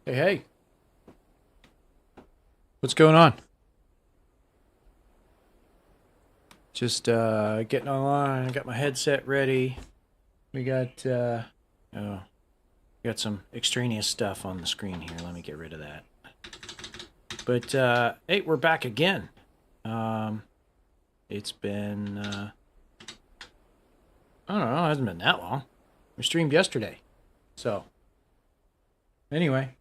Hey, hey. What's going on? Just getting online. I got my headset ready. We got oh, got some extraneous stuff on the screen here. Let me get rid of that. But hey, we're back again. It's been I don't know, it hasn't been that long. We streamed yesterday. So, anyway,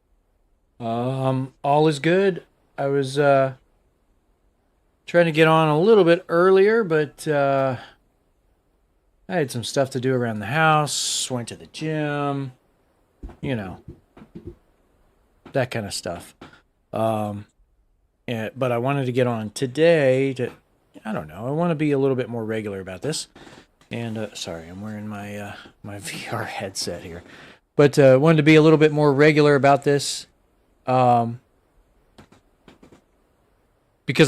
all is good. I was trying to get on a little bit earlier, but I had some stuff to do around the house, went to the gym, you know, that kind of stuff. But I wanted to get on today to, I don't know, I want to be a little bit more regular about this. And sorry, I'm wearing my my VR headset here, but wanted to be a little bit more regular about this. Because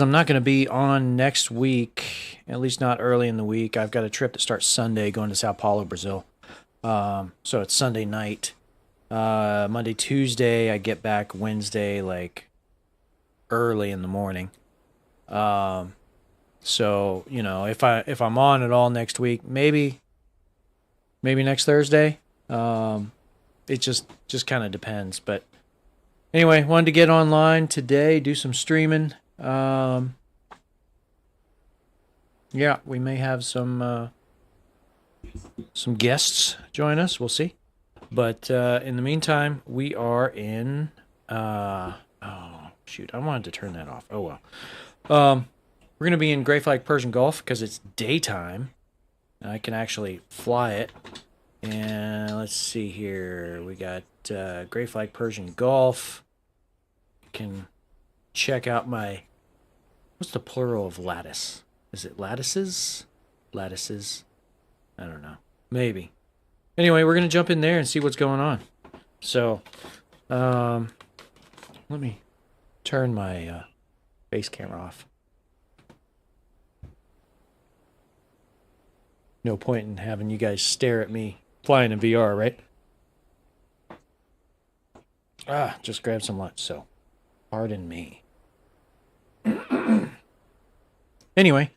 I'm not going to be on next week, at least not early in the week. I've got a trip that starts Sunday going to Sao Paulo, Brazil. So it's Sunday night. Monday, Tuesday, I get back Wednesday, like early in the morning. So, you know, if I'm on at all next week, maybe next Thursday. It just kind of depends. But anyway, wanted to get online today, do some streaming. Yeah, we may have some guests join us. We'll see. But in the meantime, we are in. Oh shoot! I wanted to turn that off. Oh well. We're gonna be in Gray Flag Persian Gulf because it's daytime. I can actually fly it. And let's see here. We got Gray Flag Persian Gulf. Can check out my. What's the plural of lattice? Is it lattices? Lattices? I don't know. Maybe. Anyway, we're going to jump in there and see what's going on. So, let me turn my face camera off. No point in having you guys stare at me flying in VR, right? Just grabbed some lunch, so pardon me. Anyway,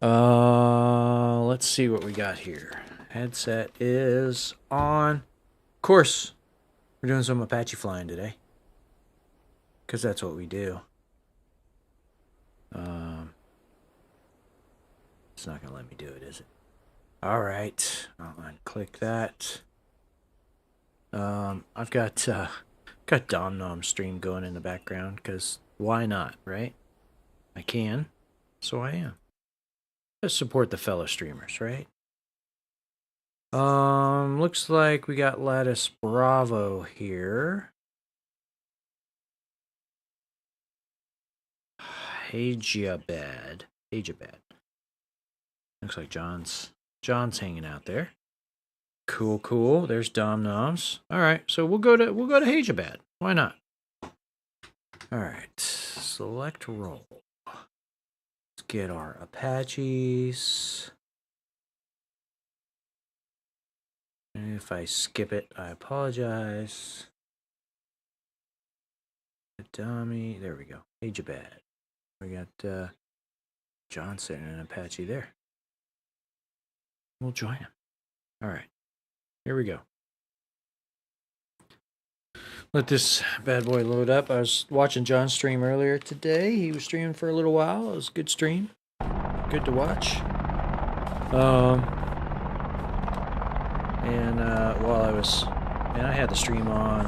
let's see what we got here. Headset is on. Of course, we're doing some Apache flying today. Because that's what we do. It's not going to let me do it, is it? Alright, I'll unclick that. I've got Dom Nom stream going in the background, because why not, right? I can, so I am. Let's support the fellow streamers, right? Looks like we got Lattice Bravo here. Hajabad. Looks like John's hanging out there. Cool. There's Dom Noms. All right, so we'll go to Hajabad. Why not? All right, select role. Let's get our Apaches. And if I skip it, I apologize. Dummy. There we go. Hajabad. We got Johnson and Apache there. We'll join him. All right. Here we go. Let this bad boy load up. I was watching John's stream earlier today. He was streaming for a little while. It was a good stream. Good to watch. While I had the stream on.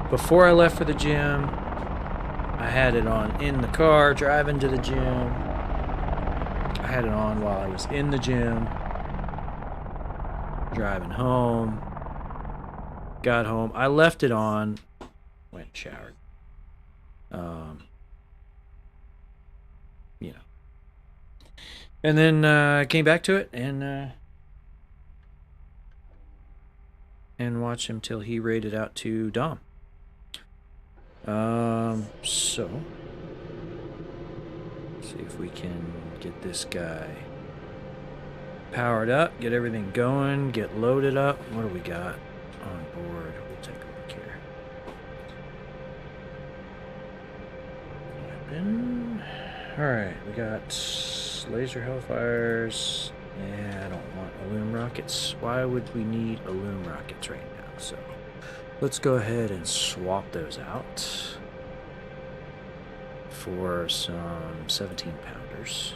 Before I left for the gym, I had it on in the car driving to the gym. I had it on while I was in the gym. Driving home. Got home. I left it on. Went and showered. You know. And then I came back to it and watched him till he raided out to Dom. So let's see if we can get this guy powered up, get everything going, get loaded up. What do we got on board? We'll take a look here. open. Alright, we got laser hellfires. Yeah, I don't want aluminum rockets. Why would we need aluminum rockets right now? So let's go ahead and swap those out for some 17 pounders.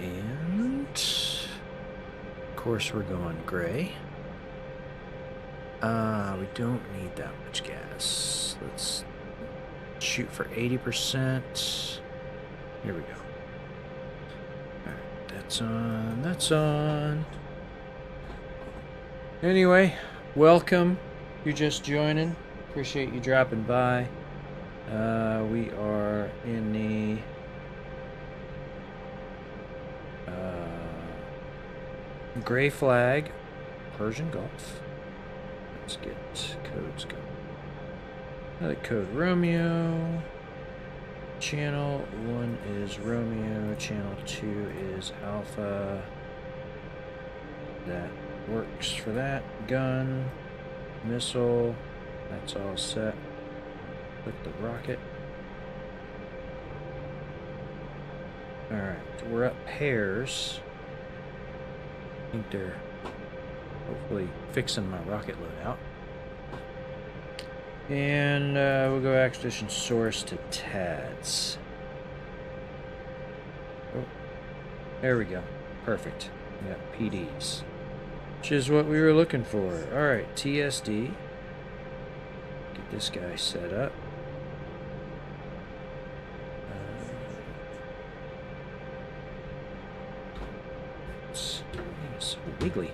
And of course we're going gray. We don't need that much gas. Let's shoot for 80%. Here we go. Alright, that's on. That's on. Anyway, welcome. You're just joining. Appreciate you dropping by. We are in the gray flag, Persian Gulf. Let's get codes going. Another code Romeo. Channel 1 is Romeo. Channel 2 is Alpha. That works for that. Gun. Missile. That's all set. Click the rocket. Alright, we're up pairs. I think they're hopefully fixing my rocket loadout. And we'll go acquisition source to TADS. Oh, there we go. Perfect. We got PDs, which is what we were looking for. Alright, TSD. Get this guy set up. It's so wiggly.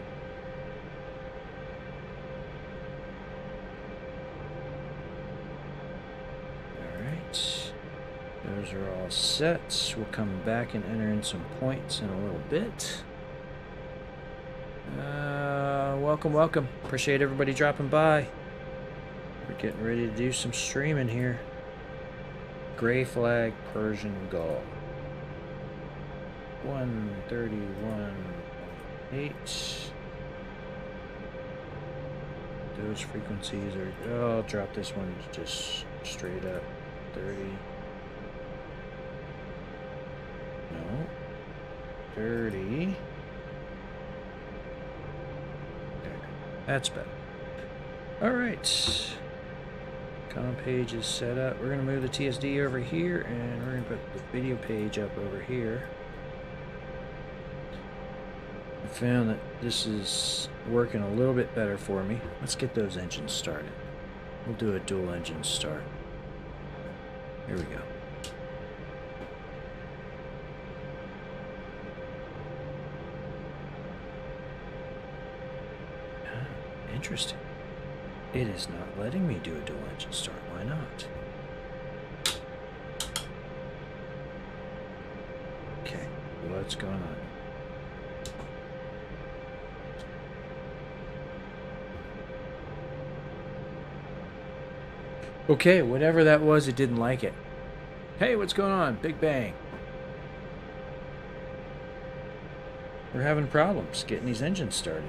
Those are all set. We'll come back and enter in some points in a little bit. Welcome, welcome. Appreciate everybody dropping by. We're getting ready to do some streaming here. Gray flag, Persian Gulf. 131.8. Those frequencies are... Oh, I'll drop this one just straight up. 30. No. 30. There. That's better. Alright. Comm page is set up. We're going to move the TSD over here, and we're going to put the video page up over here. I found that this is working a little bit better for me. Let's get those engines started. We'll do a dual engine start. Here we go. Interesting. It is not letting me do a dual engine start. Why not? Okay, what's going on? Okay, whatever that was, it didn't like it. Hey, what's going on? Big Bang. We're having problems getting these engines started.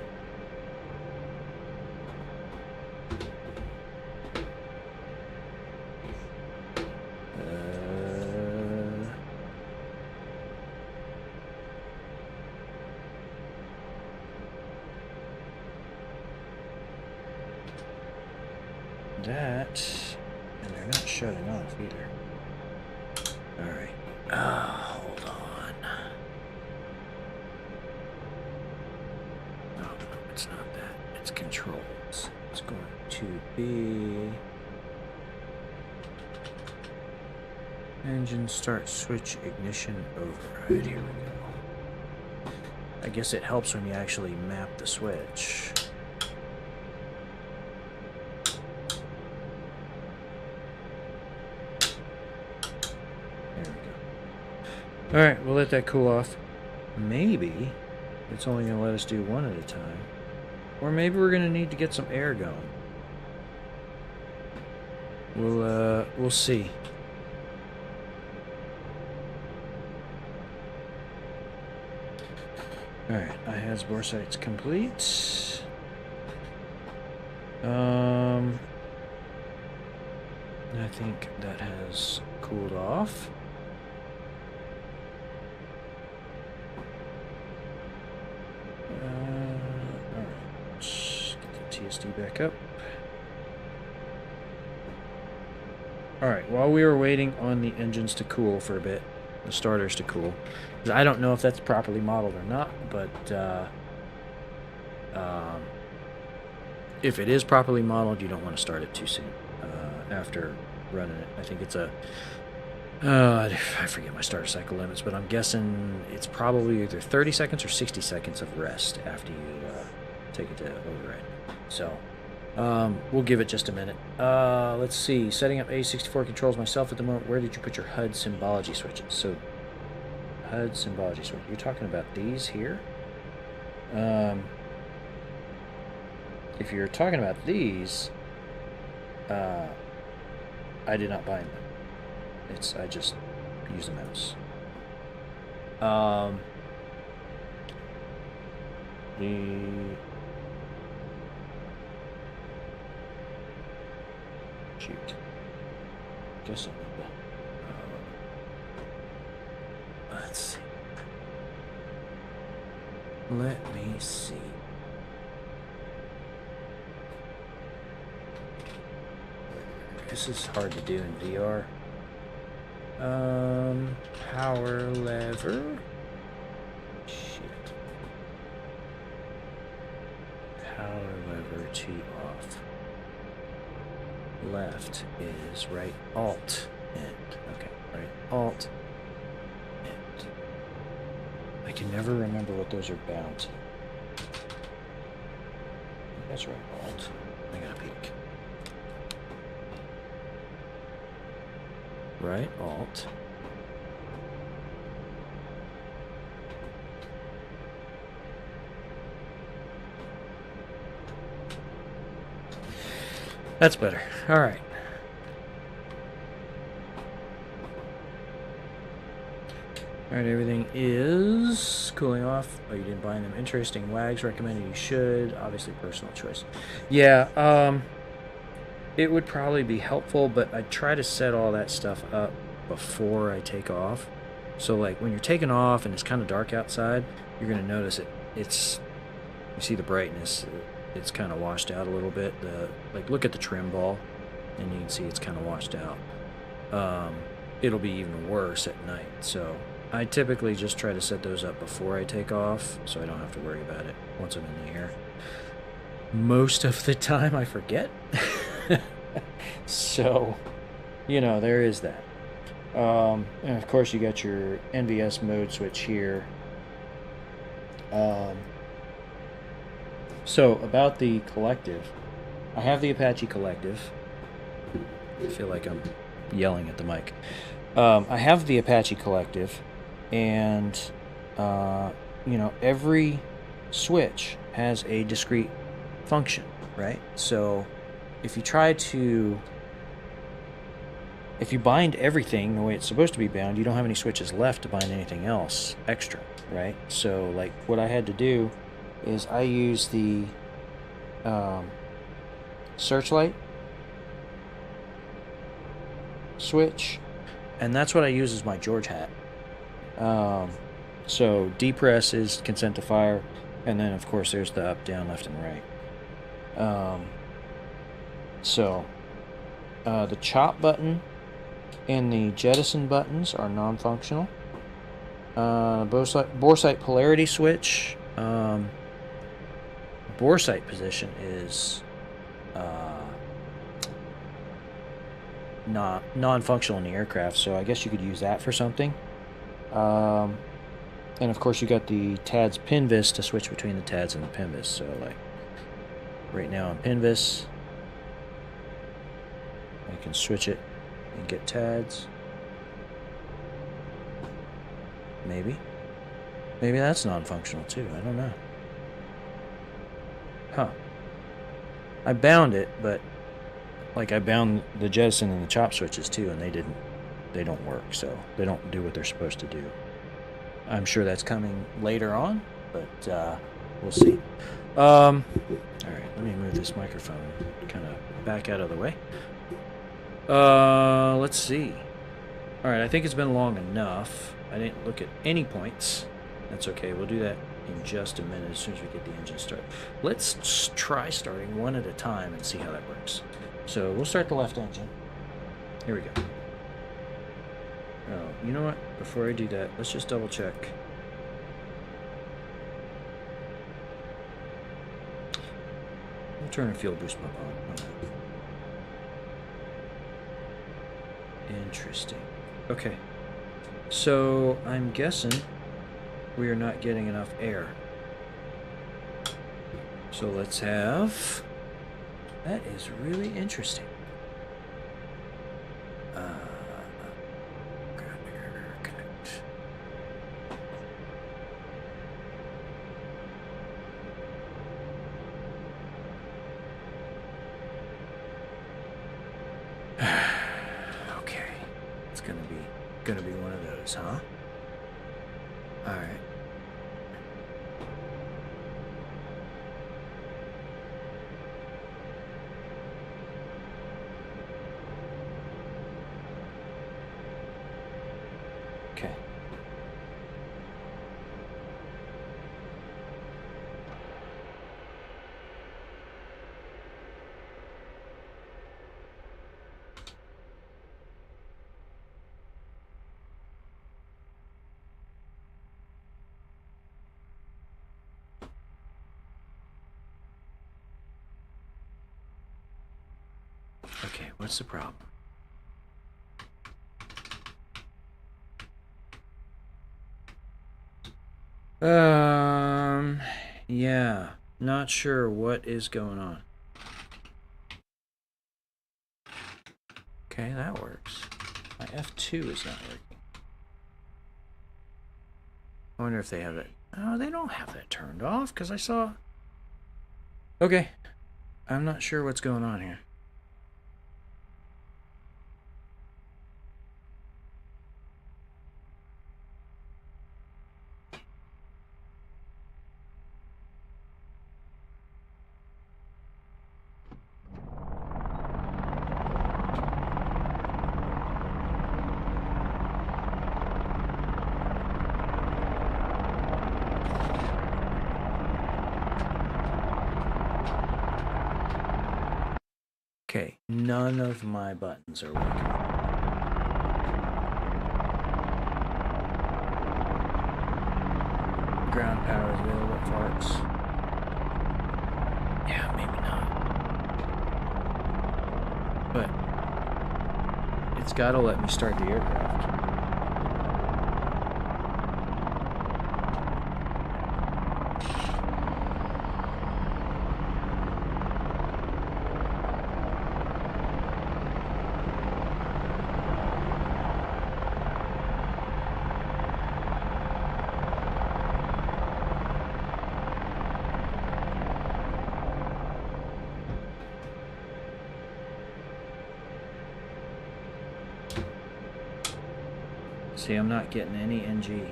That, and they're not shutting off either. Alright. Hold on. No, it's not that. It's controls. It's going to be... Engine start switch ignition override. Here we go. I guess it helps when you actually map the switch. Alright, we'll let that cool off. Maybe it's only going to let us do one at a time. Or maybe we're going to need to get some air going. We'll see. Alright, IHAS bore sites complete. I think that has cooled off. Alright, let's get the TSD back up. Alright, while we were waiting on the engines to cool for a bit, the starters to cool, because I don't know if that's properly modeled or not, but if it is properly modeled, you don't want to start it too soon after running it. I think it's a I forget my starter cycle limits, but I'm guessing it's probably either 30 seconds or 60 seconds of rest after you take it to override. So we'll give it just a minute. Let's see. Setting up A64 controls myself at the moment. Where did you put your HUD symbology switches? So HUD symbology switch. You're talking about these here? If you're talking about these, I did not bind them. I just use the mouse. Shoot. Guess I need that. Let's see. Let me see. This is hard to do in VR. Power lever. Shit. Power lever to off. Left is right alt end. Okay, right alt end. I can never remember what those are bound to. That's right alt. I gotta peek. Right alt. That's better. All right. All right, everything is cooling off. Oh, you didn't bind them. Interesting. Wags recommended you should. Obviously, personal choice. Yeah, it would probably be helpful, but I try to set all that stuff up before I take off. So, like, when you're taking off and it's kind of dark outside, you're going to notice you see the brightness. It's kind of washed out a little bit. Like, look at the trim ball, and you can see it's kind of washed out. It'll be even worse at night. So I typically just try to set those up before I take off, so I don't have to worry about it once I'm in the air. Most of the time I forget. So, there is that. And of course you got your NVS mode switch here. So about the collective, I have the Apache collective. I feel like I'm yelling at the mic. I have the Apache collective, and every switch has a discrete function, right? So if you bind everything the way it's supposed to be bound, you don't have any switches left to bind anything else extra, right? So like what I had to do is I use the searchlight switch, and that's what I use as my George hat. So depress is consent to fire, and then of course there's the up, down, left, and right. The chop button and the jettison buttons are non-functional. Bore sight polarity switch. Bore sight position is not non-functional in the aircraft, so I guess you could use that for something. And of course you got the TADS PINVIS to switch between the TADS and the PINVIS. So like right now on PINVIS, I can switch it and get TADS. Maybe that's non-functional too. I don't know. Huh. I bound it, but like I bound the jettison and the chop switches too, and they don't work, so they don't do what they're supposed to do. I'm sure that's coming later on, but We'll see. All right, let me move this microphone kind of back out of the way. Let's see. All right, I think it's been long enough. I didn't look at any points. That's okay. We'll do that in just a minute as soon as we get the engine started. Let's try starting one at a time and see how that works. So we'll start the left engine. Here we go. Oh, you know what? Before I do that, let's just double check. We'll turn a fuel boost pump on. Interesting. Okay. So I'm guessing we are not getting enough air. So let's have... That is really interesting. Connect. Okay. It's gonna be one of those, huh? All right. Okay. Okay, what's the problem? Yeah, not sure what is going on. Okay, that works. My F2 is not working. I wonder if they have it. Oh, they don't have that turned off because I saw... Okay, I'm not sure what's going on here. Okay, none of my buttons are working. Ground power is available at farts. Yeah, maybe not. But it's gotta let me start the aircraft. See, I'm not getting any NG.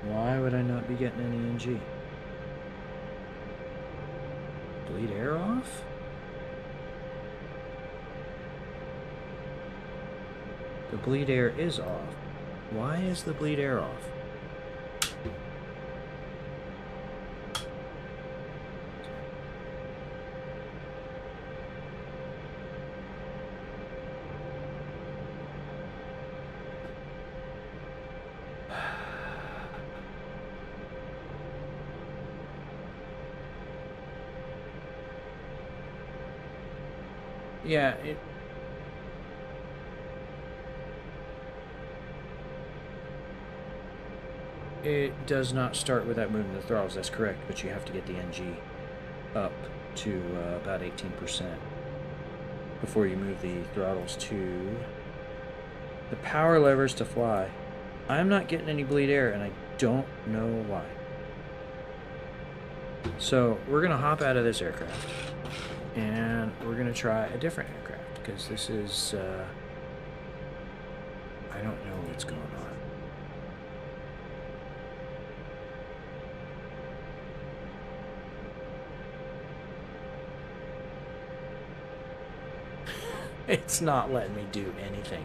Why would I not be getting any NG? Bleed air off? The bleed air is off. Why is the bleed air off? Yeah, it does not start without moving the throttles, that's correct, but you have to get the NG up to about 18% before you move the throttles to the power levers to fly. I'm not getting any bleed air, and I don't know why. So we're going to hop out of this aircraft, and we're going to try a different aircraft, because this is... I don't know what's going on. It's not letting me do anything.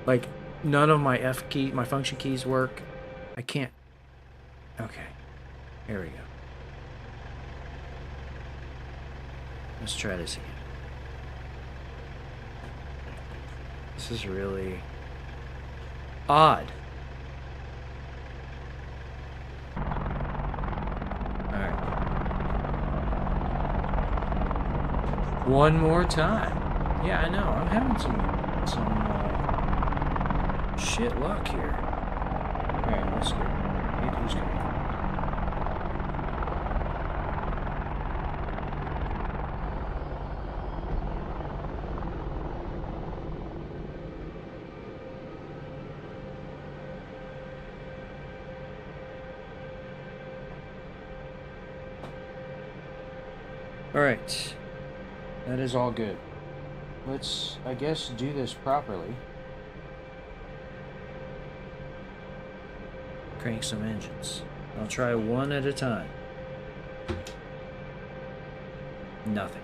Like, none of my F key, my function keys work. I can't. Okay. Here we go. Let's try this again. This is really odd. Alright. One more time. Yeah, I know. I'm having some shit luck here. Alright, let's go. Who's coming? Alright. That is all good. Let's, I guess, do this properly. Crank some engines. I'll try one at a time. Nothing.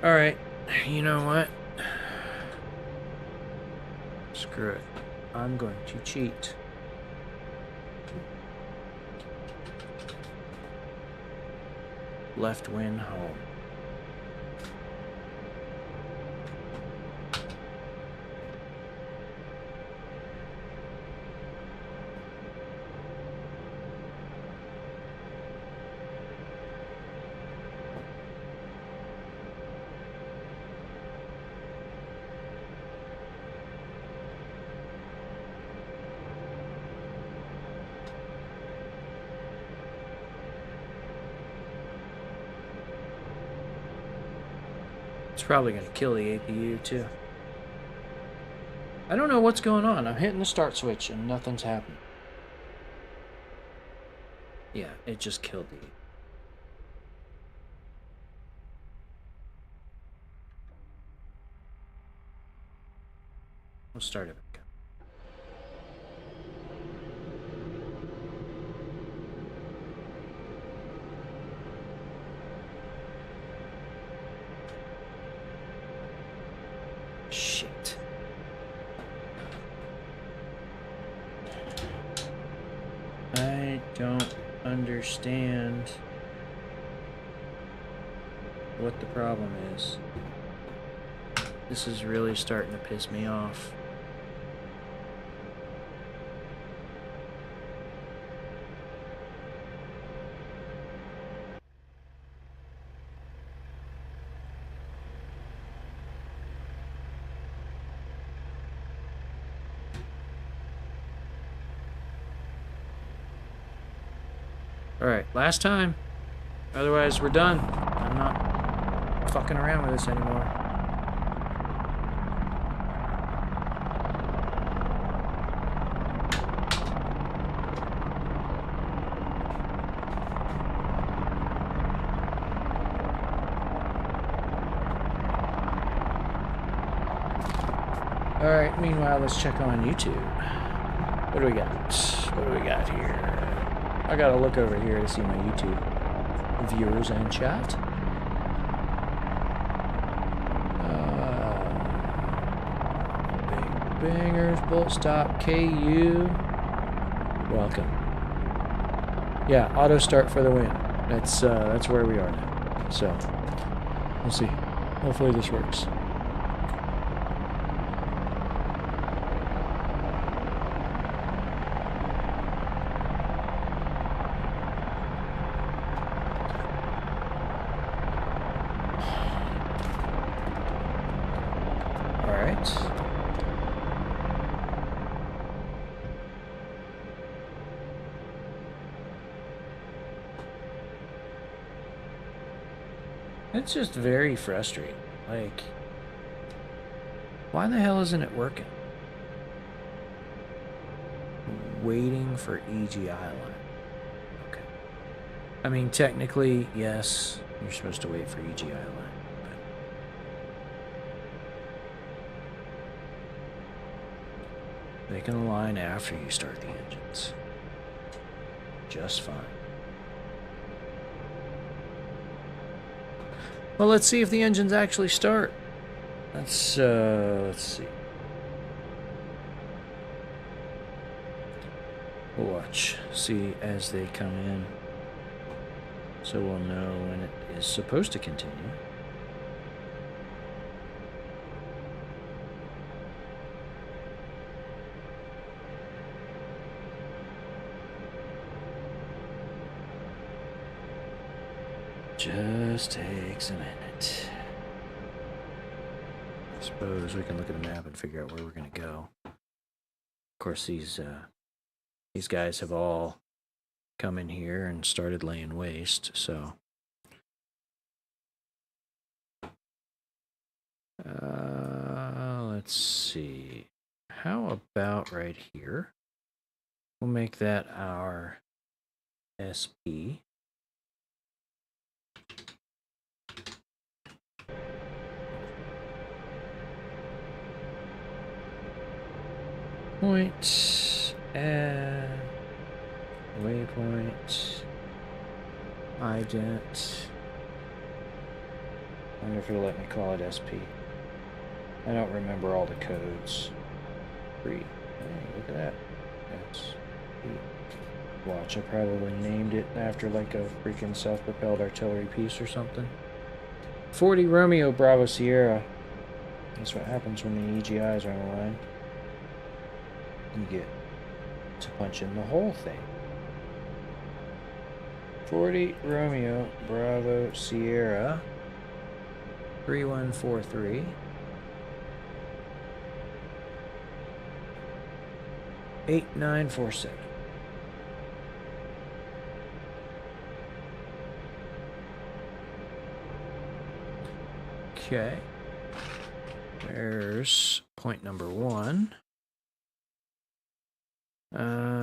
Alright, you know what? Screw it. I'm going to cheat. Left win home. It's probably going to kill the APU too. I don't know what's going on. I'm hitting the start switch and nothing's happening. Yeah, it just killed the... We'll start it back up. Shit. I don't understand what the problem is. This is really starting to piss me off. Alright, last time. Otherwise, we're done. I'm not fucking around with this anymore. Alright, meanwhile, let's check on YouTube. What do we got? What do we got here? I gotta look over here to see my YouTube viewers and chat. Big Bangers, Bolt Stop, KU. Welcome. Yeah, auto start for the win. That's where we are now. So, we'll see. Hopefully this works. It's just very frustrating. Like, why the hell isn't it working? Waiting for EGI line. Okay. I mean, technically, yes, you're supposed to wait for EGI line, but they can align after you start the engines. Just fine. Well, let's see if the engines actually start. Let's see. We'll watch, see as they come in, so we'll know when it is supposed to continue. Just takes a minute. I suppose we can look at the map and figure out where we're going to go. Of course, these guys have all come in here and started laying waste, so... let's see. How about right here? We'll make that our SP. Point, add, waypoint, ident. I wonder if it'll let me call it SP. I don't remember all the codes. Hey, look at that. SP. Watch, I probably named it after like a freaking self-propelled artillery piece or something. 40 Romeo Bravo Sierra. That's what happens when the EGIs are on the line. You get to punch in the whole thing. 40 Romeo Bravo Sierra 3143 8947. Okay. There's point number 1. Alright,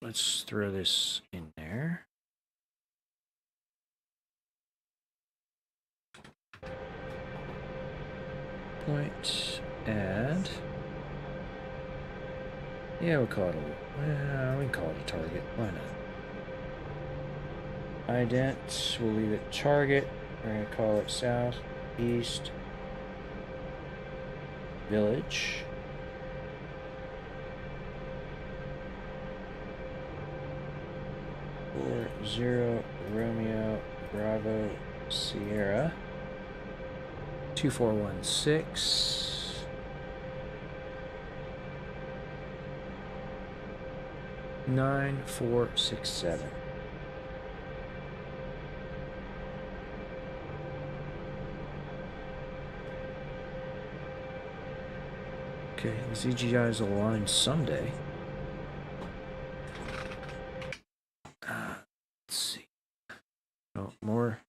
let's throw this in there. Point, add. Yeah, we'll call it we can call it a target. Why not? Ident, we'll leave it target. We're going to call it south, east, village. 40 Romeo Bravo Sierra 2416 9467. Okay, these EGIs will align someday. Let's see. Oh, more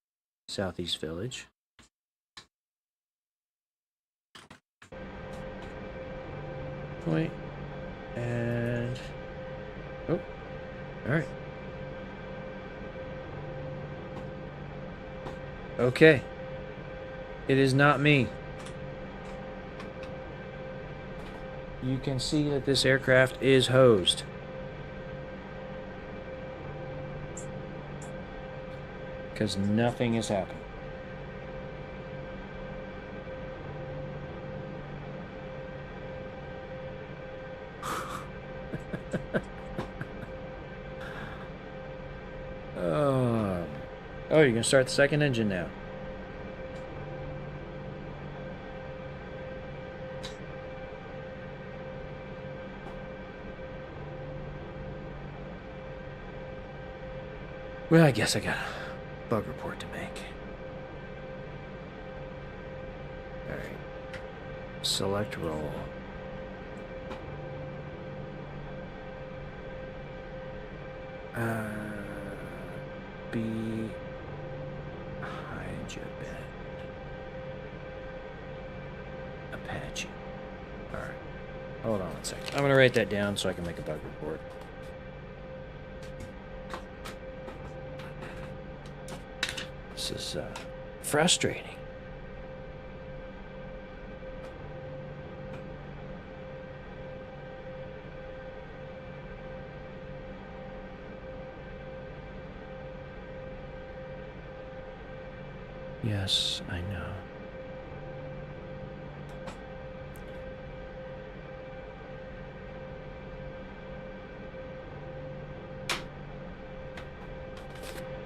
Southeast Village. Point and oh, all right. Okay. It is not me. You can see that this aircraft is hosed. Because nothing has happened. Oh, you're going to start the second engine now. Well, I guess I got a bug report to make. Alright. Select roll. B. Hydrobet. Apache. Alright. Hold on one second. I'm going to write that down so I can make a bug report. is frustrating. Yes, I know.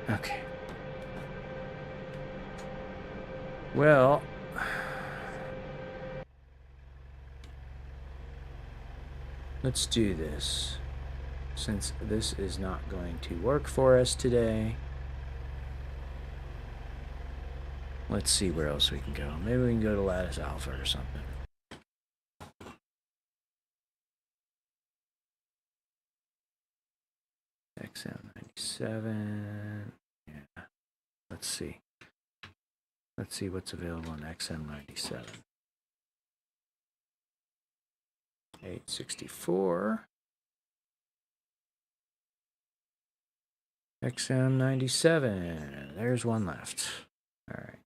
Okay. Well, let's do this. Since this is not going to work for us today, let's see where else we can go. Maybe we can go to Lattice Alpha or something. XM97. Yeah. Let's see. Let's see what's available on XM97. 864. XM97. There's one left. All right.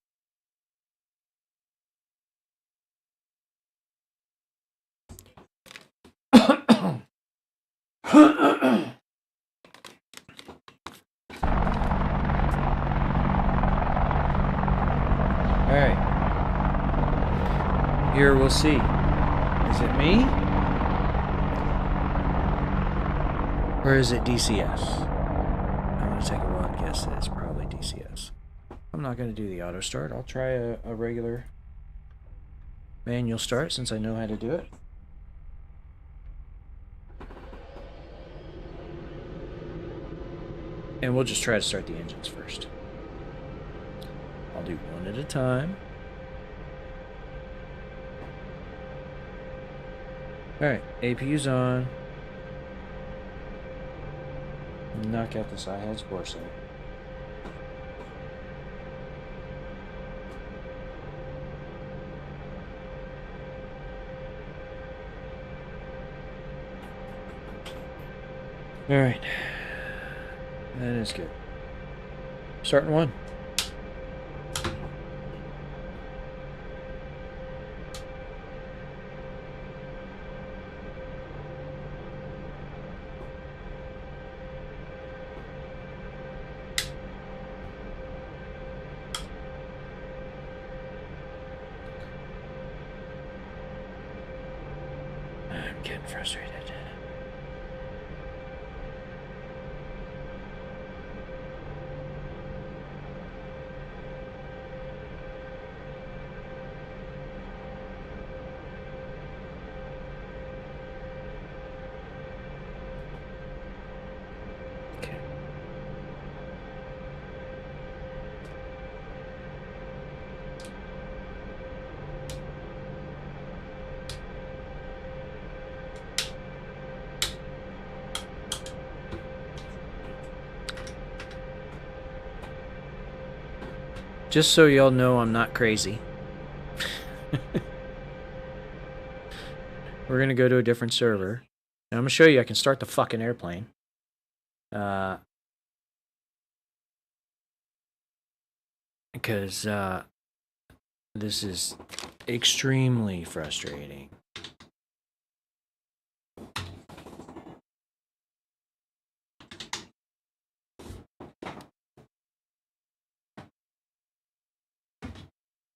All right. Here we'll see. Is it me? Or is it DCS? I'm going to take a wild guess that it's probably DCS. I'm not going to do the auto start. I'll try a regular manual start since I know how to do it. And we'll just try to start the engines first. I'll do one at a time. Alright, APU's on. Knock out this iHead score set. Alright. That is good. Starting one. I'm getting frustrated. Just so y'all know I'm not crazy. We're going to go to a different server. And I'm going to show you I can start the fucking airplane. Because this is extremely frustrating.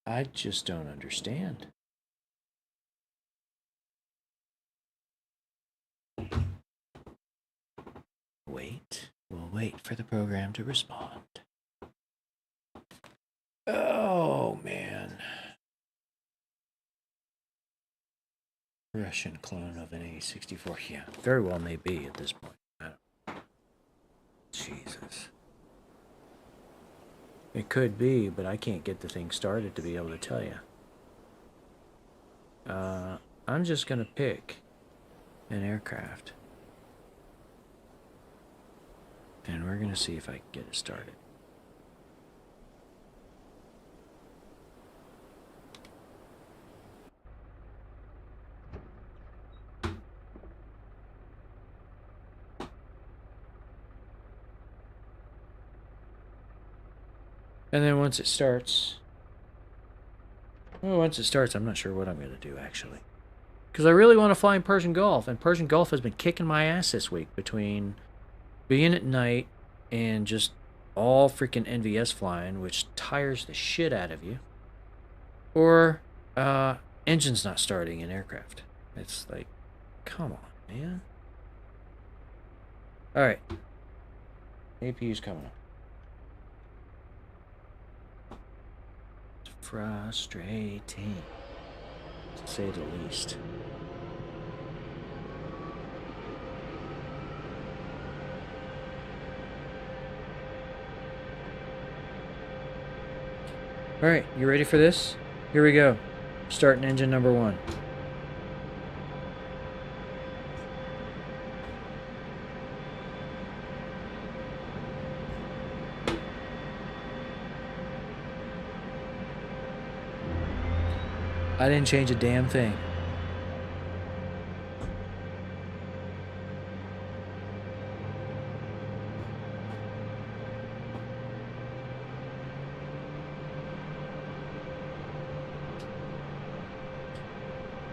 I just don't understand. Wait. We'll wait for the program to respond. Oh, man. Russian clone of an A64. Yeah, very well may be at this point. I don't... Jesus. It could be, but I can't get the thing started to be able to tell you. I'm just going to pick an aircraft. And we're going to see if I can get it started. And then once it starts... Well, once it starts, I'm not sure what I'm going to do, actually. Because I really want to fly in Persian Gulf, and Persian Gulf has been kicking my ass this week between being at night and just all freaking NVS flying, which tires the shit out of you. Or, engine's not starting in aircraft. It's like, come on, man. Alright. APU's coming up. It's frustrating, to say the least. Alright, you ready for this? Here we go. Starting engine number 1. I didn't change a damn thing.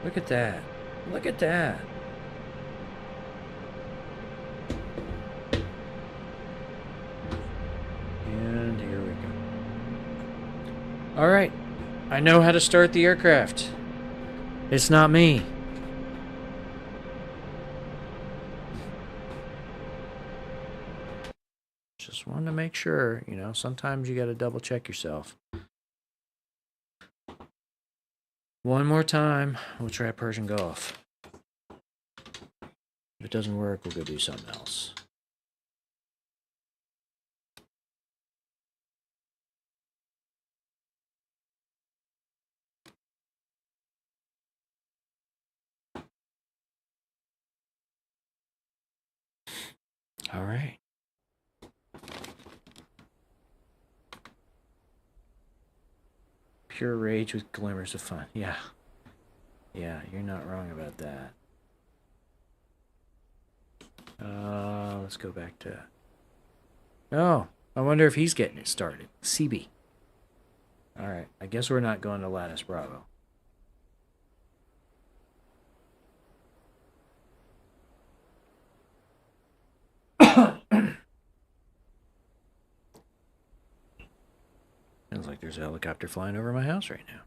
Look at that. Look at that. And here we go. All right. I know how to start the aircraft. It's not me. Just wanted to make sure, you know, sometimes you got to double check yourself. One more time, we'll try Persian Gulf. If it doesn't work, we'll go do something else. All right. Pure rage with glimmers of fun. Yeah. Yeah, you're not wrong about that. Let's go back to... Oh, I wonder if he's getting it started. CB. Alright, I guess we're not going to Lattice Bravo. Sounds like there's a helicopter flying over my house right now.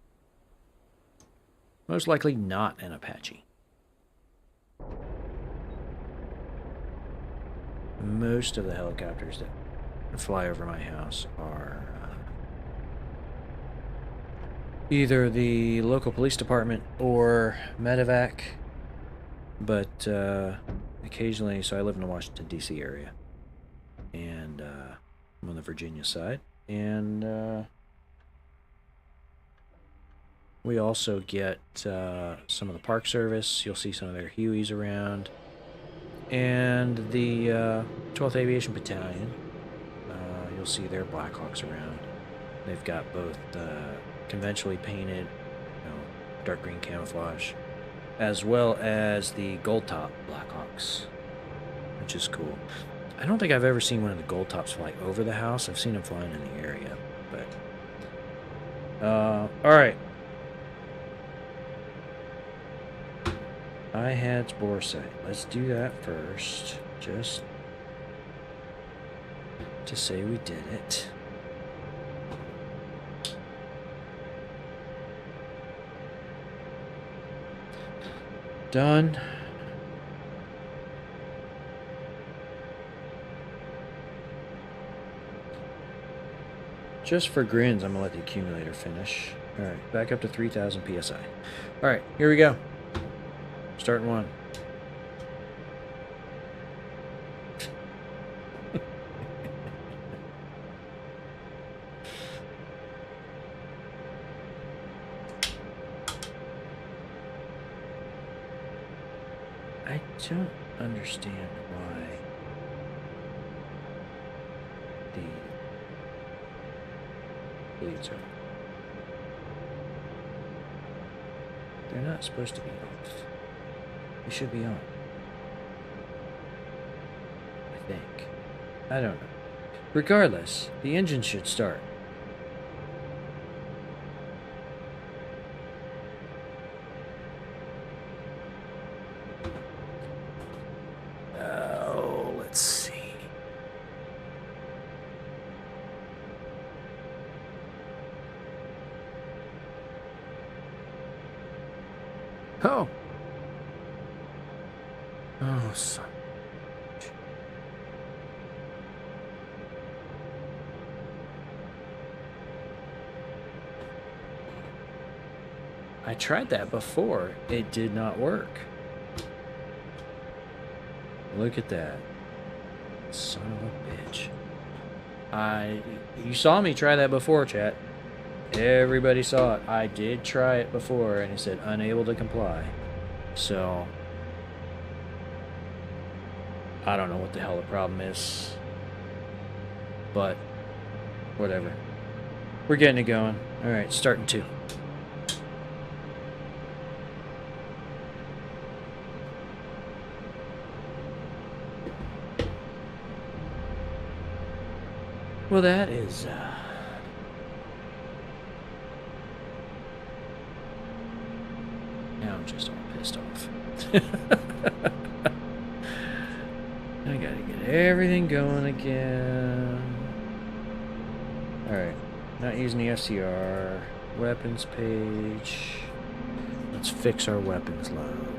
Most likely not an Apache. Most of the helicopters that fly over my house are either the local police department or medevac, but occasionally, so I live in the Washington, D.C. area, and I'm on the Virginia side, and we also get some of the Park Service. You'll see some of their Hueys around. And the 12th Aviation Battalion, you'll see their Blackhawks around. They've got both conventionally painted, dark green camouflage, as well as the gold top Blackhawks, which is cool. I don't think I've ever seen one of the gold tops fly over the house. I've seen them flying in the area, but all right. IHAD's bore sight. Let's do that first, just to say we did it. Done. Just for grins, I'm gonna let the accumulator finish. All right, back up to 3,000 psi. All right, here we go. Starting one. I don't understand why the bleeds are. They're not supposed to be off. They should be on. I think. I don't know. Regardless, the engine should start. Oh! Oh, son. I tried that before. It did not work. Look at that. Son of a bitch. You saw me try that before, chat. Everybody saw it. I did try it before, and it said unable to comply. So, I don't know what the hell the problem is. But, whatever. We're getting it going. Alright, starting 2. Well, that is, now I'm just all pissed off. I gotta get everything going again. Alright, not using the FCR. Weapons page. Let's fix our weapons load.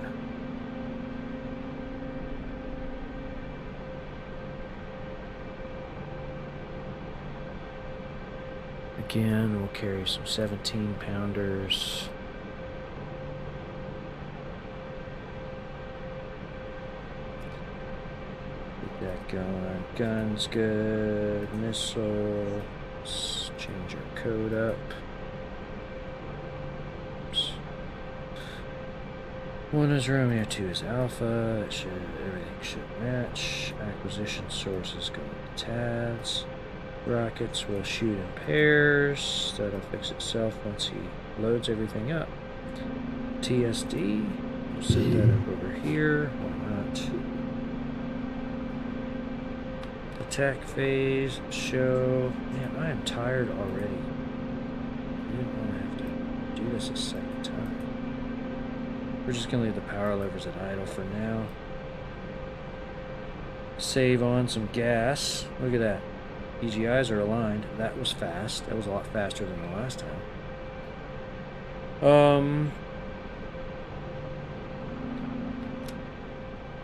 Again, we'll carry some 17-pounders. Get that going. Guns good. Missile. Let's change our code up. Oops. 1 is Romeo, 2 is Alpha. Everything should match. Acquisition sources go to tabs. Rockets will shoot in pairs. That'll fix itself once he loads everything up. TSD. We'll set that up over here. Why not? Attack phase. Show. Man, I am tired already. I didn't want to have to do this a second time. We're just going to leave the power levers at idle for now. Save on some gas. Look at that. EGIs are aligned. That was fast. That was a lot faster than the last time.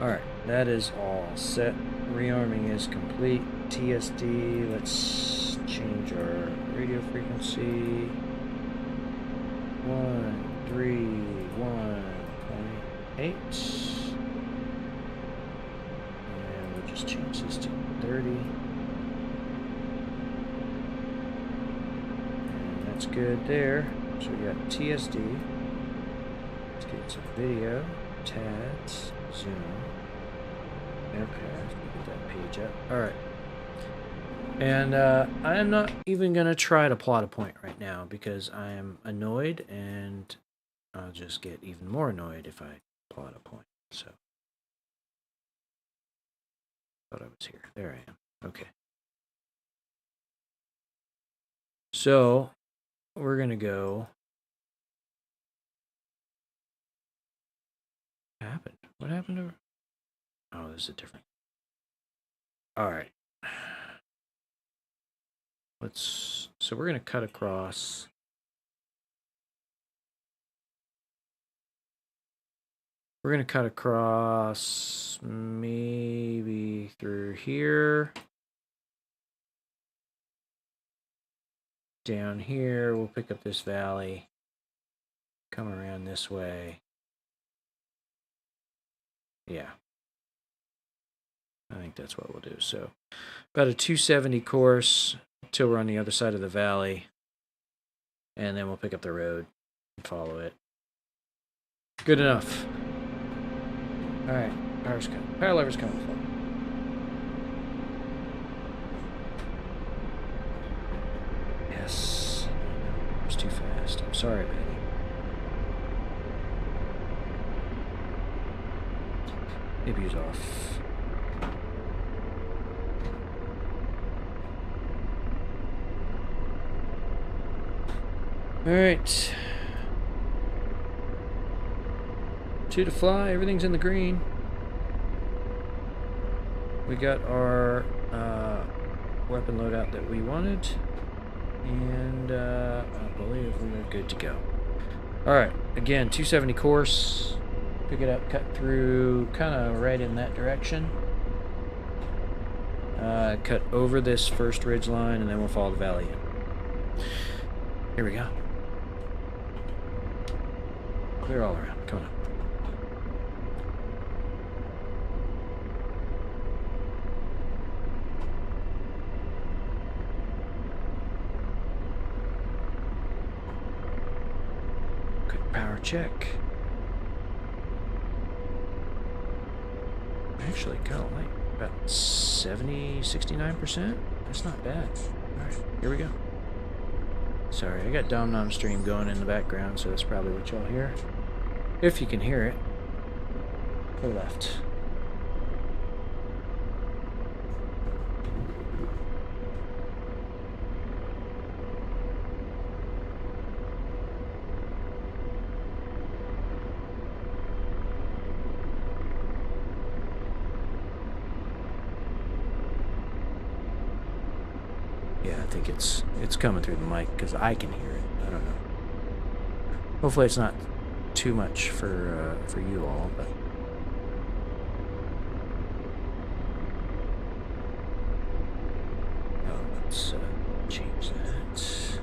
Alright, that is all set. Rearming is complete. TSD, let's change our radio frequency. 131.8. And we'll just change this to 30. That's good there. So we got TSD. Let's get some video. TADS. Zoom. Aircraft. Get that page up. Alright. And I am not even going to try to plot a point right now because I am annoyed and I'll just get even more annoyed if I plot a point. So. Thought I was here. There I am. Okay. So. We're going to go. What happened? What happened to her? Oh, this is different. All right. So we're going to cut across. We're going to cut across maybe through here. Down here, we'll pick up this valley, come around this way. Yeah, I think that's what we'll do. So about a 270 course until we're on the other side of the valley, and then we'll pick up the road and follow it. Good enough. All right, power lever's coming forward. Yes. It was too fast. I'm sorry, Betty. ABU's off. Alright. 2 to fly. Everything's in the green. We got our weapon loadout that we wanted. And I believe we're good to go. Alright, Again, 270 course. Pick it up, cut through, kind of right in that direction. Cut over this first ridge line, and then we'll follow the valley in. Here we go. Clear all around. Come on. Quick power check. Actually, kind of like about 70, 69%. That's not bad. Alright, here we go. Sorry, I got Dom stream going in the background, so that's probably what y'all hear. If you can hear it. Go left. Yeah, I think it's coming through the mic because I can hear it. I don't know. Hopefully it's not too much for you all, but let's change that.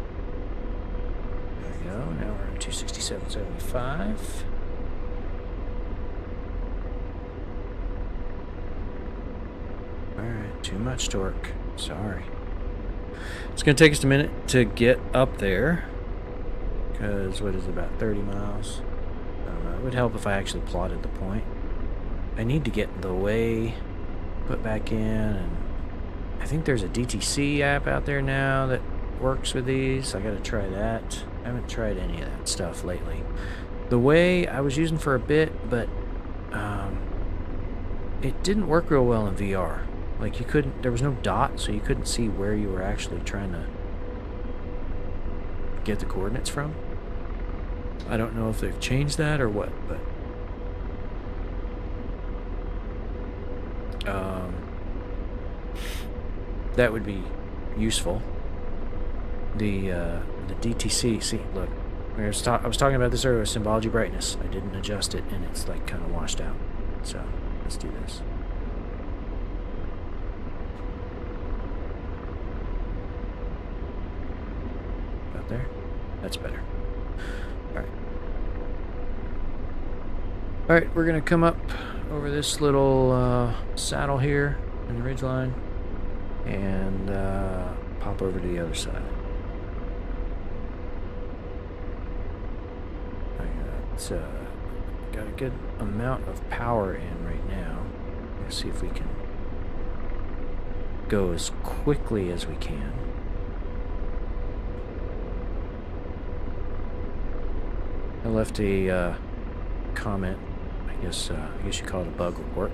There we go. Now we're at 267.75. All right, too much torque. Sorry. It's going to take us a minute to get up there, because what is it, about 30 miles? I don't know. It would help if I actually plotted the point. I need to get the way put back in, and I think there's a DTC app out there now that works with these. I got to try that. I haven't tried any of that stuff lately. The way I was using for a bit, but it didn't work real well in VR. Like, you couldn't, there was no dot, so you couldn't see where you were actually trying to get the coordinates from. I don't know if they've changed that or what, but that would be useful. The DTC, see, look, I was talking about this earlier, symbology brightness. I didn't adjust it, and it's like kind of washed out. So let's do this. There, that's better. All right, we're gonna come up over this little saddle here in the ridgeline and pop over to the other side. I got a good amount of power in right now. Let's see if we can go as quickly as we can. I left a comment. I guess you call it a bug report.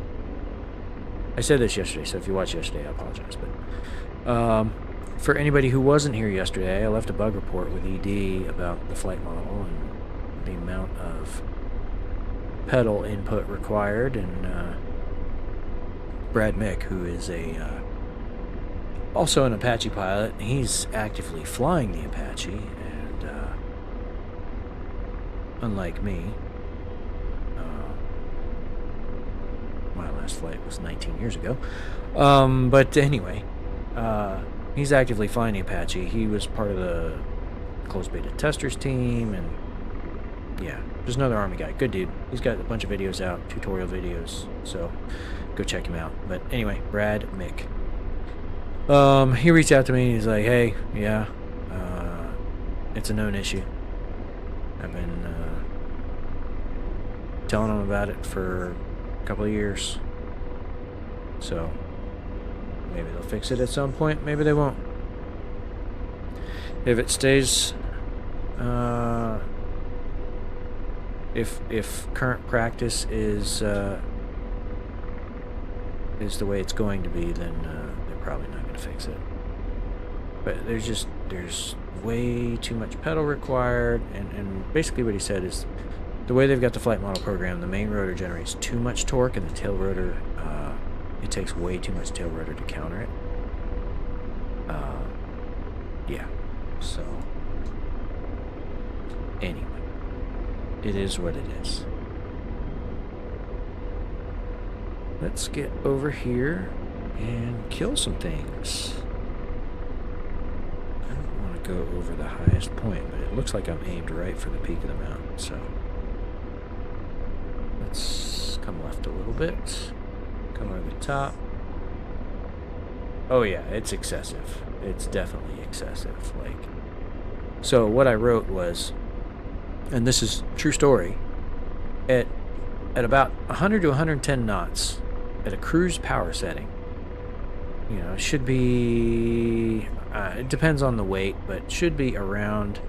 I said this yesterday, so if you watched yesterday, I apologize. But for anybody who wasn't here yesterday, I left a bug report with ED about the flight model and the amount of pedal input required. And Brad Mick, who is also an Apache pilot, he's actively flying the Apache. Unlike me, my last flight was 19 years ago. But anyway, he's actively flying the Apache. He was part of the closed beta testers team, and yeah, just another Army guy. Good dude. He's got a bunch of videos out, tutorial videos, so go check him out. But anyway, Brad Mick. He reached out to me and he's like, hey, yeah, it's a known issue. I've been telling them about it for a couple of years. So maybe they'll fix it at some point. Maybe they won't. If it stays, if current practice is the way it's going to be, then they're probably not going to fix it. But there's way too much pedal required, and basically what he said is the way they've got the flight model program, the main rotor generates too much torque, and the tail rotor, it takes way too much tail rotor to counter it. Yeah, so anyway, it is what it is. Let's get over here and kill some things. I don't want to go over the highest point, but it looks like I'm aimed right for the peak of the mountain, so let's come left a little bit, come over the top. Oh yeah, it's excessive. It's definitely excessive. Like, so what I wrote was, and this is true story, at about 100 to 110 knots at a cruise power setting, you know, it should be, it depends on the weight, but should be around,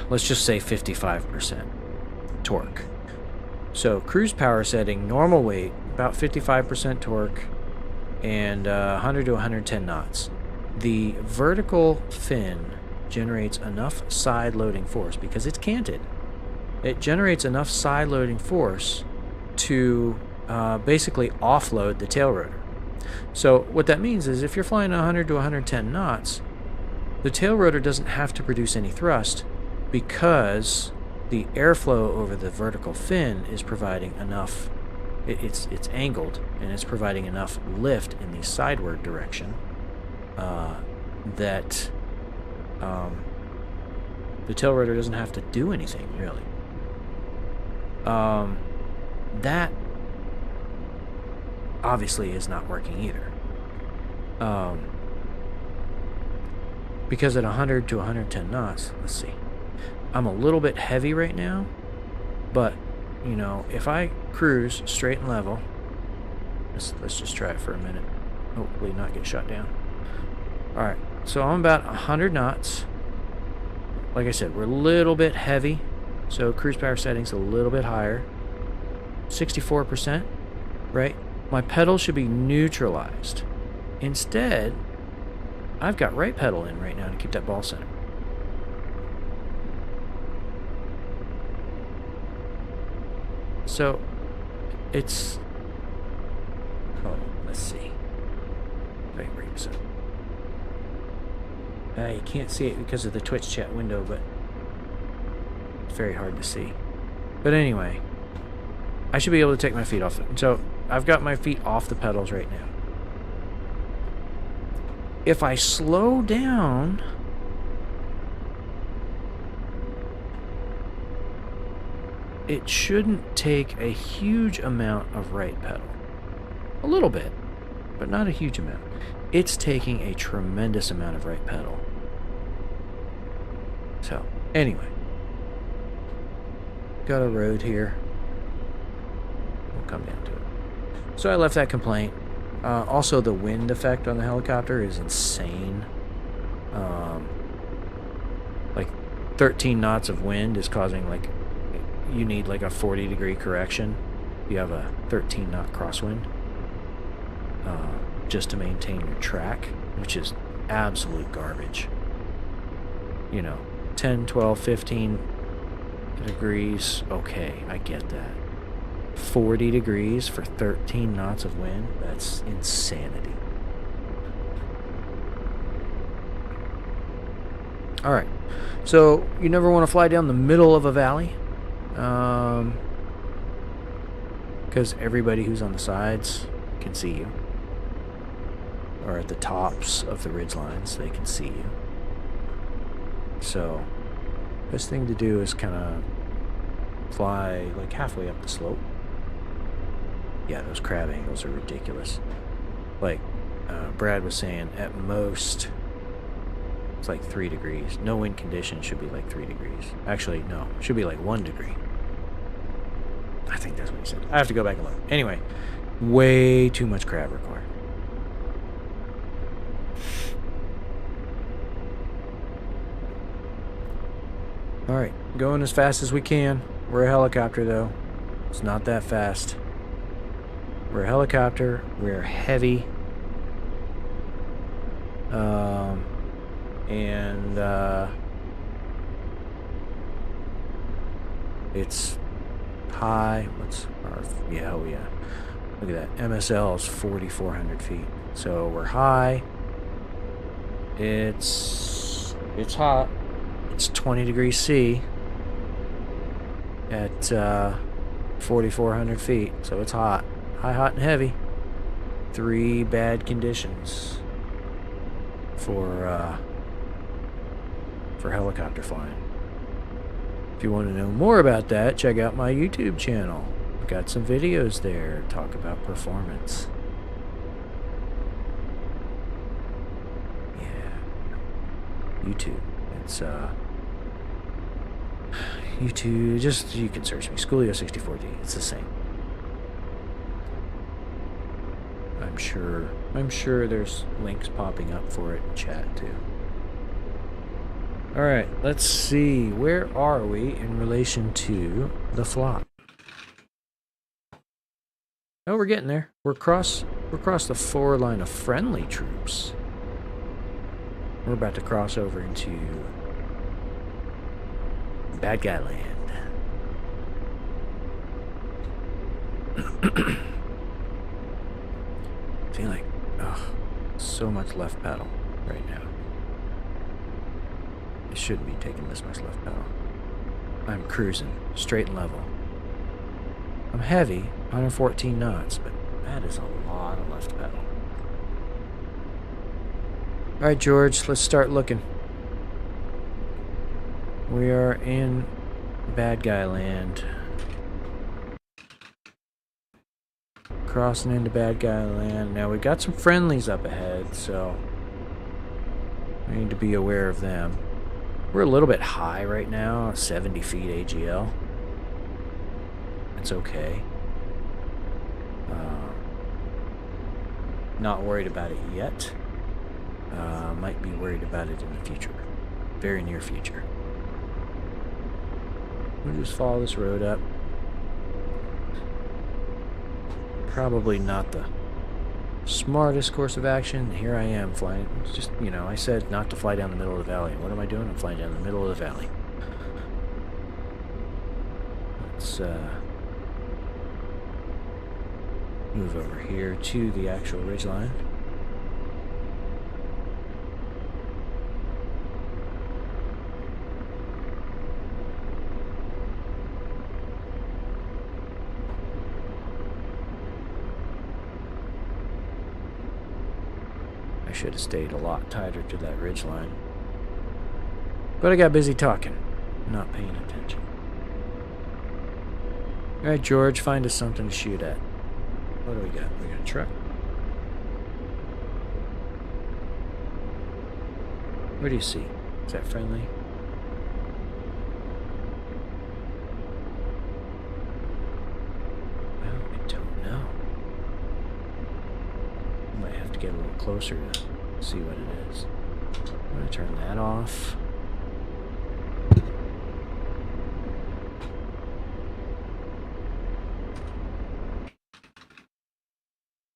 let's just say 55% torque. So cruise power setting, normal weight, about 55% torque, and 100 to 110 knots. The vertical fin generates enough side loading force, because it's canted. It generates enough side loading force to basically offload the tail rotor. So what that means is if you're flying 100 to 110 knots, the tail rotor doesn't have to produce any thrust, because the airflow over the vertical fin is providing enough, it's angled, and it's providing enough lift in the sideward direction that the tail rotor doesn't have to do anything, really. That obviously is not working either. Because at 100 to 110 knots, let's see, I'm a little bit heavy right now, but, you know, if I cruise straight and level, let's just try it for a minute, hopefully not get shot down. Alright, so I'm about 100 knots. Like I said, we're a little bit heavy, so cruise power setting's a little bit higher. 64%, right? My pedal should be neutralized. Instead, I've got right pedal in right now to keep that ball center. So, it's... oh, let's see. Let me bring this up. You can't see it because of the Twitch chat window, but it's very hard to see. But anyway, I should be able to take my feet off it. So I've got my feet off the pedals right now. If I slow down, it shouldn't take a huge amount of right pedal. A little bit, but not a huge amount. It's taking a tremendous amount of right pedal. So, anyway. Got a road here. We'll come down to it. So I left that complaint. Also, the wind effect on the helicopter is insane. Like 13 knots of wind is causing, like, you need like a 40-degree correction. You have a 13 knot crosswind just to maintain your track, which is absolute garbage. You know, 10, 12, 15 degrees, okay, I get that. 40 degrees for 13 knots of wind, that's insanity. Alright, so you never want to fly down the middle of a valley, because everybody who's on the sides can see you, or at the tops of the ridge lines, they can see you. So, best thing to do is kind of fly like halfway up the slope. Yeah, those crab angles are ridiculous. Like Brad was saying, at most it's like 3 degrees. No wind condition should be like 3 degrees. Actually, no, it should be like 1 degree. I think that's what he said. I have to go back and look. Anyway, way too much crab required. Alright, going as fast as we can. We're a helicopter though. It's not that fast. We're a helicopter. We're heavy. It's high. What's our... yeah, oh yeah. Look at that. MSL is 4,400 feet. So we're high. It's hot. It's 20 degrees C. at 4,400 feet, so it's hot. High, hot, and heavy. 3 bad conditions for helicopter flying. If you want to know more about that, check out my YouTube channel. I've got some videos there talk about performance. Yeah. YouTube. It's YouTube, just you can search me, Schoolio64D. It's the same. I'm sure there's links popping up for it in chat too. Alright, let's see. Where are we in relation to the flop? Oh, we're getting there. We're across the 4 line of friendly troops. We're about to cross over into bad guy land. I feel like, so much left pedal right now. I shouldn't be taking this much left pedal. I'm cruising, straight and level. I'm heavy, 114 knots, but that is a lot of left pedal. Alright, George, let's start looking. We are in bad guy land. Crossing into bad guy land. Now we got some friendlies up ahead, so we need to be aware of them. We're a little bit high right now, 70 feet AGL. That's okay. Not worried about it yet. Might be worried about it in the future. Very near future. We'll just follow this road up. Probably not the smartest course of action. Here I am flying. It's just, you know, I said not to fly down the middle of the valley. What am I doing? I'm flying down the middle of the valley. Let's move over here to the actual ridgeline. I should have stayed a lot tighter to that ridgeline. But I got busy talking, not paying attention. Alright, George, find us something to shoot at. What do we got? We got a truck. What do you see? Is that friendly? Well, I don't know. I might have to get a little closer to see what it is. I'm going to turn that off.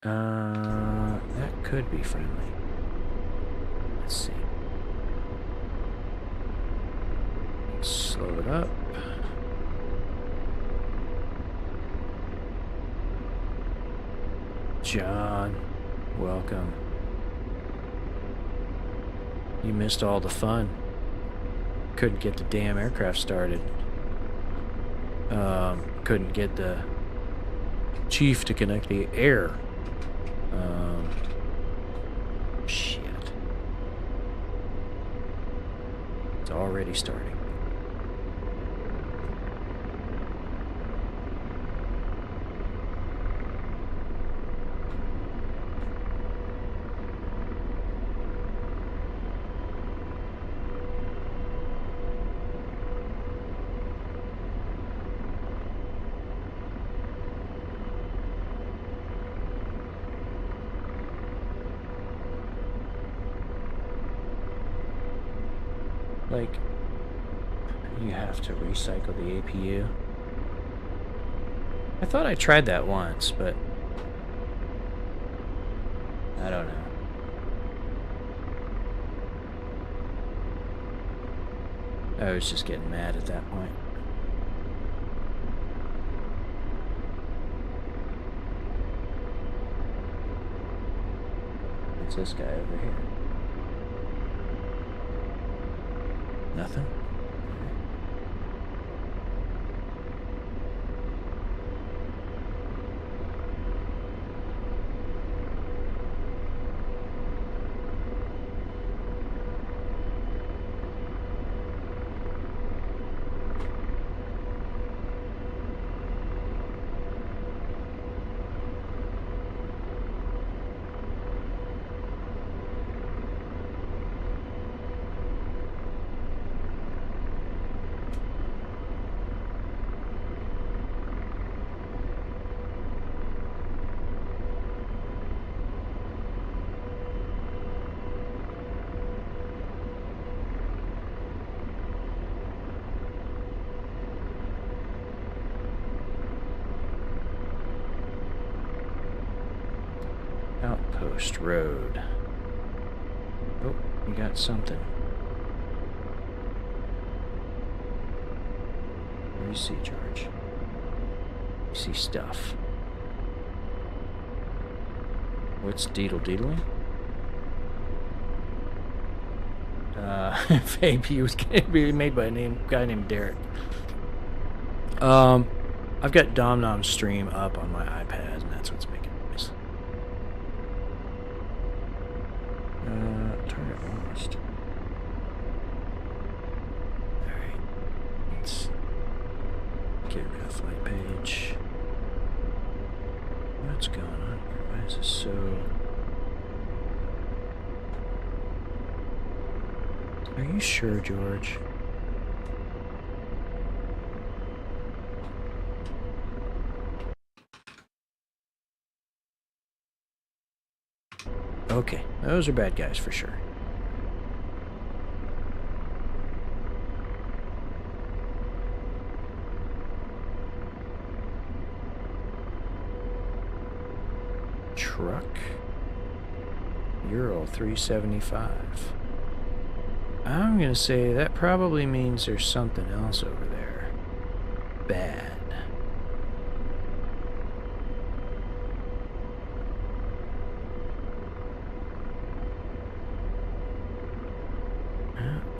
That could be friendly. Let's see. Slow it up. John, welcome. You missed all the fun. Couldn't get the damn aircraft started. Couldn't get the chief to connect the air. Shit. It's already starting. Like, you have to recycle the APU. I thought I tried that once, but I don't know. I was just getting mad at that point. What's this guy over here? Nothing? Outpost Road. Oh, we got something. What do you see, George? You see stuff. What's deedle-deedling? Maybe was going to be made by a guy named Derek. I've got Domnom's stream up on my iPad, and that's what's making noise. Target lost. Alright. Let's get rid of flight page. What's going on here? Why is this so... Are you sure, George? Okay, those are bad guys for sure. Truck. Euro 375. I'm going to say that probably means there's something else over there. Bad.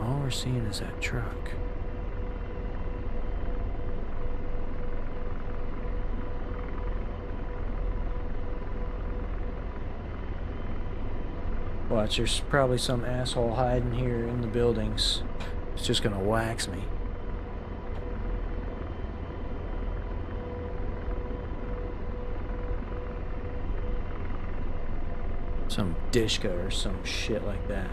All we're seeing is that truck. Watch, there's probably some asshole hiding here in the buildings. It's just gonna wax me. Some Dishka or some shit like that.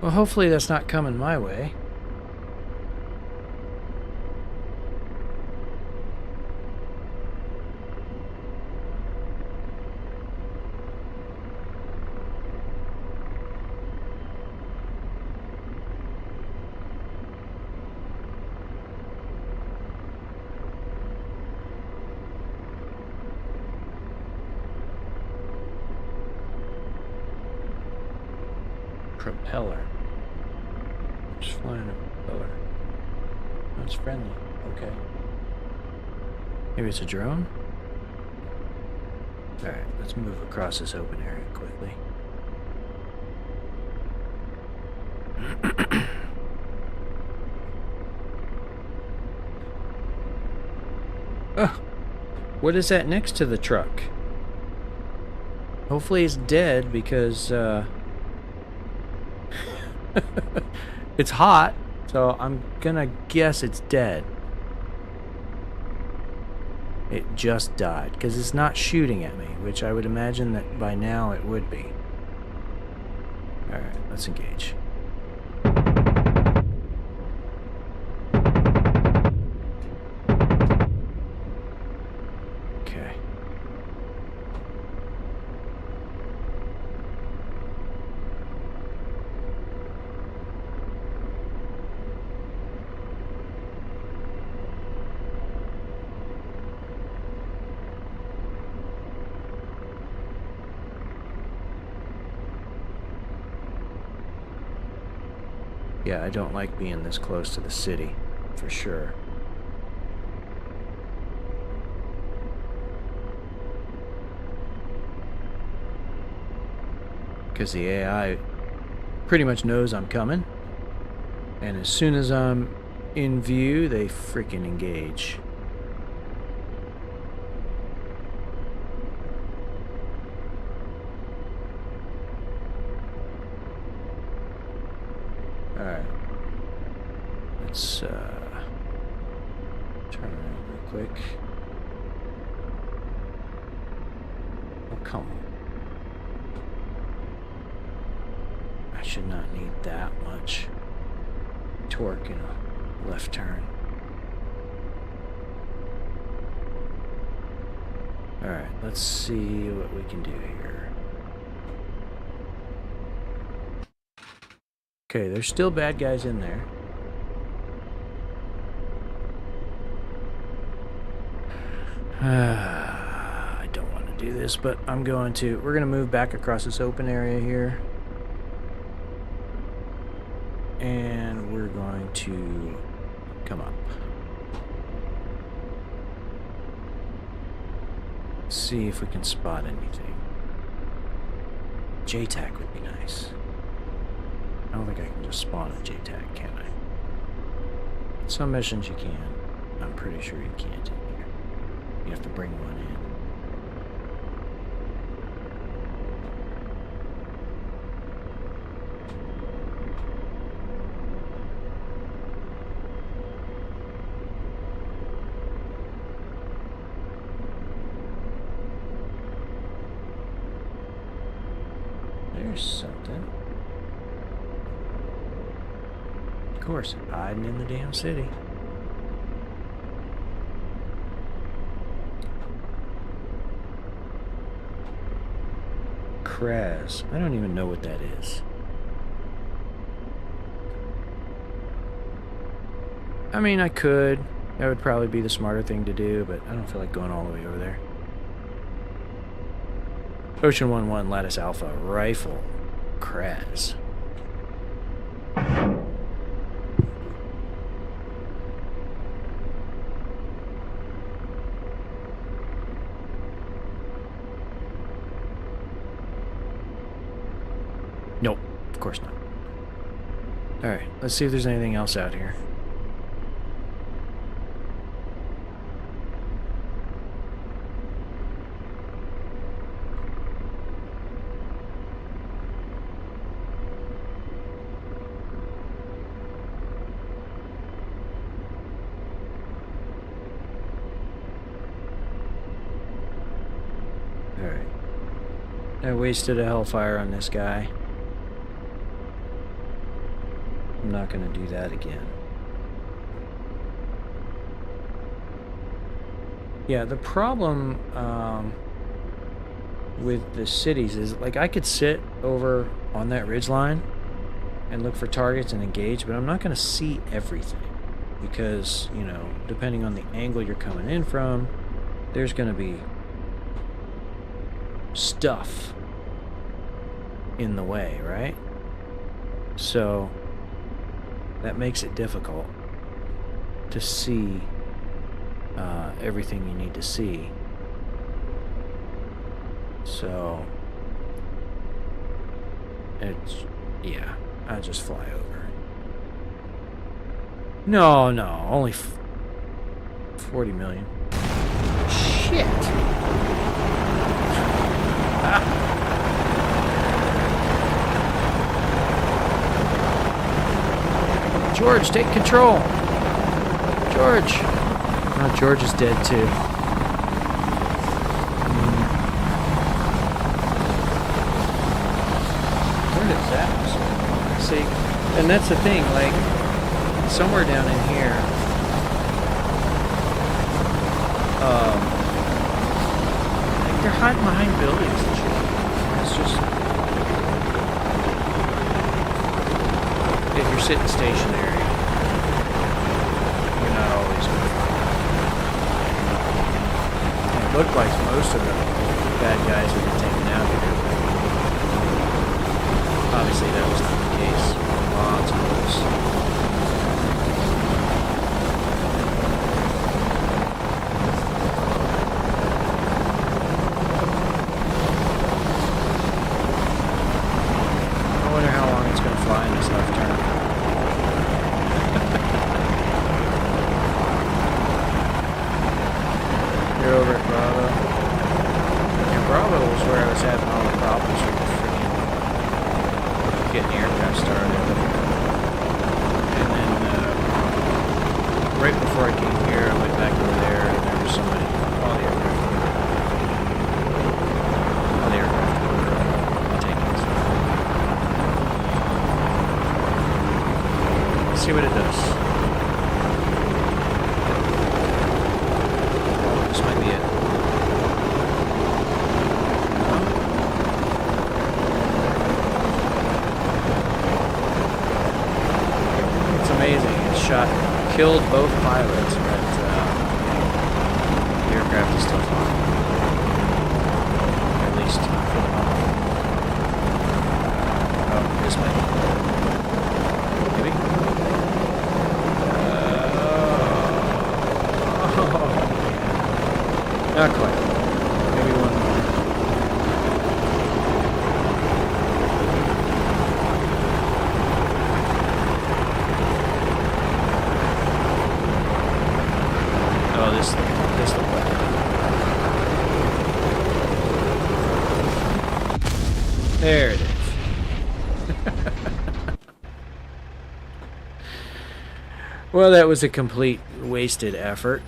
Well, hopefully that's not coming my way. Propeller. Just flying a propeller. That's friendly. Okay. Maybe it's a drone? Alright, let's move across this open area quickly. Oh, what is that next to the truck? Hopefully it's dead because it's hot, so I'm gonna guess it's dead. It just died because it's not shooting at me, which I would imagine that by now it would be. Alright, let's engage. Okay. Yeah, I don't like being this close to the city, for sure. Because the AI pretty much knows I'm coming. And as soon as I'm in view, they freaking engage. Alright. Let's turn around real quick. Oh, come on. I should not need that much torque in a left turn. Alright, let's see what we can do here. Okay, there's still bad guys in there. I don't want to do this, but I'm going to. We're going to move back across this open area here. And we're going to come up. See if we can spot anything. JTAC would be nice. I don't think I can just spawn a JTAC, can I? Some missions you can. I'm pretty sure you can't in here. You have to bring one in. There's something. Of course, hiding in the damn city. Kraz. I don't even know what that is. I mean, I could. That would probably be the smarter thing to do, but I don't feel like going all the way over there. Ocean 1-1 Lattice Alpha Rifle. Kraz. Nope, of course not. Alright, let's see if there's anything else out here. Alright. I wasted a hellfire on this guy. I'm not going to do that again. Yeah, the problem with the cities is, like, I could sit over on that ridgeline and look for targets and engage, but I'm not going to see everything because, you know, depending on the angle you're coming in from, there's going to be stuff in the way, right? So that makes it difficult to see everything you need to see. So it's, yeah, I just fly over. No, only 40 million. Shit. George, take control. George. Oh, George is dead too. Where is that? See, and that's the thing, like, somewhere down in here, like, they're hiding behind buildings and shit. It's just, if you're sitting stationary, you're not always going to find it. It looked like most of the bad guys have been taken out here. Obviously that was not the case. Lots of those. I wonder how long it's going to fly in this left turn. before I came here, I went back over there, and there was somebody. All the aircraft were taking this. Let's see what it does. This might be it. It's amazing. It killed both pilots, but the aircraft is still flying. At least for the moment. Oh, this might be. Maybe? Not quite. Maybe one more. Oh, this looked like it. There it is. Well, that was a complete wasted effort.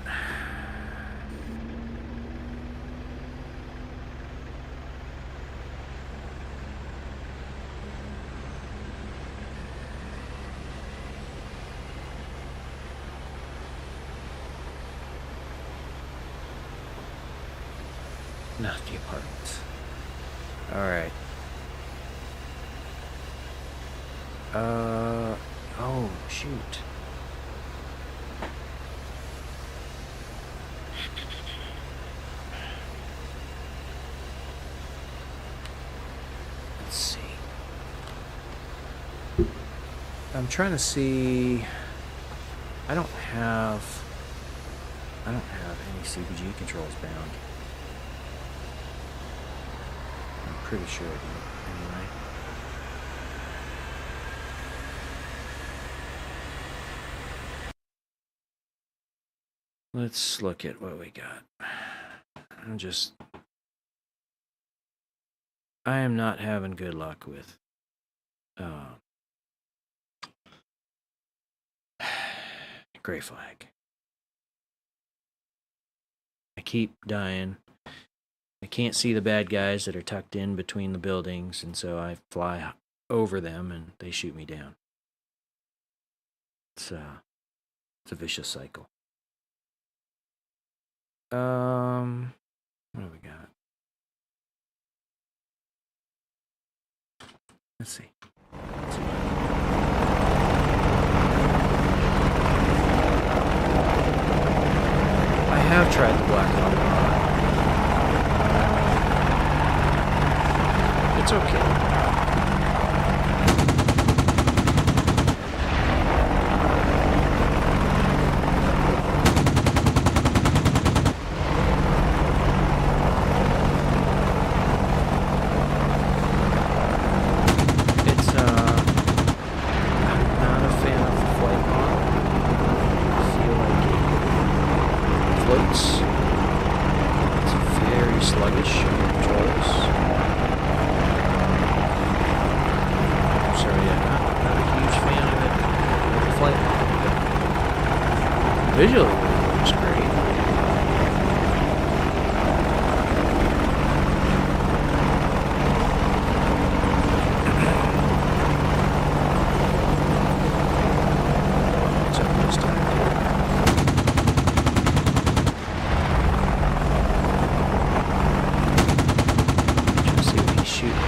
Not the apartments. Alright. Oh, shoot. Let's see. I'm trying to see. I don't have any CPG controls bound. I'm pretty sure I do. Anyway. Let's look at what we got. I am not having good luck with gray flag. I keep dying. I can't see the bad guys that are tucked in between the buildings, and so I fly over them and they shoot me down. It's a vicious cycle. What do we got? Let's see. I have tried the Black Hawk. It's okay. Visually, it looks great. What's up this time? Trying to see what he's shooting.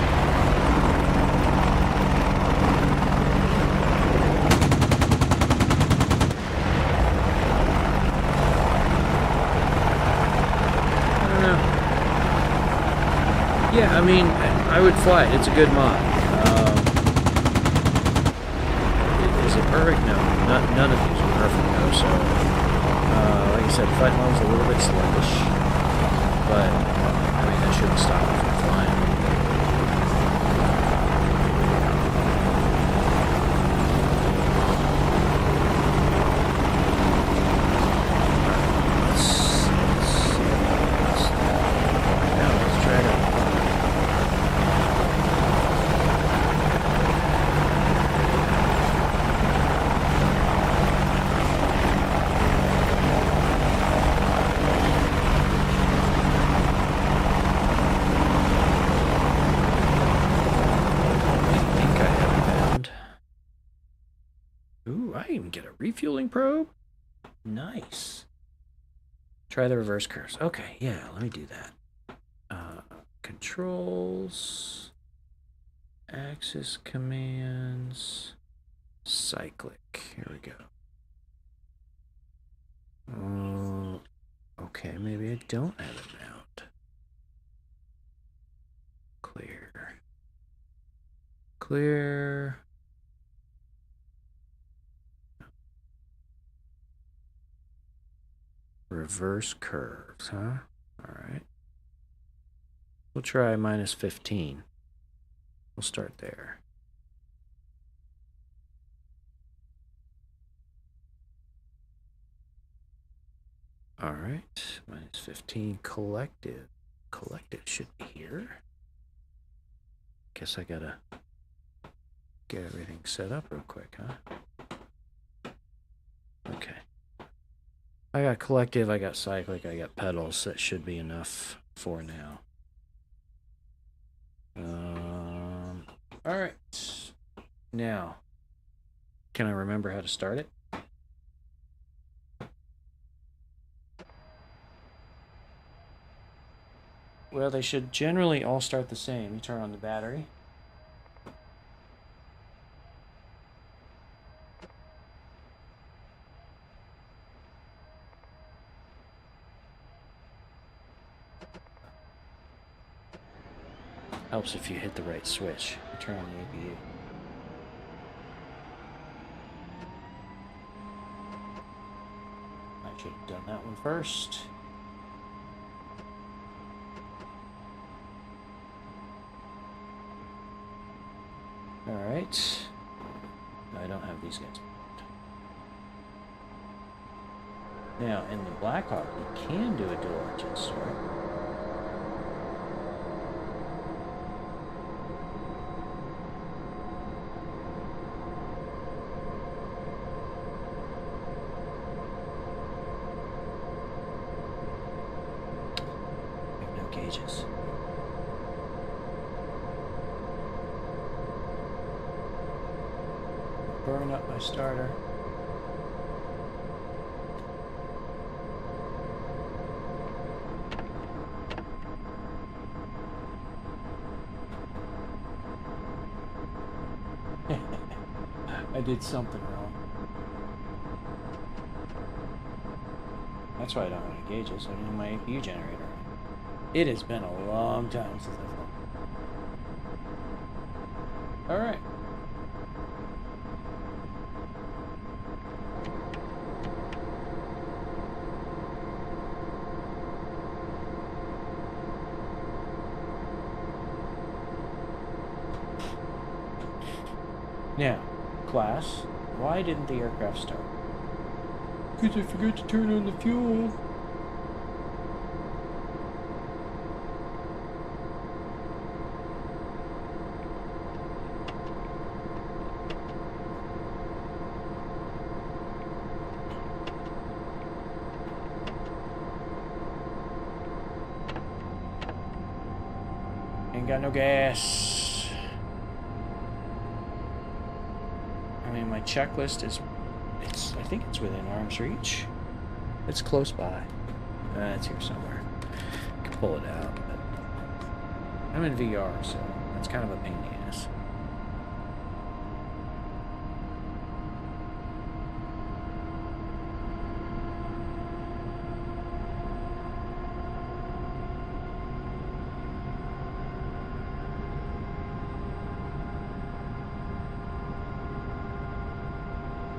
Yeah, I mean, I would fly it. It's a good mod. Is it perfect? No. None of these are perfect, though. So, like I said, flight mode's a little bit sluggish. But, I mean, that shouldn't stop me from flying. Let's try to... even get a refueling probe? Nice. Try the reverse curves. Okay, yeah, let me do that. Controls, access commands, cyclic. Here we go. Okay, maybe I don't have it mount. Clear. Clear. Reverse curves, huh? All right. We'll try minus 15. We'll start there. All right, minus 15 collective. Collective should be here. Guess I gotta get everything set up real quick, huh? Okay. I got collective, I got cyclic, I got pedals. That should be enough for now. All right. Now, can I remember how to start it? Well, they should generally all start the same. You turn on the battery. Helps if you hit the right switch. You turn on the APU. I should have done that one first. Alright. No, I don't have these guys. Now, in the Blackhawk, you can do a dual engine start. I have no gauges. Burn up my starter. I did something wrong. That's why I don't have any gauges. I didn't have my APU generator. It has been a long time since I've done. All right. Now, class, why didn't the aircraft start? Because I forgot to turn on the fuel. Ain't got no gas. I mean, my checklist is, I think it's within arm's reach. It's close by. It's here somewhere. I can pull it out, but I'm in VR, so that's kind of a pain in the ass.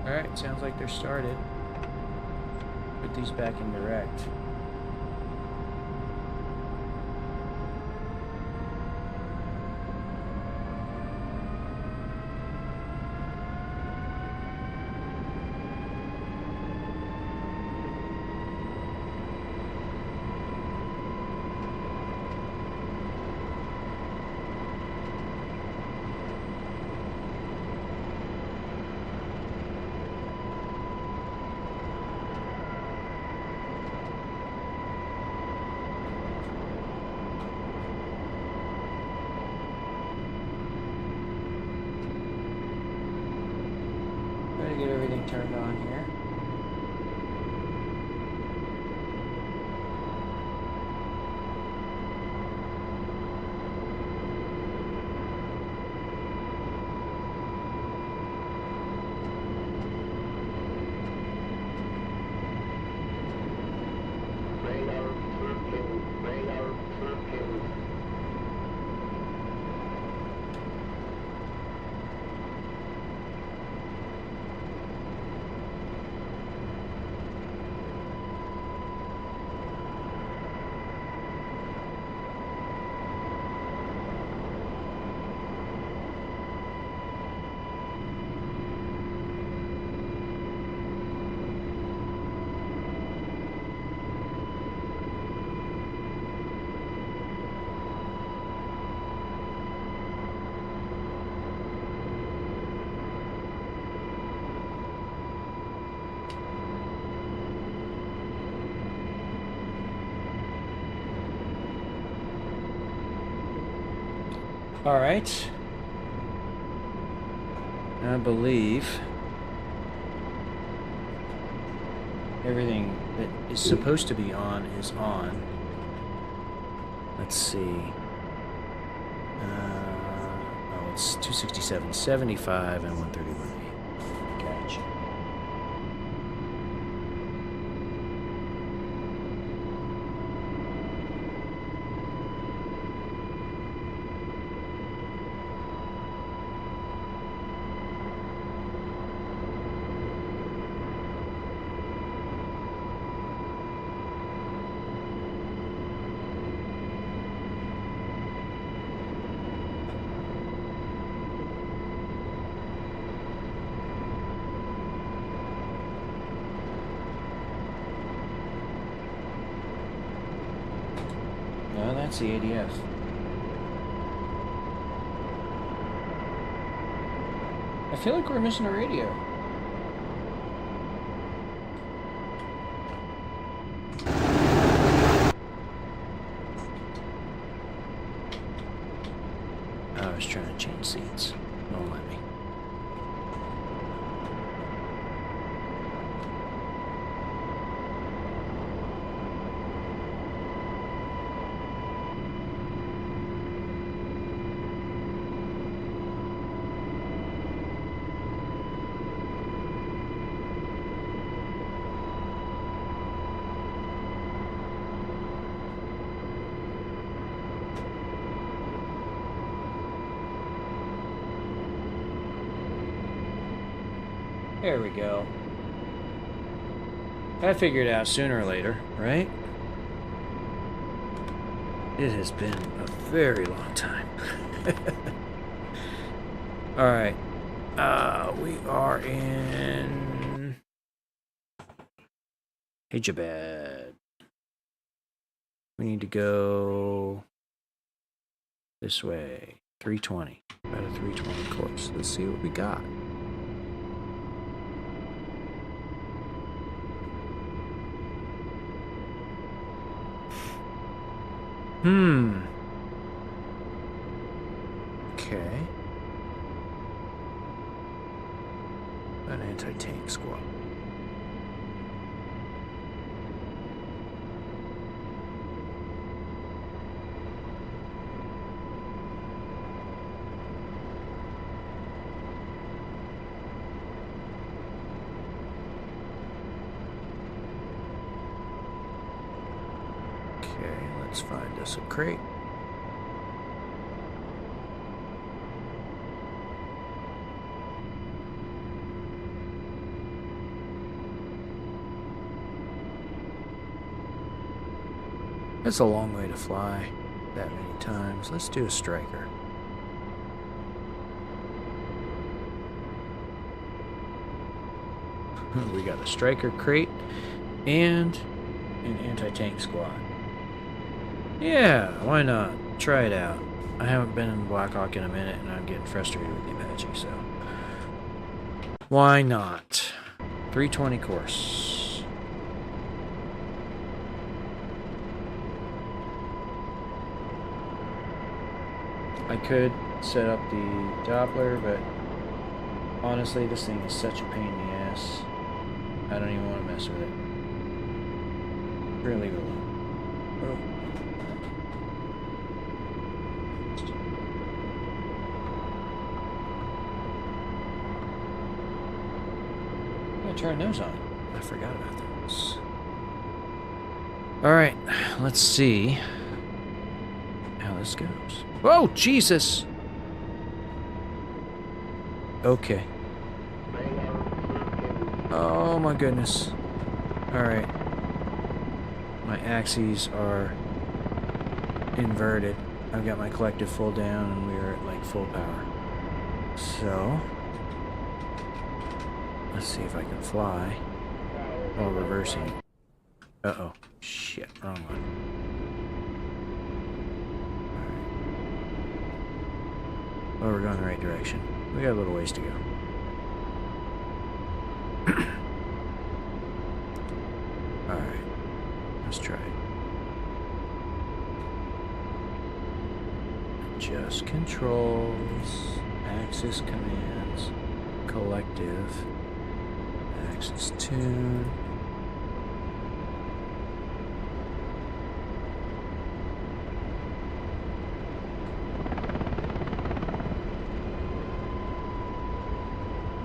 Alright, sounds like they're started. Put these back in direct. turned on here. All right. I believe everything that is supposed to be on is on. Let's see. Oh, it's 267, 75, and 131. Gotcha. No, that's the ADF. I feel like we're missing a radio. I was trying to change seats. Don't let me. There we go. I figured it out sooner or later, right? It has been a very long time. Alright. We are in Hyderabad. We need to go this way. 320. About a 320 course. Let's see what we got. Okay. An anti-tank squad. Okay, let's find us a crate. That's a long way to fly that many times. Let's do a striker. We got a striker crate and an anti-tank squad. Yeah, why not? Try it out. I haven't been in Black Hawk in a minute and I'm getting frustrated with the Apache, so why not? 320 course. I could set up the Doppler, but honestly, this thing is such a pain in the ass. I don't even want to mess with it. We're gonna leave it alone. I'm gonna turn those on. I forgot about those. Alright, let's see how this goes. Oh, Jesus! Okay. Oh my goodness. Alright. My axes are inverted. I've got my collective full down and we're at like full power. So, let's see if I can fly while reversing. Uh-oh. Shit, wrong one. Alright. Well, we're going the right direction. We got a little ways to go. Alright. Let's try it. Adjust controls, axis commands, collective, axis tune.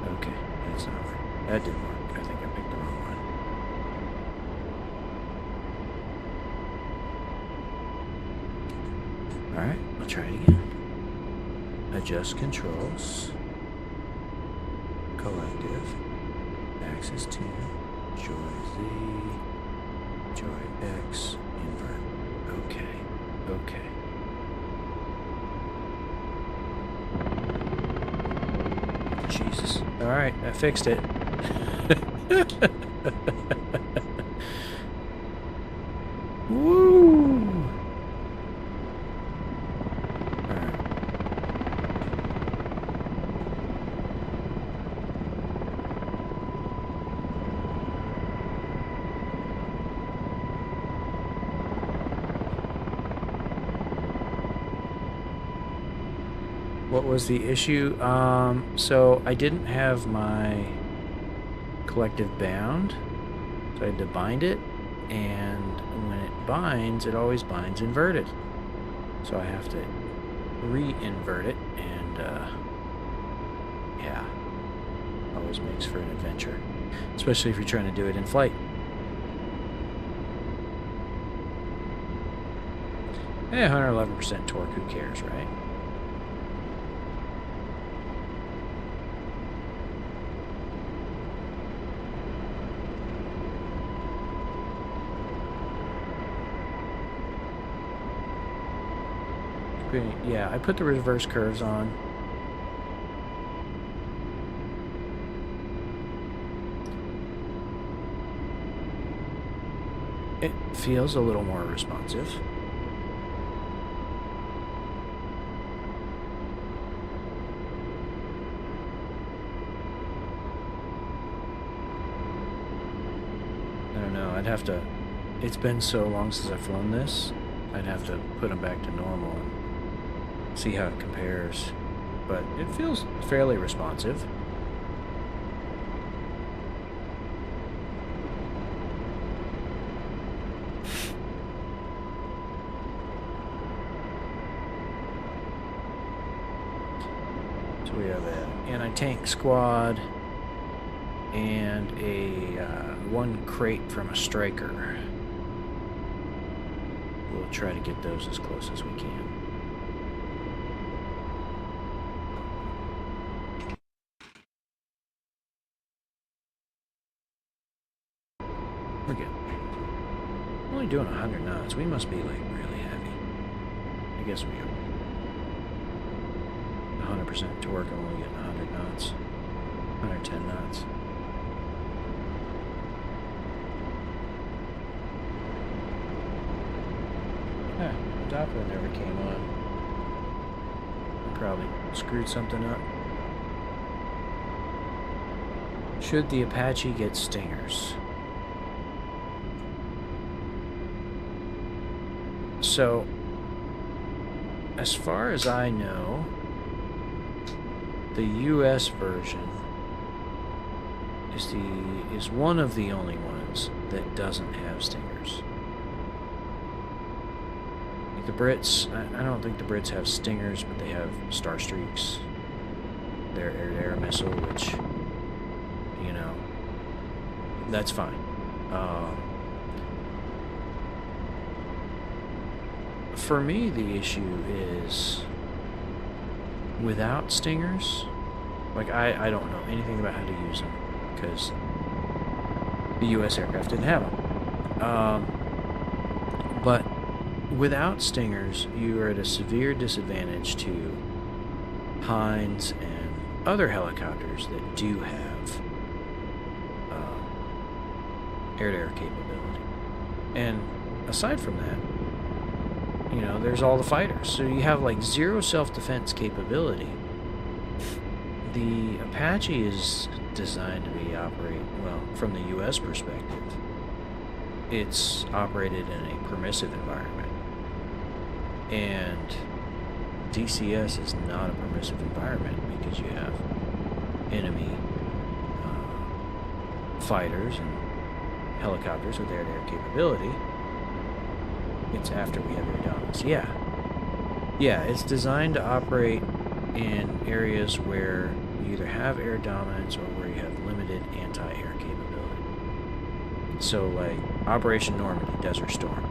Okay, that's not right. That didn't work. I think I picked the wrong one. Alright, I'll try it again. Adjust controls. Collective. Axis tune. Joy Z. Joy X. Invert. Okay. Okay. Jesus. Alright, I fixed it. Woo! Alright. What was the issue? So I didn't have my collective bound, so I had to bind it, and when it binds, it always binds inverted. So I have to re-invert it, and yeah, always makes for an adventure, especially if you're trying to do it in flight. Eh, 111% torque, who cares, right? Yeah, I put the reverse curves on. It feels a little more responsive. I don't know, I'd have to... It's been so long since I've flown this, I'd have to put them back to normal and see how it compares, but it feels fairly responsive. So we have an anti-tank squad and a one crate from a striker. We'll try to get those as close as we can. We're good. We're only doing 100 knots. We must be, like, really heavy. I guess we are. 100% torque, I'm only getting 100 knots. 110 knots. Huh, the Doppler never came on. I probably screwed something up. Should the Apache get stingers? So, as far as I know, the US version is one of the only ones that doesn't have stingers. Like the Brits, I don't think the Brits have stingers, but they have Star Streaks. Their air-to-air missile, which, you know, that's fine. For me, the issue is without stingers, like I don't know anything about how to use them because the U.S. aircraft didn't have them. But without stingers, you are at a severe disadvantage to Heinz and other helicopters that do have air-to-air capability. And aside from that, you know, there's all the fighters. So you have like zero self-defense capability. The Apache is designed to be well, from the U.S. perspective, it's operated in a permissive environment. And DCS is not a permissive environment because you have enemy fighters and helicopters with air-to-air capability. It's after we have air dominance. Yeah, it's designed to operate in areas where you either have air dominance or where you have limited anti-air capability. So, like, Operation Normandy, Desert Storm.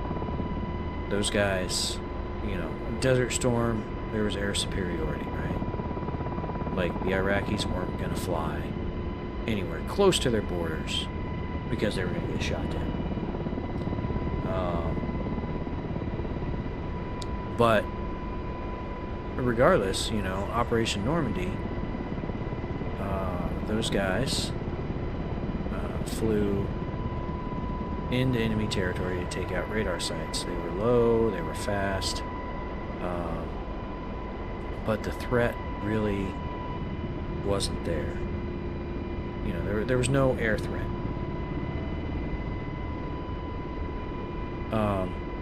Those guys, you know, Desert Storm, there was air superiority, right? Like, the Iraqis weren't going to fly anywhere close to their borders because they were going to get shot down. But regardless, you know, Operation Normandy, those guys flew into enemy territory to take out radar sites. They were low, they were fast, but the threat really wasn't there. You know, there was no air threat.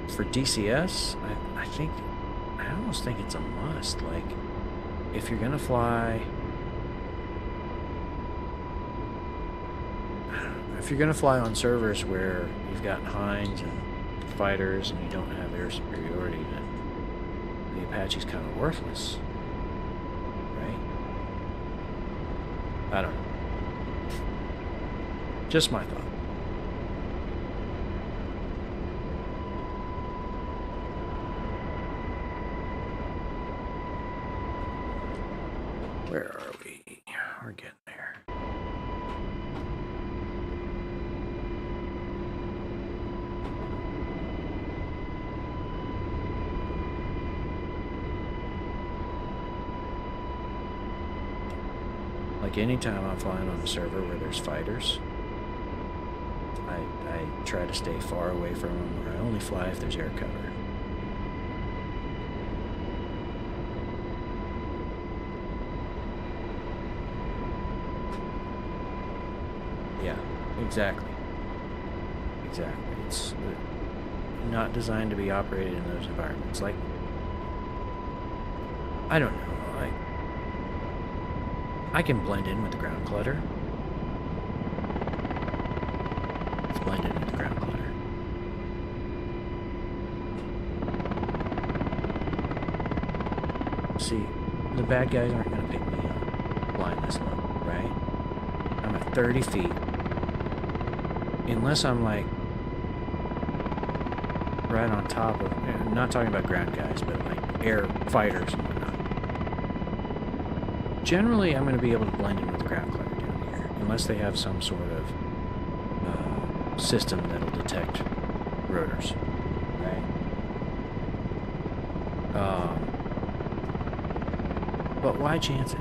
For DCS, I almost think it's a must. Like, if you're gonna fly, on servers where you've got Heinz and fighters and you don't have air superiority, then the Apache's kind of worthless, right? I don't know. Just my thought. Where are we? We're getting there. Like anytime I'm flying on a server where there's fighters, I try to stay far away from them, or I only fly if there's air cover. Yeah, exactly. It's not designed to be operated in those environments. Like, I don't know. I can blend in with the ground clutter. Let's blend in with the ground clutter. See, the bad guys aren't going to pick me up flying this low, right? I'm at 30 feet. Unless I'm like right on top of, I'm not talking about ground guys, but like air fighters and whatnot. Generally, I'm going to be able to blend in with the ground clutter down here, unless they have some sort of system that'll detect rotors, right? But why chance it?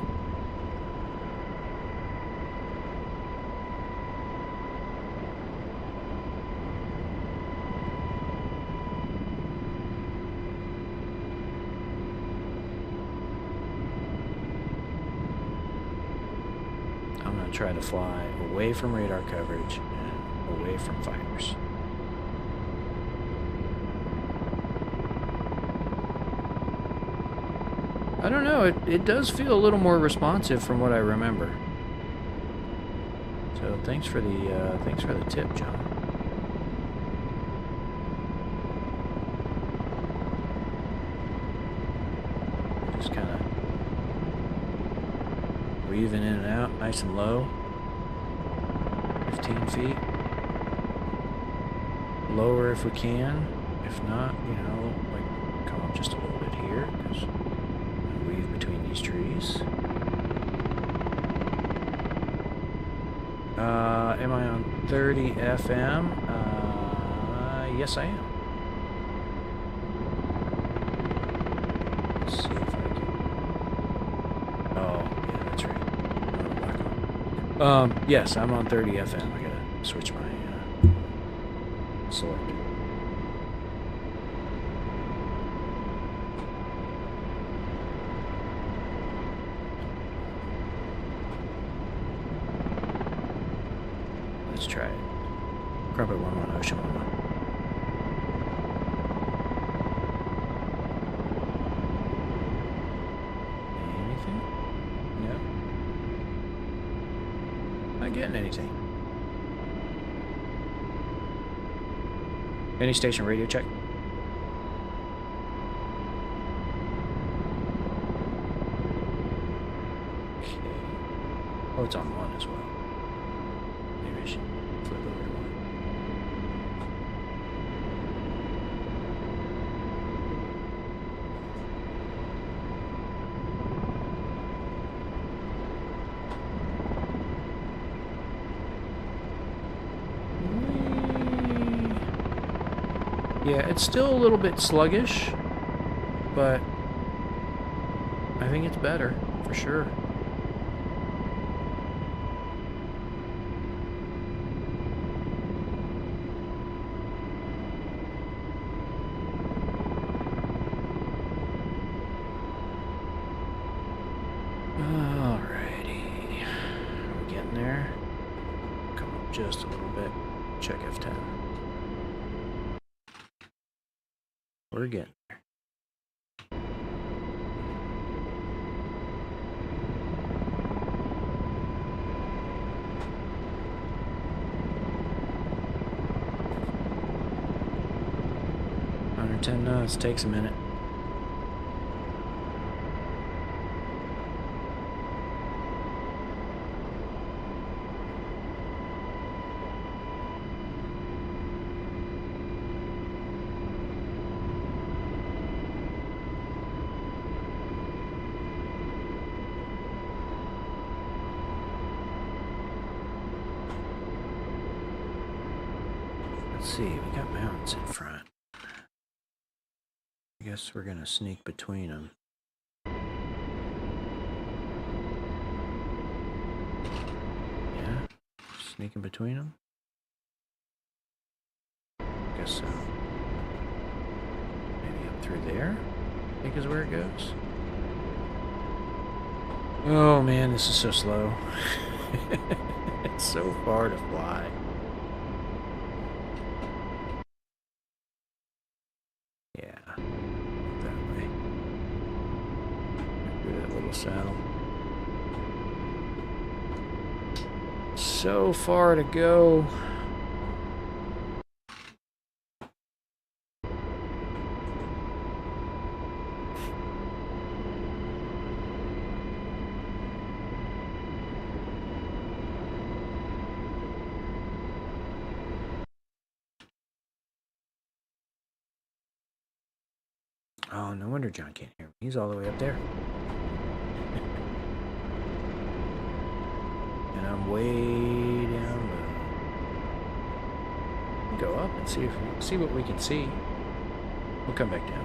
Try to fly away from radar coverage and away from fighters. I don't know, it does feel a little more responsive from what I remember. So thanks for the tip, John. Just kind of weaving in and out, nice and low. 15 feet. Lower if we can. If not, you know, like come up just a little bit here, because weave between these trees. Am I on 30 FM? Yes, I am. Let's see if I can. Oh, yeah, that's right. Yes, I'm on 30 FM. I gotta switch my selector. Let's try it. Crumpet 1-1, Ocean 1-1. Anything? No. Not getting anything. Any station radio check? Okay. Oh, it's on 1 as well. Maybe I should flip over to 1. Yeah, it's still a little bit sluggish, but I think it's better, for sure. Alrighty. Are we getting there? Come up just a little bit. Check F10. We're getting there. Under 10 knots takes a minute. Let's see, we got mountains in front. I guess we're gonna sneak between them. Yeah, sneaking between them. Guess so. Maybe up through there, I think is where it goes. Oh man, this is so slow. It's so far to fly. Yeah, that way. Get rid of that little saddle. So far to go. Oh, no wonder John can't hear me. He's all the way up there. And I'm way down low. Go up and see what we can see. We'll come back down.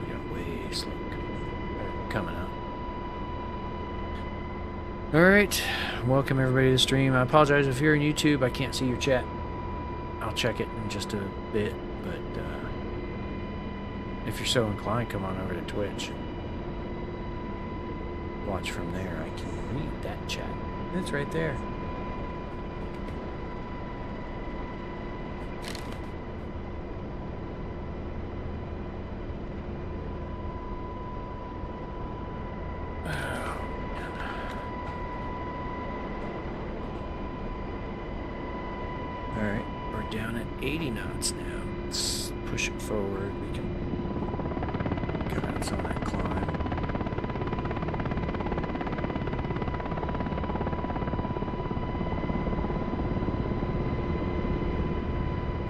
We got way slow coming up. Alright, welcome everybody to the stream. I apologize if you're on YouTube, I can't see your chat. I'll check it in just a bit, but if you're so inclined, come on over to Twitch. Watch from there. I can read that chat. It's right there. 80 knots now. Let's push it forward. We can cut out some of that climb.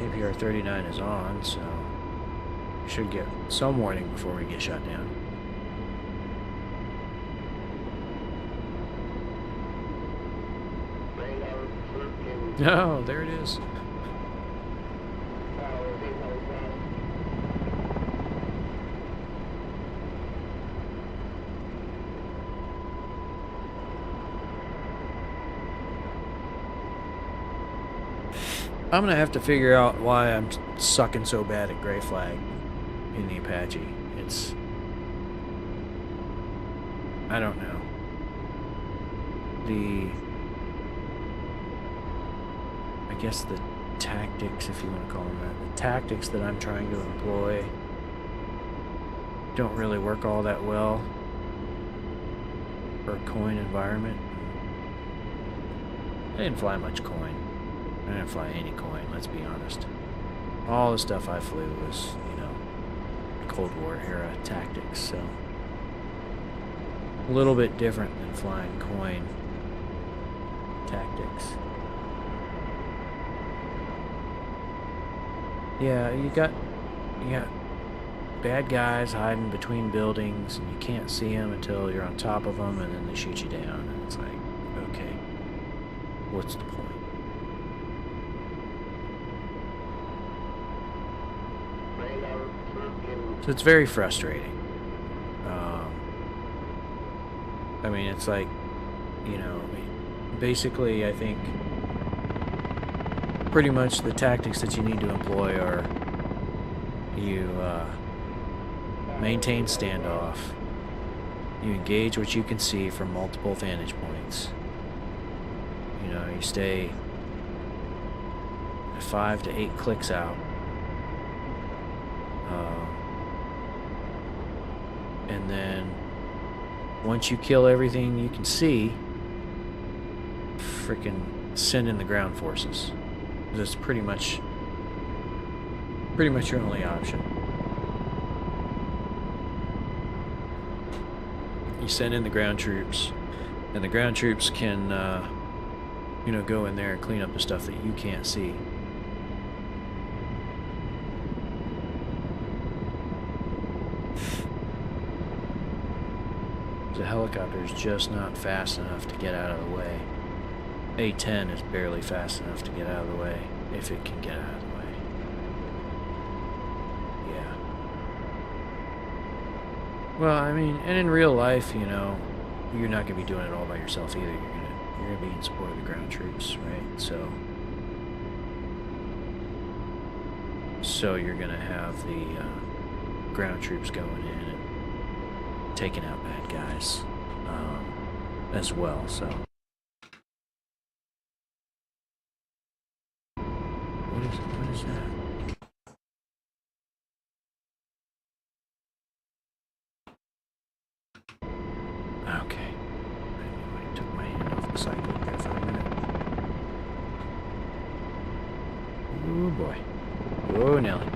APR 39 is on, so we should get some warning before we get shot down. Oh, there it is. I'm gonna have to figure out why I'm sucking so bad at gray flag in the Apache. It's... I don't know. I guess the tactics, if you want to call them that, the tactics that I'm trying to employ don't really work all that well for a coin environment. I didn't fly much coin. I didn't fly any coin, let's be honest. All the stuff I flew was, you know, Cold War era tactics, so a little bit different than flying coin tactics. Yeah, you got bad guys hiding between buildings, and you can't see them until you're on top of them, and then they shoot you down, and it's like, okay, what's the point? So it's very frustrating. I mean, it's like, you know, basically, I think pretty much the tactics that you need to employ are you maintain standoff, you engage what you can see from multiple vantage points, you know, you stay 5 to 8 clicks out, and then once you kill everything you can see, freaking send in the ground forces. That's pretty much your only option. You send in the ground troops, and the ground troops can, you know, go in there and clean up the stuff that you can't see. The helicopter is just not fast enough to get out of the way. A-10 is barely fast enough to get out of the way, if it can get out of the way. Yeah. Well, I mean, and in real life, you know, you're not going to be doing it all by yourself either. You're gonna be in support of the ground troops, right? So you're going to have the ground troops going in and taking out bad guys as well, so... What is that? Okay. Anyway, I took my hand off the cycle there for a minute. Oh boy. Oh, Nelly.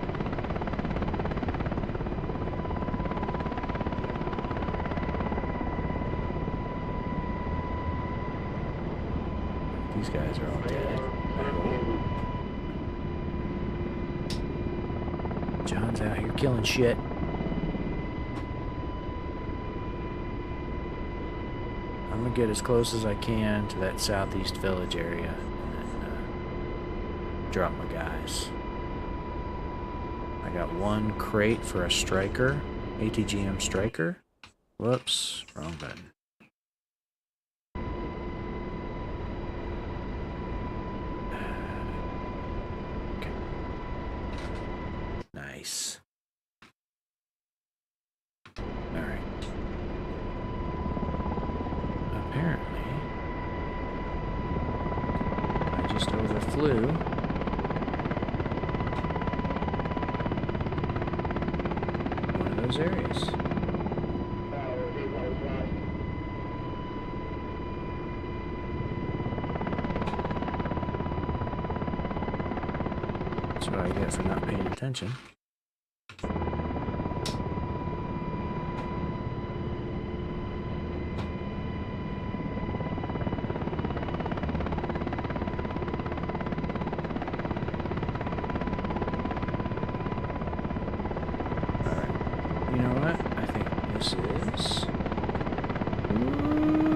These guys are all dead. John's out here killing shit. I'm gonna get as close as I can to that southeast village area and then drop my guys. I got one crate for a striker, ATGM striker. Whoops, wrong button. Okay. Nice. Alright. Apparently, I just overflew one of those areas. So what I get for not paying attention.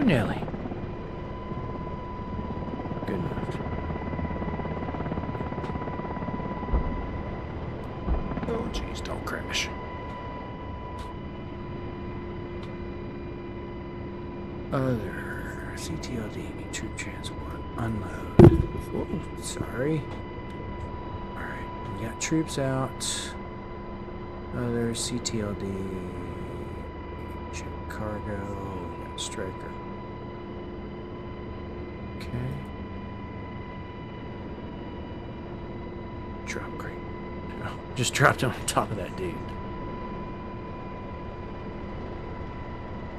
Nelly. Good enough. Oh, jeez, don't crash. Other CTLD, troop transport, unload. Whoa, sorry. Alright, we got troops out. Other CTLD, check cargo, we got striker. Okay. Drop crate. Oh, just dropped on top of that dude.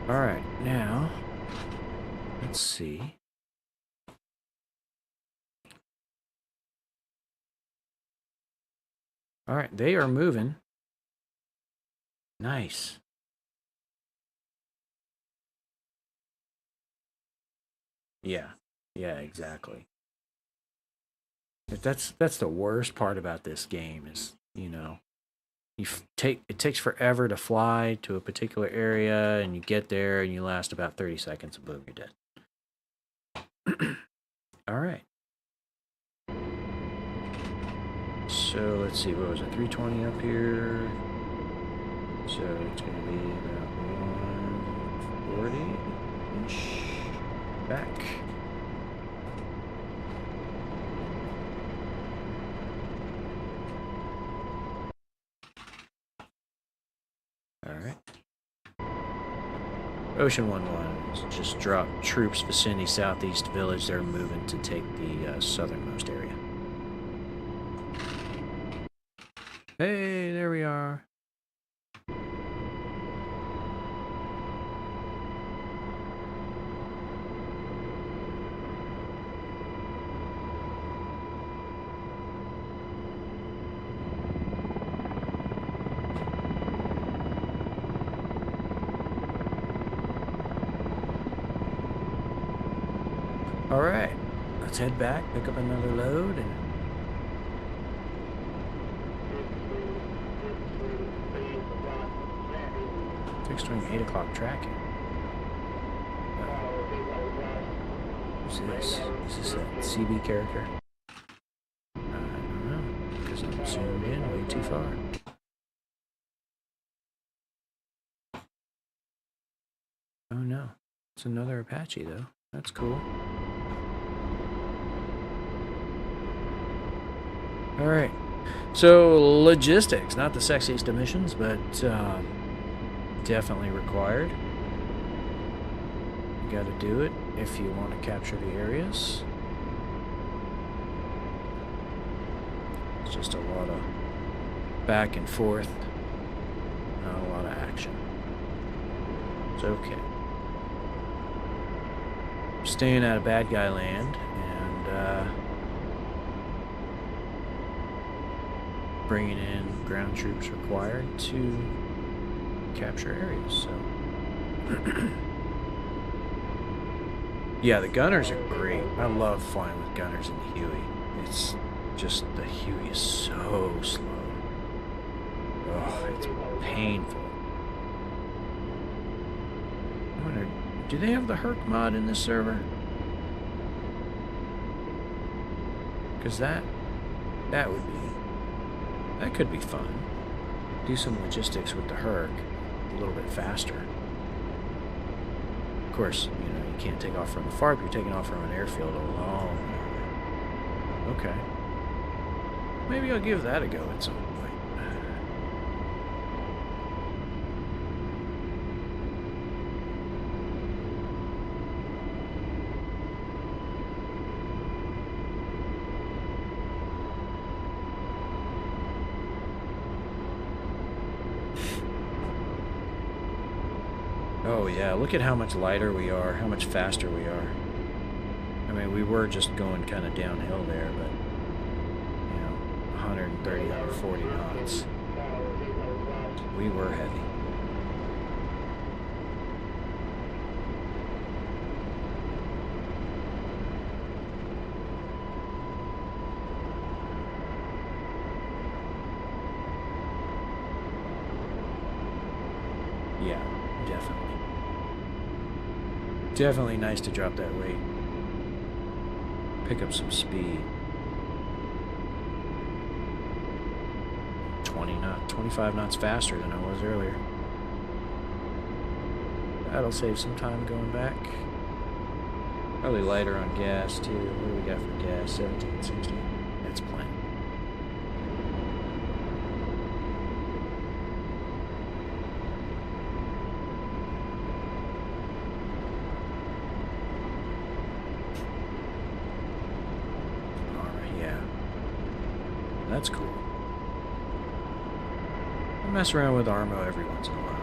Alright, now let's see. Alright, they are moving. Nice. Yeah. Yeah, exactly. That's the worst part about this game is, you know, it takes forever to fly to a particular area, and you get there and you last about 30 seconds and boom, you're dead. All right. So let's see, what was it? 320 up here. So it's going to be about 140-ish back. Alright. Ocean 1-1 just dropped troops vicinity southeast village. They're moving to take the southernmost area. Hey, there we are. All right, let's head back, pick up another load, and fixed wing 8 o'clock tracking. Who's this? Is this a CB character? I don't know, because I'm zoomed in way too far. Oh no, it's another Apache though. That's cool. All right, so logistics, not the sexiest of missions, but definitely required. You got to do it if you want to capture the areas. It's just a lot of back and forth, not a lot of action. It's okay. Staying out of bad guy land and bringing in ground troops required to capture areas. So yeah, the gunners are great. I love flying with gunners in the Huey. It's just, the Huey is so slow. Oh, it's painful. I wonder, do they have the Herc mod in this server? Because that could be fun. Do some logistics with the Herc a little bit faster. Of course, you know, you can't take off from the FARP, you're taking off from an airfield alone. Okay. Maybe I'll give that a go at some point. Oh yeah, look at how much lighter we are, how much faster we are. I mean, we were just going kind of downhill there, but, you know, 130, 140 knots. We were heavy. Yeah, definitely. Definitely nice to drop that weight. Pick up some speed. 25 knots faster than I was earlier. That'll save some time going back. Probably lighter on gas too. What do we got for gas? 1760. That's plenty. Yeah. That's cool. I mess around with Armo every once in a while.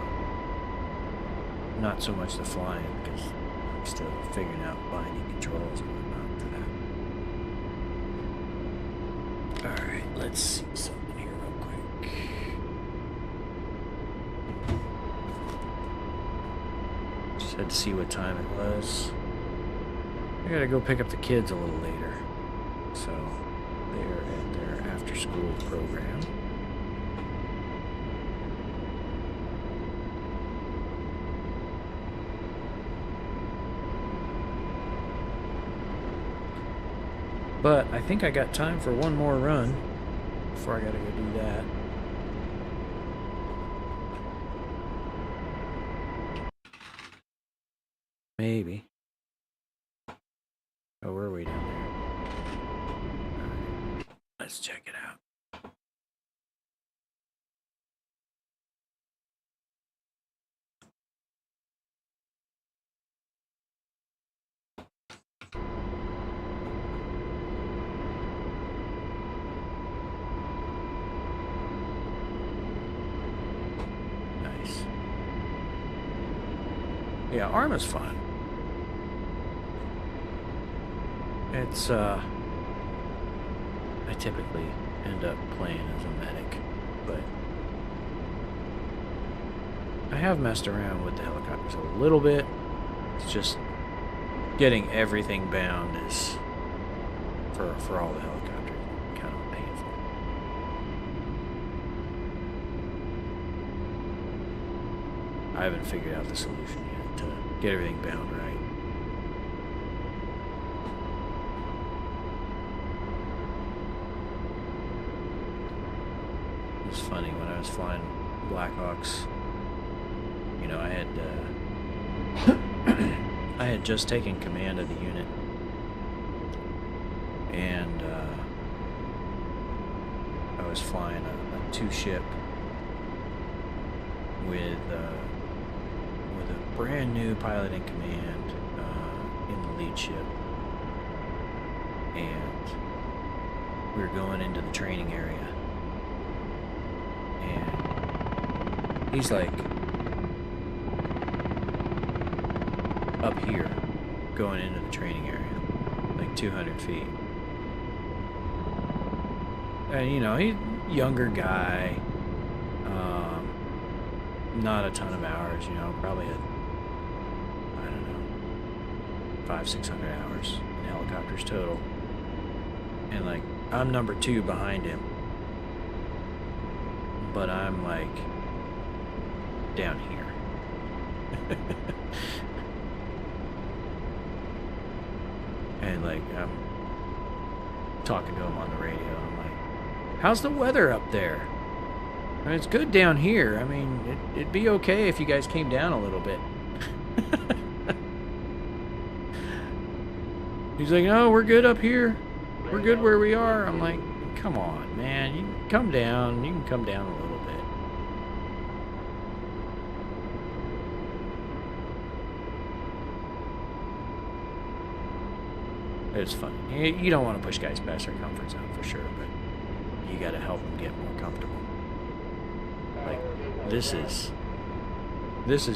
Not so much the flying, because I'm still figuring out binding controls and whatnot for that. Alright, let's see something here real quick. Just had to see what time it was. I gotta go pick up the kids a little later. So, they're at their after-school program. But I think I got time for one more run before I gotta go do that. Maybe. Oh, where are we down there? Alright, let's check it out. Nice. Yeah, ARM is fun. It's, I typically end up playing as a medic, but I have messed around with the helicopters a little bit. It's just getting everything bound is, for all the helicopters, kind of painful. I haven't figured out the solution yet to get everything bound right. It was funny when I was flying Blackhawks. You know, I had just taken command of the unit, and I was flying a two-ship with a brand new pilot in command in the lead ship, and we were going into the training area, and he's like up here going into the training area, like 200 feet. And you know, he's a younger guy, not a ton of hours, you know, probably had, I don't know, 500-600 hours in helicopters total. And like, I'm number 2 behind him, but I'm like down here. And like, I'm talking to him on the radio. I'm like, how's the weather up there? I mean, it's good down here. I mean, it'd be okay if you guys came down a little bit. He's like, no, we're good up here. We're good where we are. I'm like, come on, man. You can come down. You can come down a little bit. It's funny. You don't want to push guys past their comfort zone for sure, but you got to help them get more comfortable. Like, this is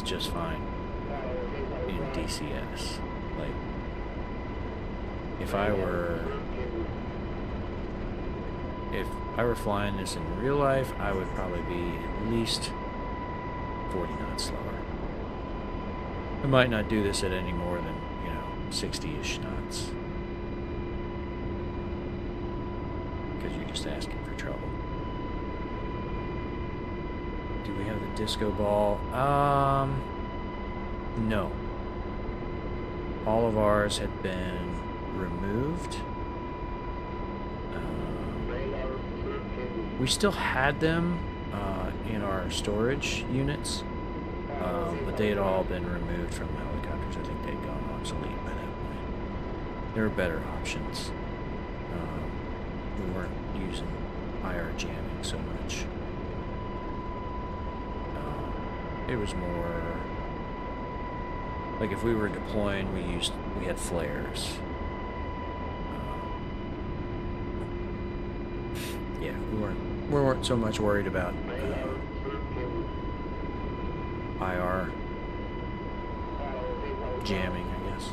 just fine in DCS. Like, if If I were flying this in real life, I would probably be at least 40 knots slower. I might not do this at any more than, 60-ish knots. Because you're just asking for trouble. Do we have the disco ball? No. All of ours had been removed. We still had them in our storage units, but they had all been removed from helicopters. I think they'd gone obsolete by that point. There were better options. We weren't using IR jamming so much. It was more like if we were deploying, we had flares. Yeah, we weren't so much worried about IR jamming, I guess.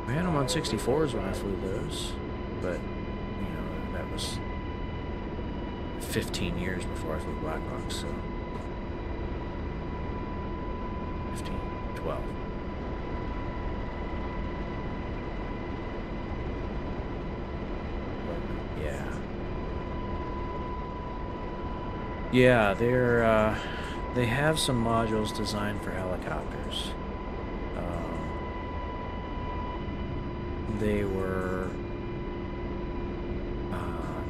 I had them on 64s when I flew those, but that was 15 years before I flew Blackhawks, so 15, 12. Yeah, they have some modules designed for helicopters. They were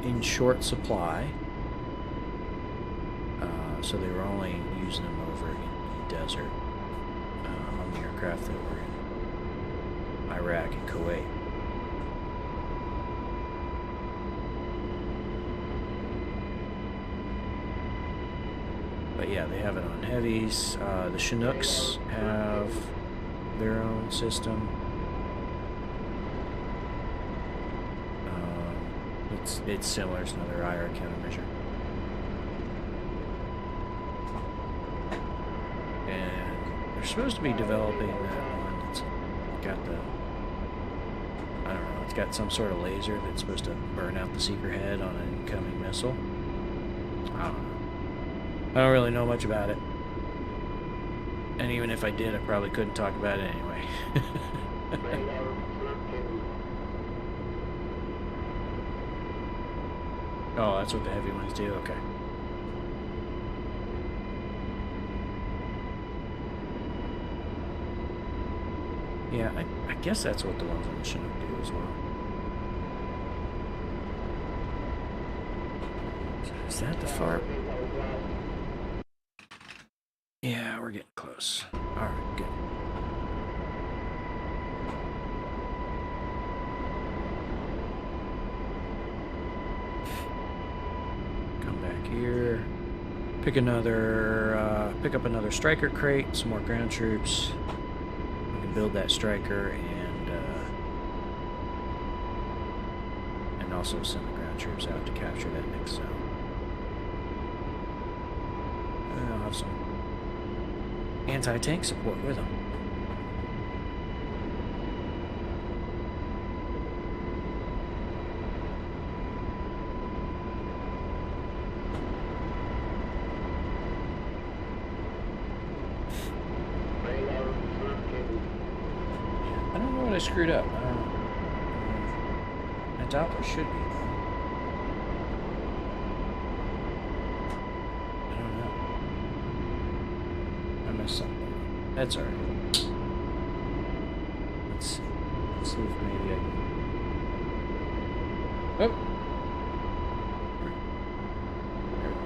in short supply, so they were only using them over in the desert on the aircraft that were in Iraq and Kuwait. But yeah, they have it on heavies. The Chinooks have their own system. It's similar. It's another IR countermeasure. And they're supposed to be developing that one that's got the, I don't know, it's got some sort of laser that's supposed to burn out the seeker head on an incoming missile. I don't know. I don't really know much about it. And even if I did, I probably couldn't talk about it anyway. Oh, that's what the heavy ones do? Okay. Yeah, I guess that's what the ones on the Chinook do as well. Is that the far? Yeah, we're getting close. Alright, good. Come back here. Pick up another striker crate, some more ground troops. We can build that striker and also send the ground troops out to capture that next zone. And I'll have some anti-tank support with them. I don't know what I screwed up. My Doppler should be. Something. That's alright. Let's see if maybe I can. Oh! There we go.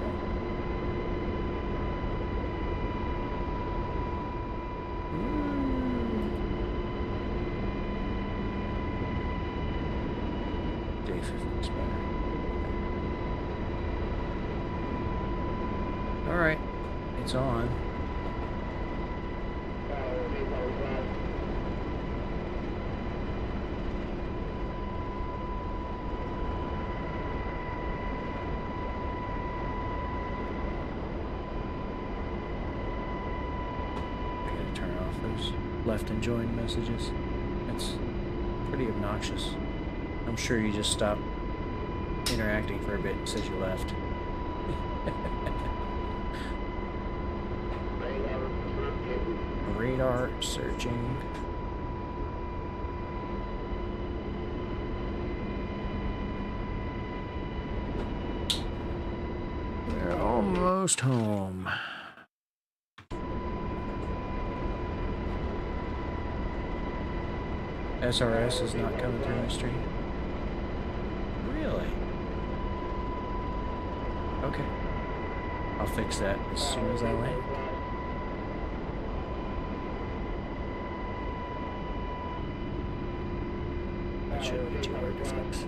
Day 50 looks better. Alright, it's on. Left and join messages. That's pretty obnoxious. I'm sure you just stopped interacting for a bit and says you left. Radar searching. We're almost home. SRS is not coming through my stream. Really? Okay. I'll fix that as soon as I land. That shouldn't be too hard to fix.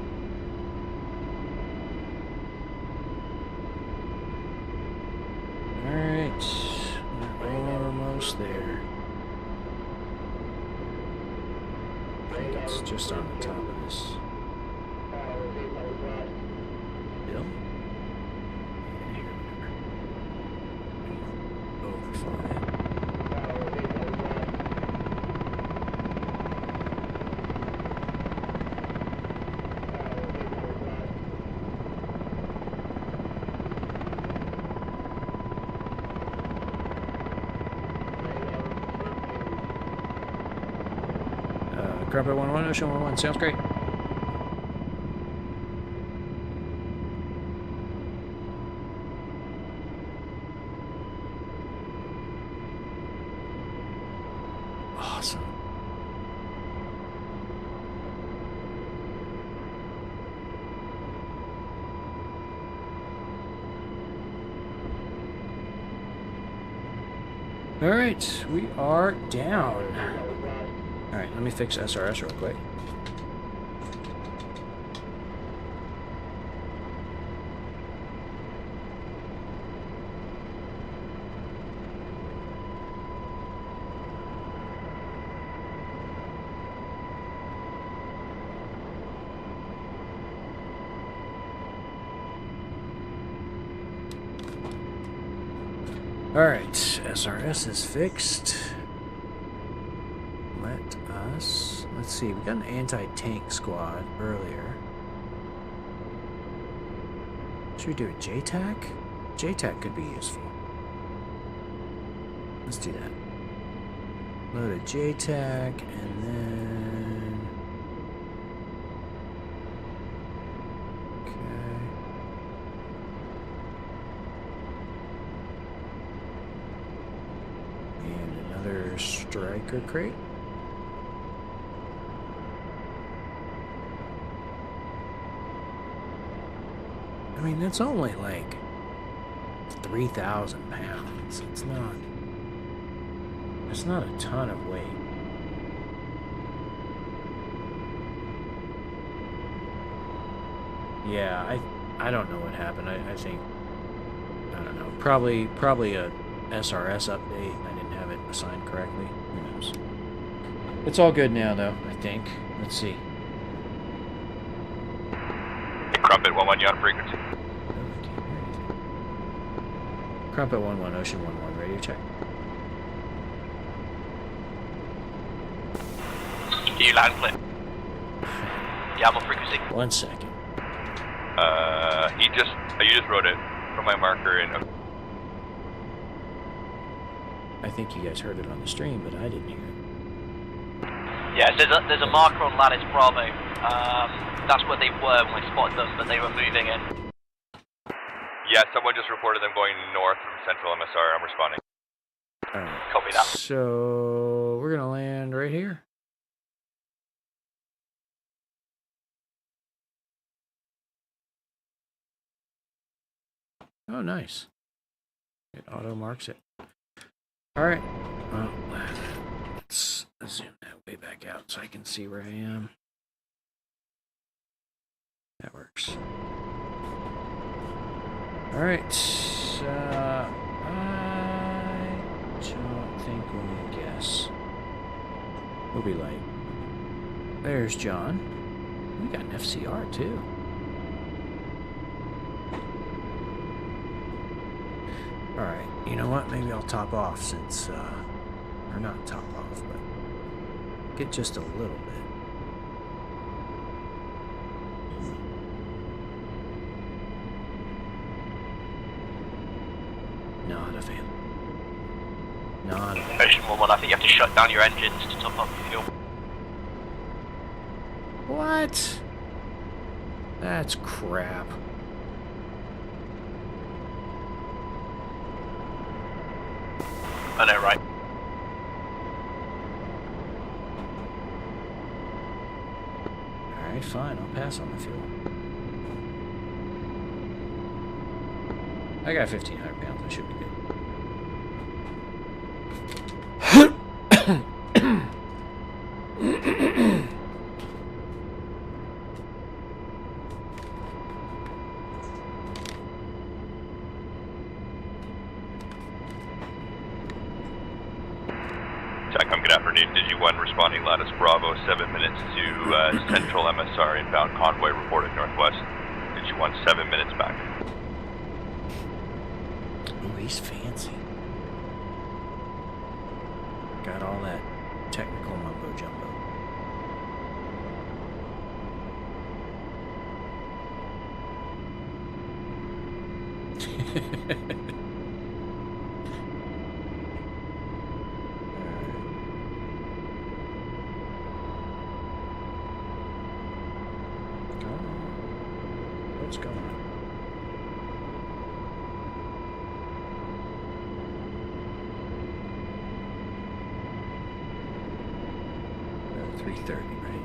Alright. We're almost there. I think it's just on the top of this hill. Overfly it. Crumpet 11, Ocean 11, sounds great. Awesome. All right, we are down. All right, let me fix SRS real quick. All right, SRS is fixed. Let's see, we got an anti-tank squad earlier. Should we do a JTAC? JTAC could be useful. Let's do that. Load a JTAC and then... Okay. And another striker crate. I mean, that's only like 3,000 pounds. It's not a ton of weight. Yeah, I don't know what happened. I think, I don't know, probably a SRS update. I didn't have it assigned correctly. Who knows? It's all good now, though, I think. Let's see. Hey, Crumpet 11, you on frequency? Crumpet 11, Ocean 11, radio check. You loud and clear. Yeah, I'm on frequency. 1 second. You just wrote it from my marker in. I think you guys heard it on the stream, but I didn't hear it. Yeah, there's a marker on Lattice Bravo. That's where they were when we spotted them, but they were moving in. Yeah, someone just reported them going north from Central MSR. I'm responding. Alright. Copy that. So we're gonna land right here. Oh, nice. It auto marks it. Alright. Well, let's zoom that way back out so I can see where I am. That works. Alright. I don't think we're gonna guess. We'll be late. There's John. We got an FCR too. Alright, you know what? Maybe I'll top off since, or not top off, but get just a little bit. Not available. Not available. Ocean 1-1, I think you have to shut down your engines to top up your fuel. What? That's crap. I know, right? Alright, fine. I'll pass on the fuel. I got 1,500 pounds. I should be good. TACOM, good afternoon. Digi-1 responding Lattice Bravo, 7 minutes to Central MSR inbound convoy reported northwest. Digi-1, 7 minutes back. Oh, he's fancy. Got all that technical mumbo jumbo. What's going on? Oh, 3:30, right?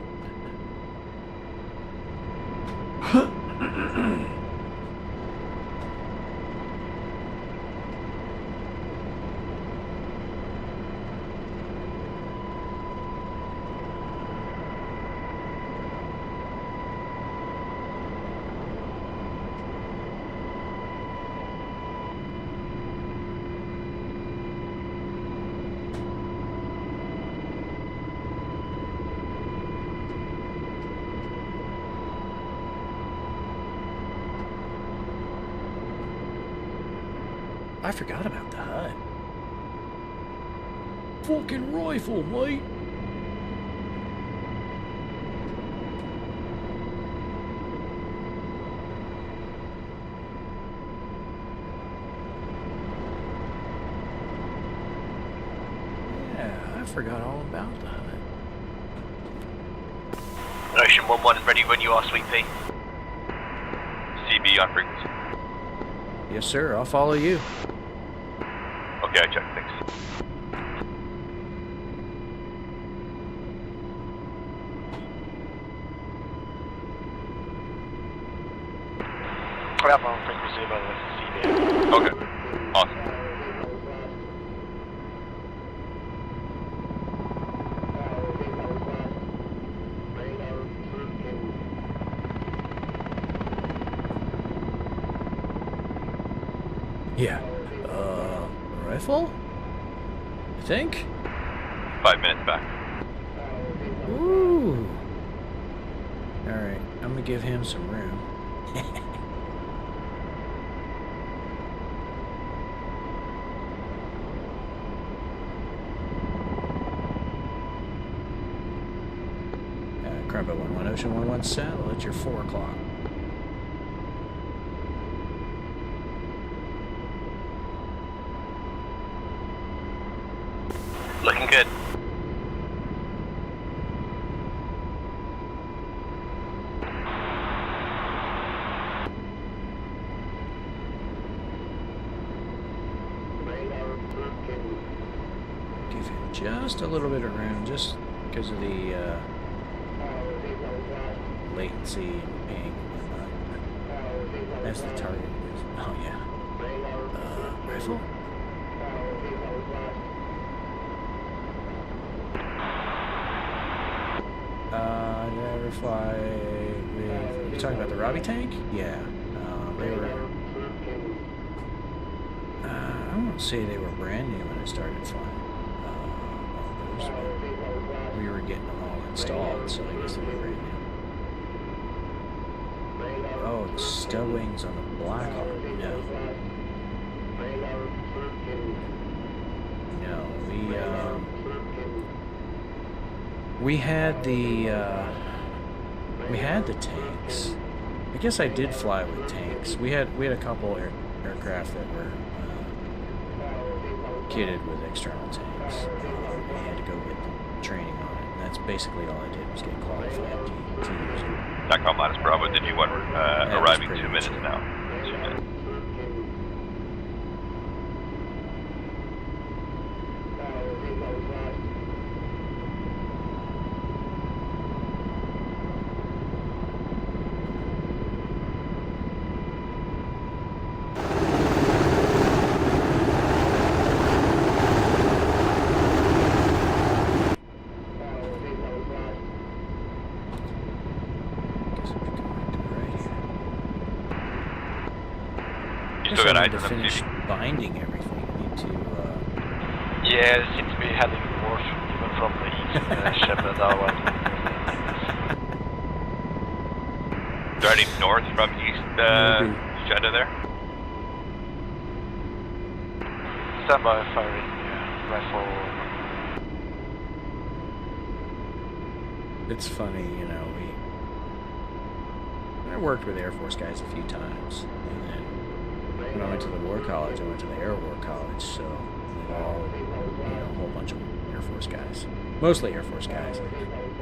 I forgot about the HUD. Fucking rifle, mate. Yeah, I forgot all about the HUD. Ocean 1-1, ready when you are, Sweet Pea. CB on frequency. Yes, sir. I'll follow you. Okay, I checked. Thanks. I have my own frequency by the CB. Okay. Awesome. Yeah. Rifle? I think? 5 minutes back. Ooh. Alright, I'm gonna give him some room. Crumbo 1-1, Ocean 1-1 saddle at your 4 o'clock. Looking good. Give him just a little bit of room, just because of the latency and ping and whatnot. That's the target. Oh yeah. Rifle? Did I ever fly with... You talking about the Robbie tank? Yeah. They were... I won't say they were brand new when I started flying those, but we were getting them all installed, so I guess they were brand new. Oh, the stow wings on the Blackhawk. No. No, we had the tanks. I guess I did fly with tanks. We had a couple aircraft that were kitted with external tanks. We had to go get the training on it, and that's basically all I did was get qualified to use it. TACOM Lattice Bravo, did you want arriving 2 minutes it. now? 2 minutes. You still got eyes to on them, finish TV? binding everything. I need to. Yeah, it seems to be heading north, even from the east, Shepherd Hour. Is there any north from east Jeddah there? Stand by firing rifle. It's funny, you know. I worked with Air Force guys a few times, and then when I went to the War College, I went to the Air War College, so we all, a whole bunch of Air Force guys, mostly Air Force guys.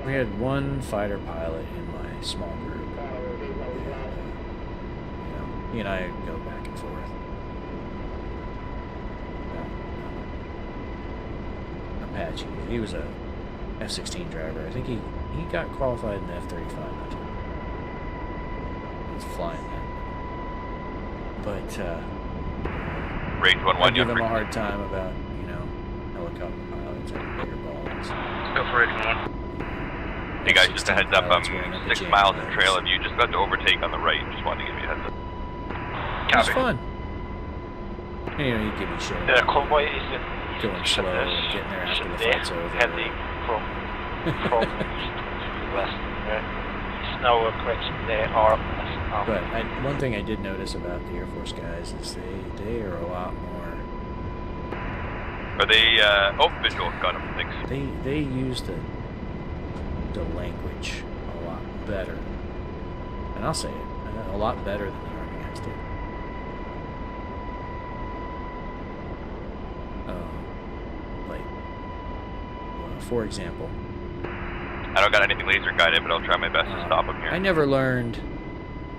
We had one fighter pilot in my small group. And, he and I go back and forth. Apache. He was a F-16 driver. I think he got qualified in the F-35. Not too. He was flying that. But Range 1-1, I give him a hard time about helicopter pilots or bigger balls. Go for Range 1. Hey guys, just a heads up, I'm wearing the 6 jam miles in bags. trail of you. Just got to overtake on the right. Just wanted to give you a heads up. It was fun. And, you give me shit. The convoy is in Going slow and getting there after the fight's over. Heading from east to west. It's now a correction. They are But one thing I did notice about the Air Force guys is they are a lot more. Are they, visual, got them, thanks. They use the language a lot better. And I'll say it, a lot better than the Army guys do. For example, I don't got anything laser guided, but I'll try my best to stop them here. I never learned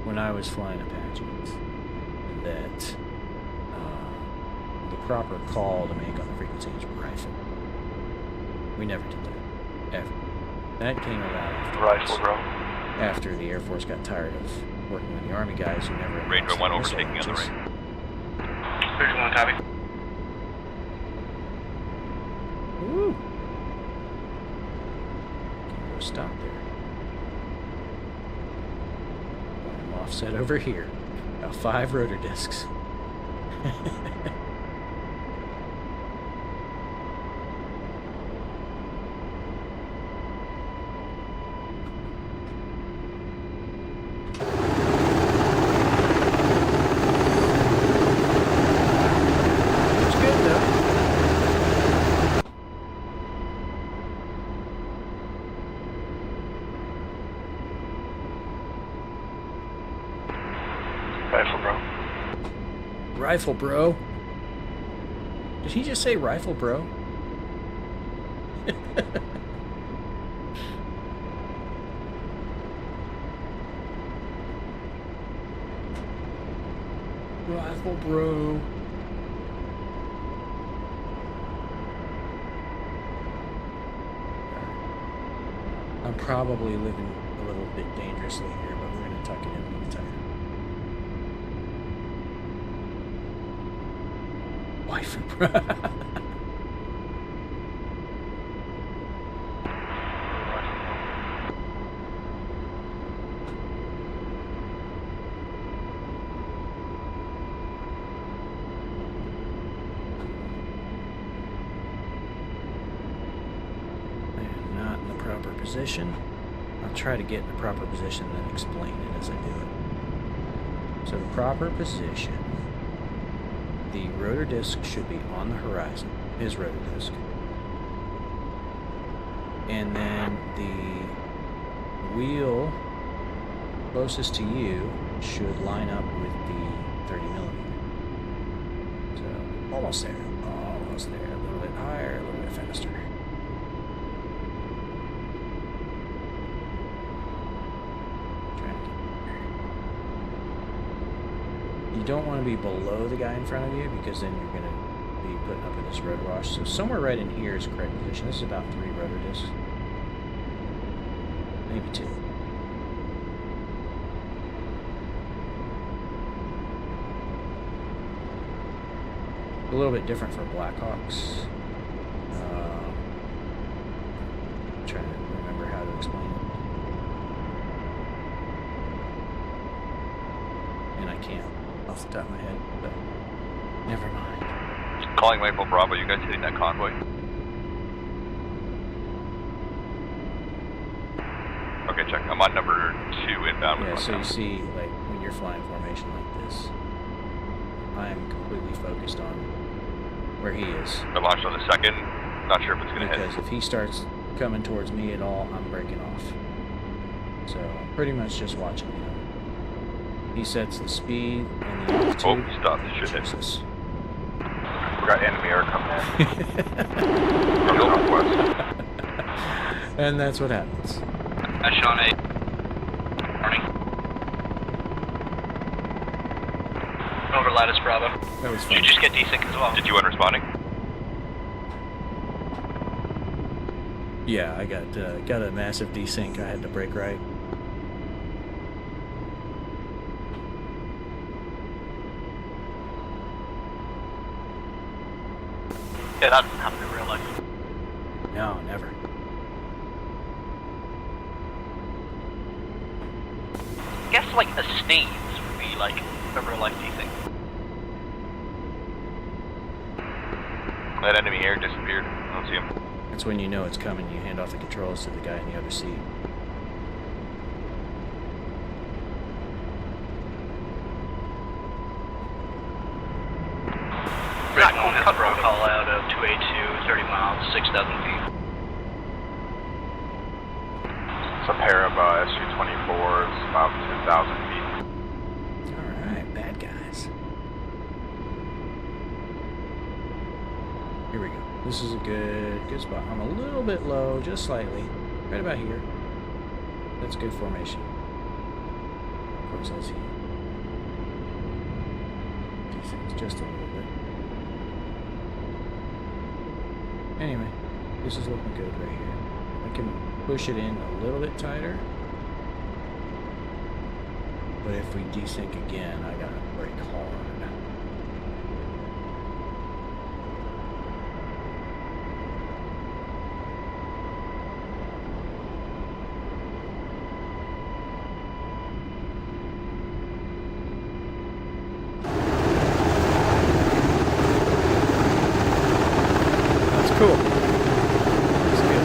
when I was flying Apaches that the proper call to make on the frequency is rifle. We never did that, ever. That came about after rifle, bro. After the Air Force got tired of working with the Army guys who never. Range 1 overtaking on the right. Range 1 copy. Woo! Stop there. I'm offset over here. Got 5 rotor discs. Rifle bro. Did he just say rifle bro? Rifle bro. I'm probably living a little bit dangerously here, but we're going to tuck it in a little tighter. Wife and bro. Position. I'll try to get in the proper position and then explain it as I do it. So the proper position, the rotor disc should be on the horizon, his rotor disc. And then the wheel closest to you should line up with the 30 millimeter. So almost there. almost there. A little bit higher, a little bit faster. You don't want to be below the guy in front of you because then you're going to be putting up with this rotor wash. So somewhere right in here is the correct position. This is about 3 rotor discs. Maybe 2. A little bit different for Blackhawks. I'm trying to remember how to explain it. And I can't off the top of my head, but never mind. Calling Maple Bravo, you guys hitting that convoy? Okay, check. I'm on number 2 inbound. Yeah, so you see, like, when you're flying formation like this, I'm completely focused on where he is. I launched on the 2nd. Not sure if it's going to hit. Because if he starts coming towards me at all, I'm breaking off. So I'm pretty much just watching him. He sets the speed and the altitude. Oh, he stopped. He should hit. Jesus. We got enemy air coming in. From the northwest. And that's what happens. Sean 8. Morning. Over Lattice Bravo. That was Did fun. you just get desync as well? Did you want responding? Yeah, I got a massive desync. I had to brake right. Yeah, that doesn't happen in real life. No, never. I guess like a sneeze would be like a real life desync. That enemy air disappeared. I don't see him. That's when you know it's coming. You hand off the controls to the guy in the other seat. Red Moon has a bro call out of 282, 30 miles, 6,000 feet. It's a pair of SU-24s, about 2,000 feet. Alright, bad guys. Here we go. This is a good spot. I'm a little bit low, just slightly. Right about here. That's good formation. Of course, I see these things just a little bit. Anyway, this is looking good right here. I can push it in a little bit tighter. But if we desync again, I gotta brake hard. That's cool. That's good.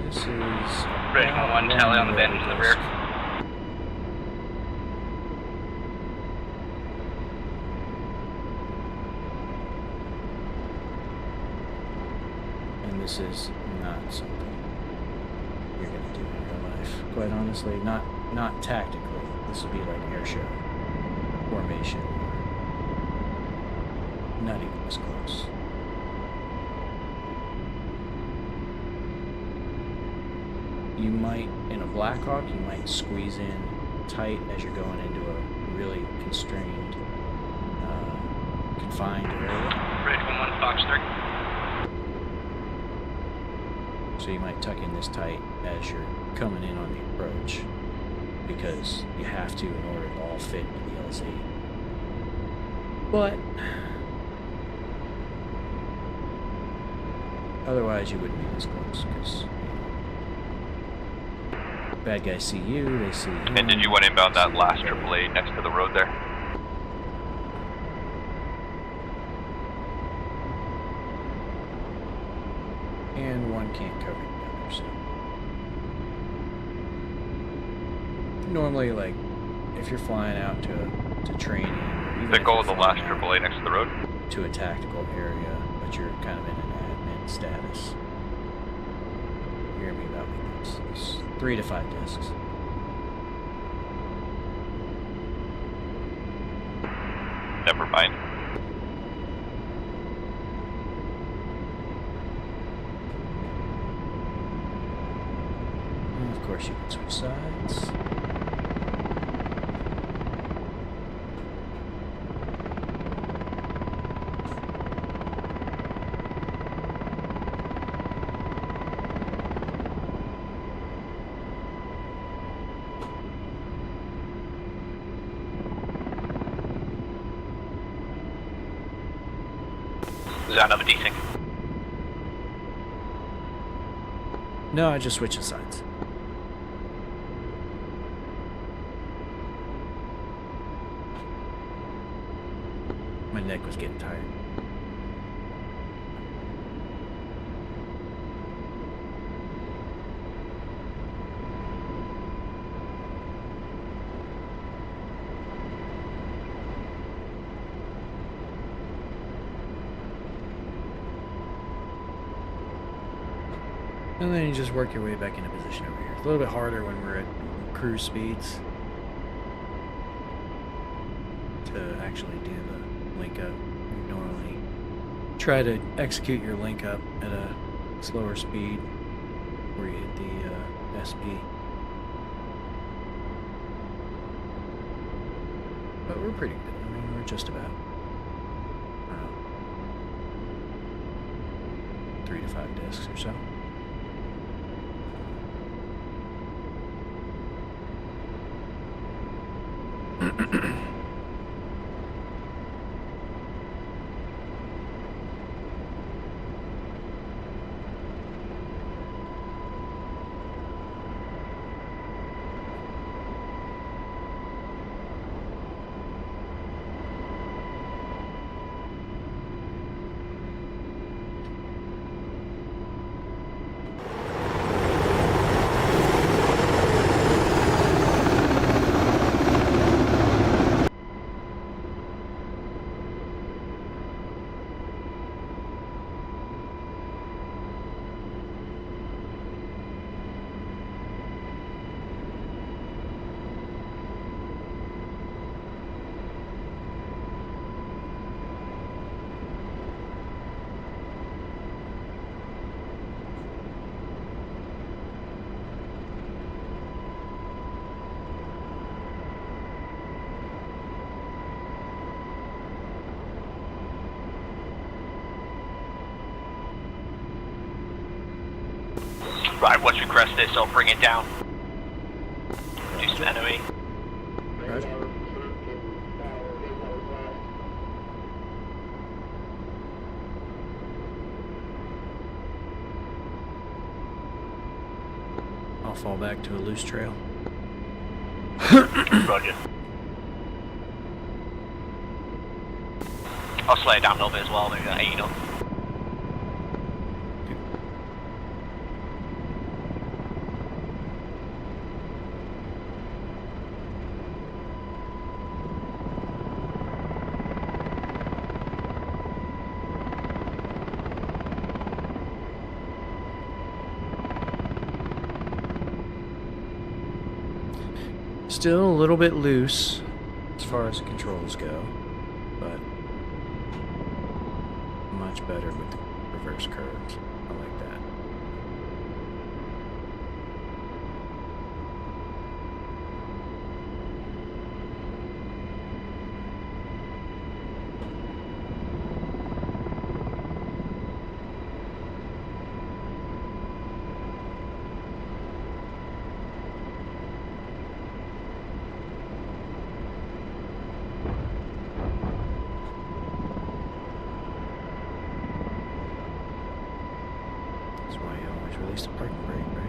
This is Ready for one, tally on the bend to the rear. And this is not something you're gonna do in real life. Quite honestly, not tactically. This would be like air show formation. Not even this close. You might, in a Blackhawk, you might squeeze in tight as you're going into a really constrained, confined area. Ready for one, Fox 3. So you might tuck in this tight as you're coming in on the approach, because you have to in order to all fit into the LZ. But otherwise, you wouldn't be this close, because bad guys see you, they see him. And did you want to inbound that last AAA next to the road there? And one can't cover the other, so. Normally, like, if you're flying out to training, or even The if goal you're of the flying last out AAA next to the road? to a tactical area, but you're kind of in an admin status. You hear me about like this. 3 to 5 discs. Never mind. And of course, you can switch sides. Was that another desync? No, I just switched the sides. My neck was getting tired. And then you just work your way back into position over here. It's a little bit harder when we're at cruise speeds to actually do the link up. You normally try to execute your link up at a slower speed where you hit the SP. But we're pretty good. I mean, we're just about 3 to 5 discs or so. Right, once we crest this, I'll bring it down. Do some NOE. Roger. I'll fall back to a loose trail. Roger. I'll slow it down a little bit as well, maybe like 8 knots. Still a little bit loose as far as the controls go, but much better with the reverse curves. I like that. That's why you always release the parking brake, right?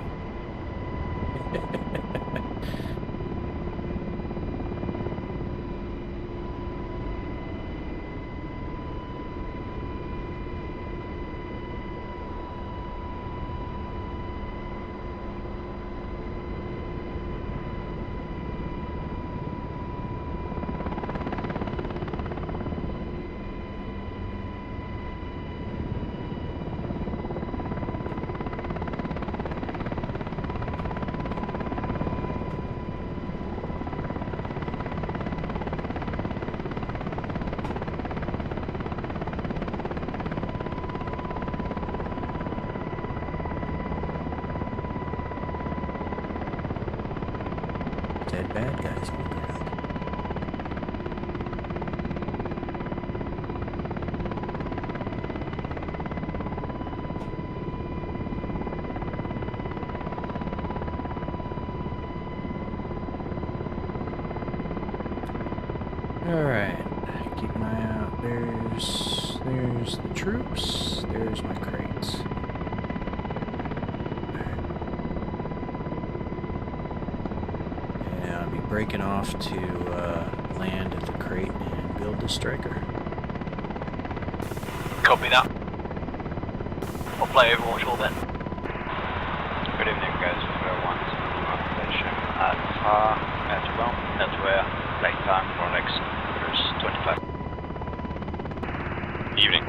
dead bad guys on the ground. Alright, keep an eye out. There's the troops. There's my crates. Yeah, I'll be breaking off to land at the crate and build the striker. Copy that. I'll play Overwatch all bit. Good evening, guys. We're on station at where flight time for next cruise 25. Evening.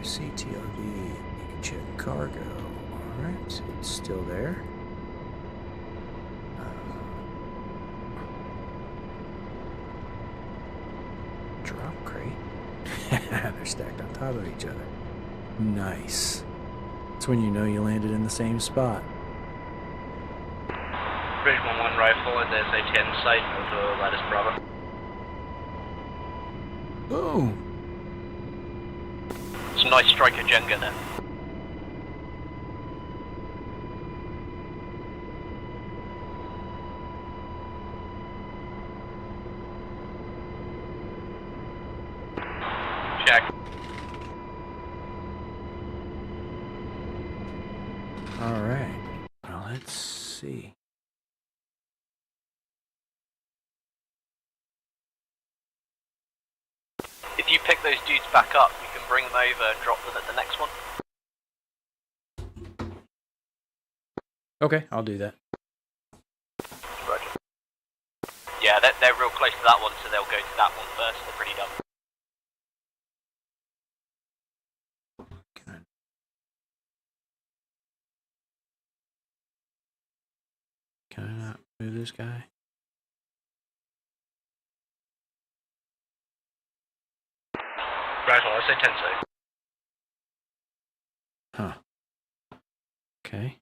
CTLD, you can check cargo. Alright, it's still there. Drop crate. They're stacked on top of each other. Nice. That's when you know you landed in the same spot. Bridge 1-1 rifle at the SA-10 site of Lattice Bravo. Boom! Some nice striker Jenga there. Check. Alright. Well, let's see. If you pick those dudes back up, you can bring them over and drop them at the next one. Okay, I'll do that. Roger. Yeah, they're real close to that one, so they'll go to that one first. They're pretty dumb. Can I not move this guy? Rifle, SA-10 site. Huh. Okay.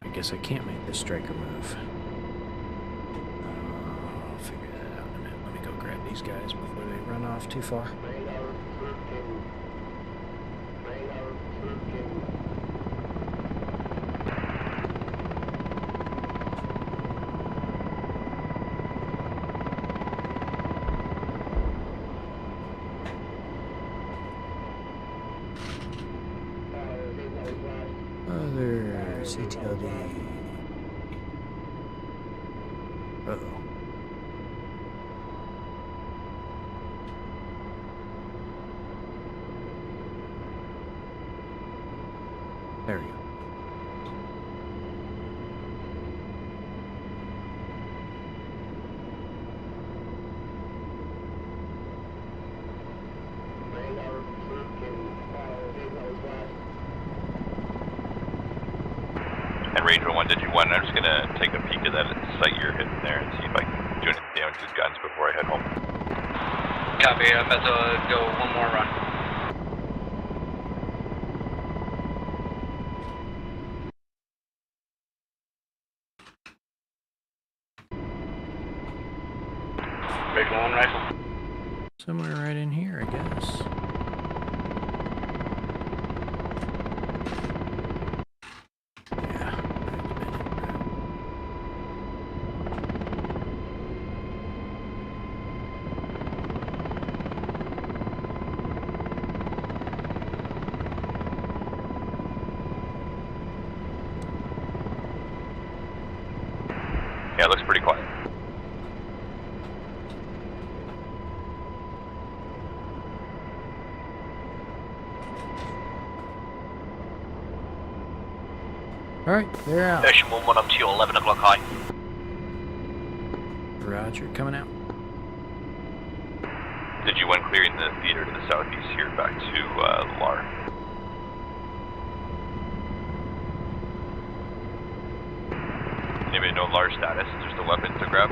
I guess I can't make this striker move. I'll figure that out in a minute. Let me go grab these guys before they run off too far. Other CTLD. Uh-oh. There we go. And Ranger 1, did you want? I'm just gonna take a peek at that site you're hitting there and see if I can do any damage to the guns before I head home. Copy, I'm about to go one more run. Bridge 1 rifle. Somewhere right in here, I guess. Yeah, it looks pretty quiet. Alright, they're out. Ocean 1-1 up to your 11 o'clock high. Roger, coming out. Did you want clearing the theater to the southeast here back to LAR? no large status, just a weapon to grab.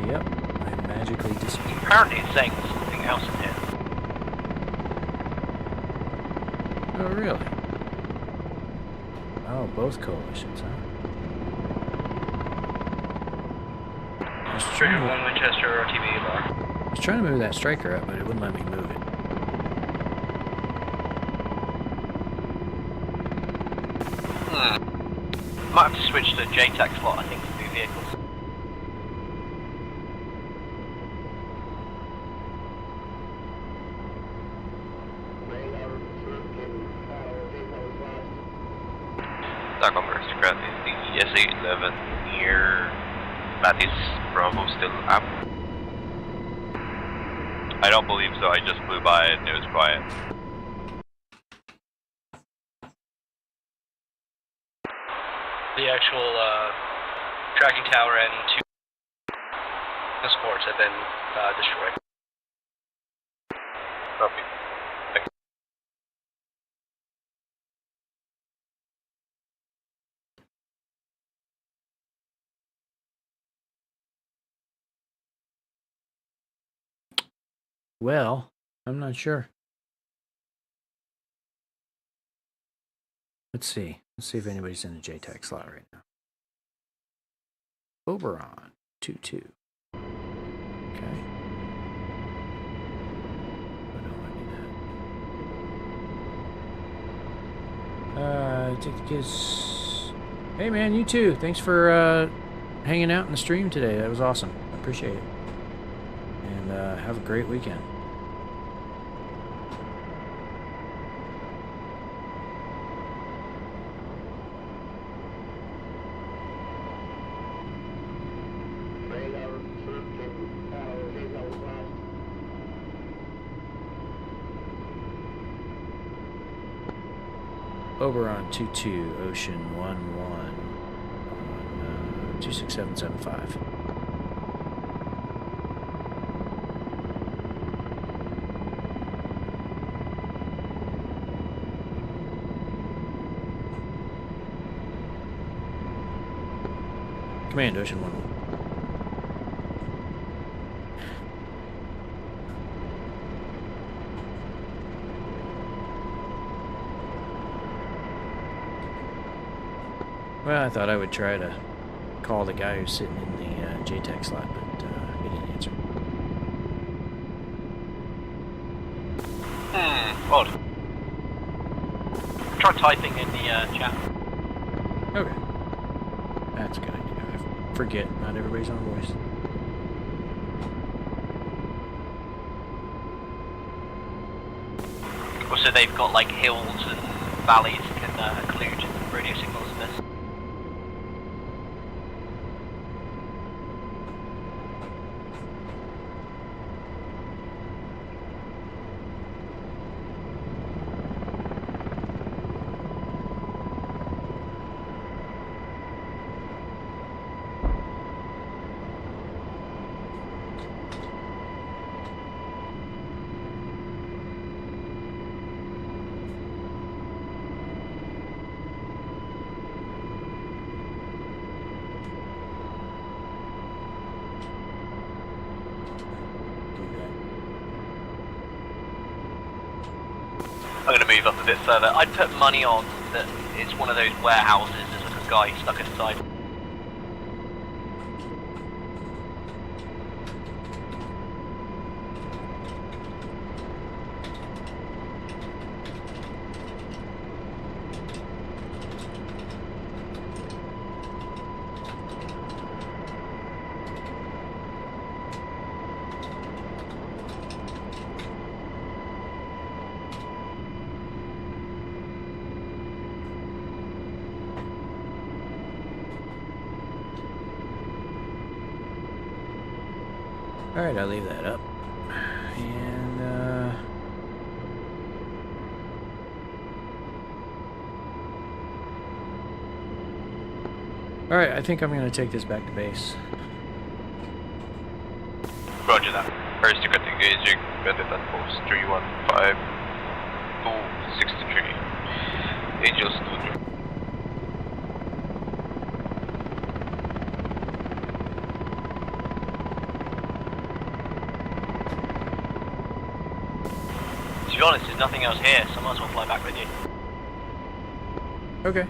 Yep, I magically disappeared. Apparently it's saying there's something else in here. Oh, really? Oh, both coalitions, huh? I was trying Trigger to- 1 Winchester RTB bar. I was trying to move that striker up, but it wouldn't let me move it. Might have to switch to JTAC slot, I think, to move vehicles. Stockholm Aristocrat is the SA-11 near Matthews Bravo still up? I don't believe so, I just flew by and it was quiet. The actual tracking tower and 2 transports have been destroyed. Copy. Well, I'm not sure. Let's see. Let's see if anybody's in the JTAC slot right now. Oberon, 2-2. Okay. Oh, don't let me that. Take the kids. Hey, man, you too. Thanks for hanging out in the stream today. That was awesome. I appreciate it. And have a great weekend. Oberon 22, Ocean 11 on 26775. Command Ocean 11. Well, I thought I would try to call the guy who's sitting in the JTAC slot, but he didn't answer. Odd. Try typing in the chat. Okay. That's a good idea. I forget, not everybody's on voice. Also, they've got like hills and valleys can occlude radio signals in this. I'm going to move up a bit further. I'd put money on that it's one of those warehouses. There's like a guy stuck inside. Alright, I'll leave that up. And, alright, I think I'm going to take this back to base. Roger that. Aristocrat engaging, bedded at post 315 263. Angel Studio. To be honest, there's nothing else here, so I might as well fly back with you. Okay.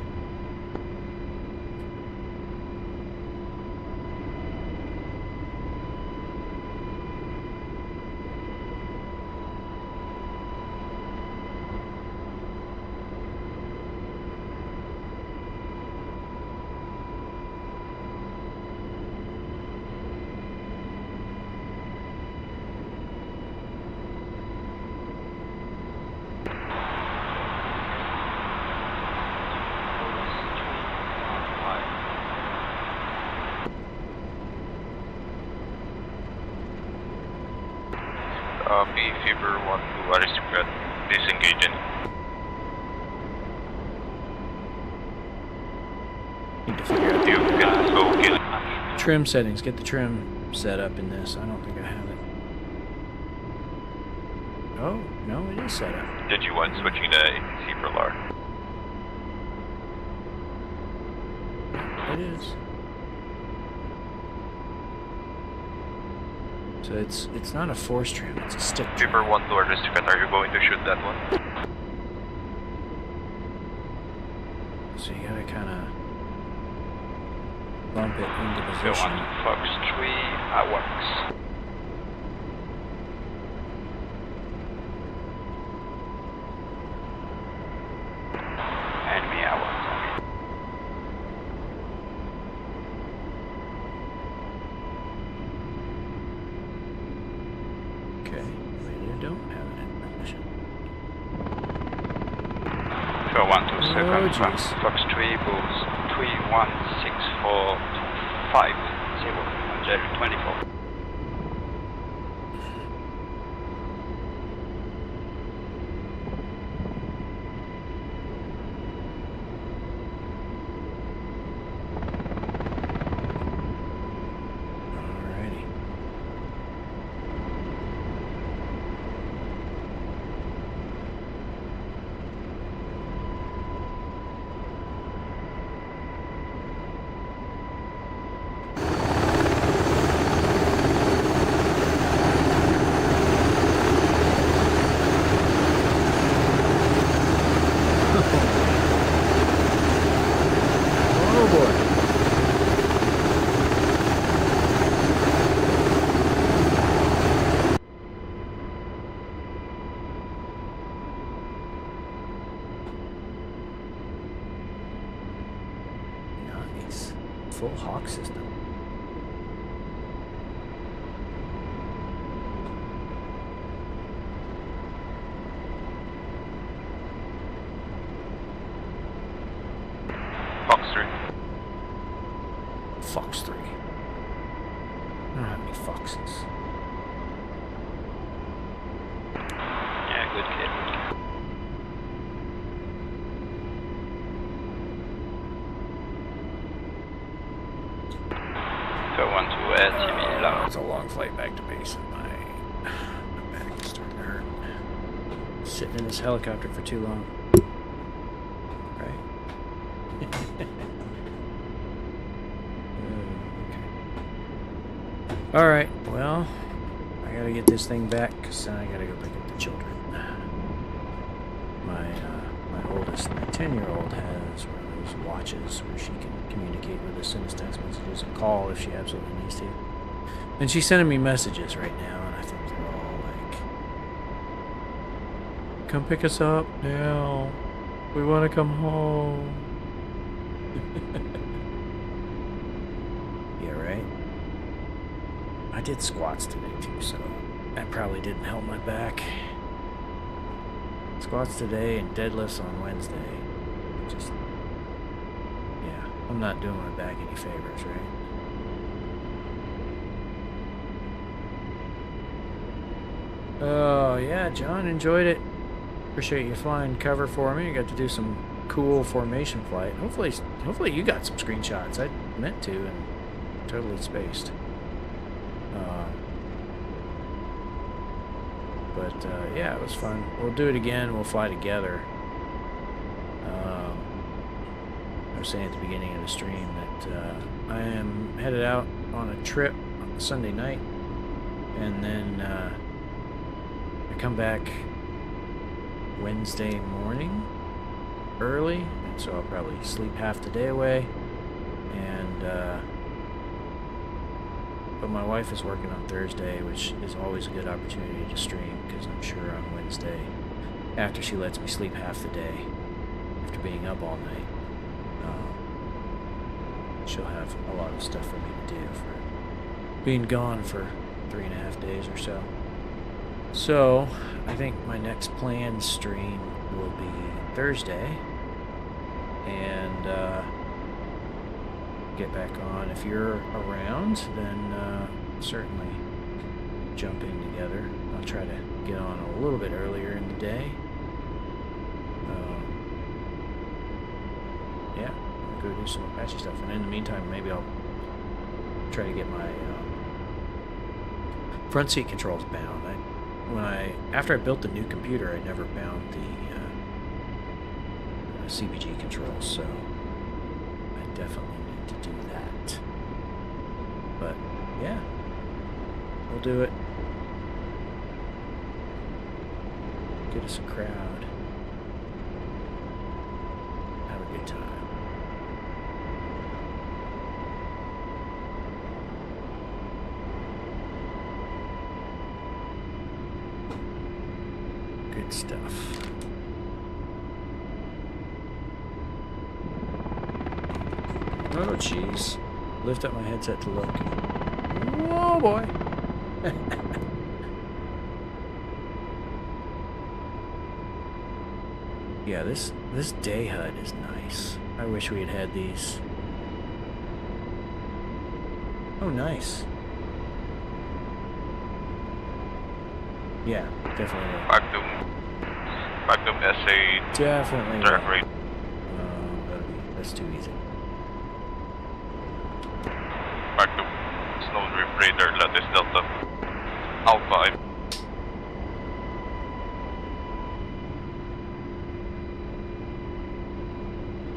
B Fever 1 2 Aristocrat, disengaging. Need to figure out You can go kill. trim settings. Get the trim set up in this. I don't think I have it. Oh, no, it is set up. Did you want switching to APC for LAR? It is. So it's not a force trim, it's a stick trim. Fever 1 2 Aristocrat, are you going to shoot that one? So you gotta kinda bump it into So position. 1 Fox 3 AWACS. Enemy AWACS. Okay, we don't have it in position. So 1 2 second, jeez. Fox 3 boost 316450 on Jerry 24. Alrighty. Oh boy. Nice. Full Hawk system. Fox 3. Fox 3. I don't have any foxes. Yeah, good kid. So 1 2 LTV It's a long flight back to base and my back is starting to hurt. Sitting in this helicopter for too long. Right? Okay. Alright, well, I gotta get this thing back because I gotta go pick up the children. My oldest, my 10-year-old has one of those watches where she can communicate with us, send us text messages and call if she absolutely needs to. And she's sending me messages right now, and I think they're all like, come pick us up now. We want to come home. Yeah, right? I did squats today too, so that probably didn't help my back. Squats today and deadlifts on Wednesday. Just, yeah, I'm not doing my back any favors, right? Oh, yeah, John, enjoyed it. Appreciate you flying cover for me. I got to do some cool formation flight. Hopefully you got some screenshots. I meant to and totally spaced. But yeah, it was fun. We'll do it again. We'll fly together. I was saying at the beginning of the stream that I am headed out on a trip on Sunday night, and then I come back Wednesday morning early, and so I'll probably sleep half the day away. And but my wife is working on Thursday, which is always a good opportunity to stream, because I'm sure on Wednesday, after she lets me sleep half the day, after being up all night, she'll have a lot of stuff for me to do for being gone for 3.5 days or so. So I think my next planned stream will be Thursday, and get back on. If you're around, then certainly jump in together. I'll try to get on a little bit earlier in the day. Yeah, I'll go do some Apache stuff, and in the meantime, maybe I'll try to get my front seat controls bound. After I built the new computer, I never bound the CBG controls, so I definitely need to do that. But yeah, we'll do it. Get us a crowd. Have a good time. Good stuff. Oh, jeez. Lift up my headset to look. Whoa, boy. Yeah, this day HUD is nice. I wish we had had these. Oh, nice. Yeah, definitely. Magnum SA. Definitely. Direct rate. That's too easy. Magnum. Snow Drift Raider, latest Delta. Alpha.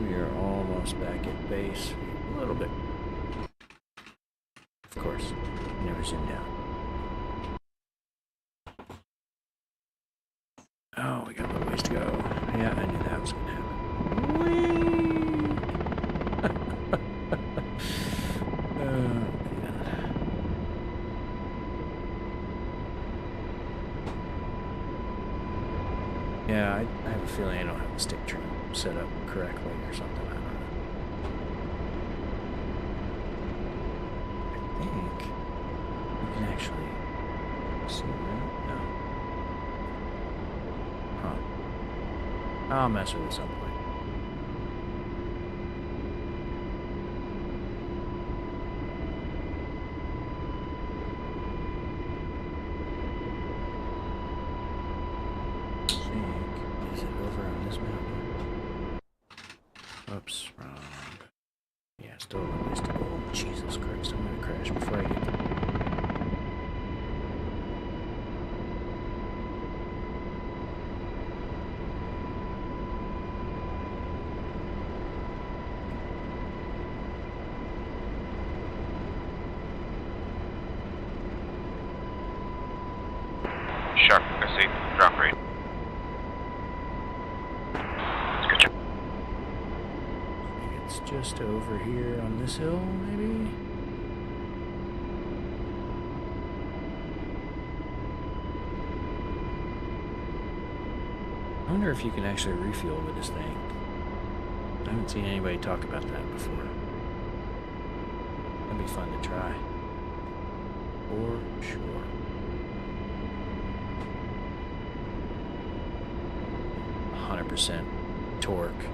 We are almost back at base. A little bit. Of course, never zoom down. Oh, we got a little ways to go. Yeah, I knew that was going to happen. Whee! Man. Yeah, I have a feeling I don't have the stick trim set up correctly or something. I don't know. I think you can actually see that. No. Huh. I'll mess with it at some point. Is it over on this mountain? Oops, wrong. Yeah, still a ways to go. Oh, Jesus Christ, I'm gonna crash before I get there. Shark, I see. Drop rate. It's just over here on this hill, maybe? I wonder if you can actually refuel with this thing. I haven't seen anybody talk about that before. That'd be fun to try. For sure. .100% torque.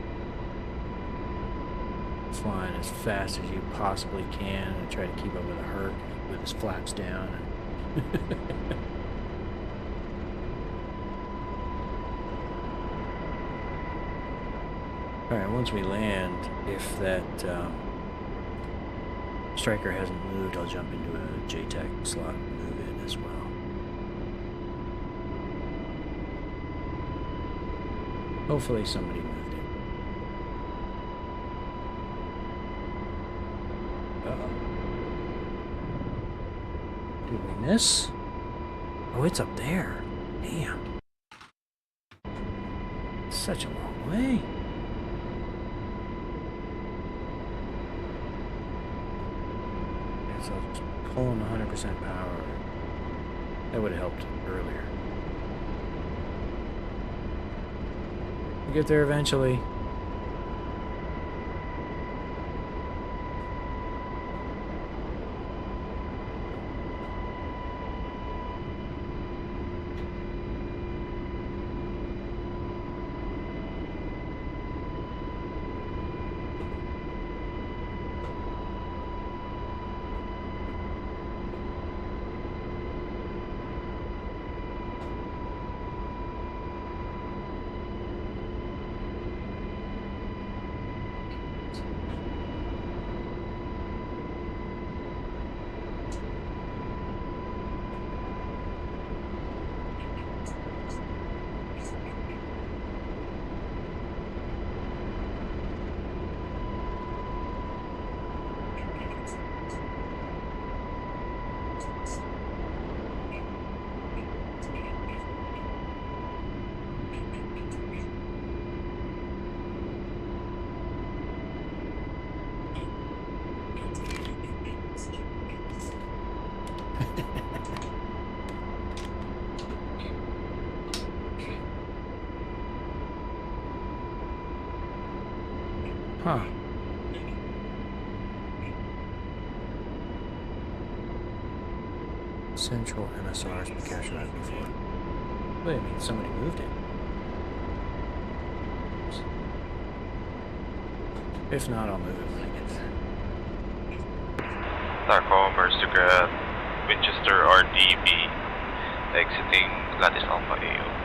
Flying as fast as you possibly can and try to keep up with a Herc with his flaps down. Alright, once we land, if that Striker hasn't moved, I'll jump into a JTAC slot and move in as well. Hopefully somebody moved it. Uh-oh. Did we miss? Oh, it's up there. Damn. It's such a long way. So just pulling 100% power. That would have helped earlier. We'll get there eventually. Huh. Central MSR's been captured right before. Wait, I mean, somebody moved it. If not, I'll move it when I get there. Stockholm, Mercer, Winchester, RDB, exiting Lattice Alpha AO.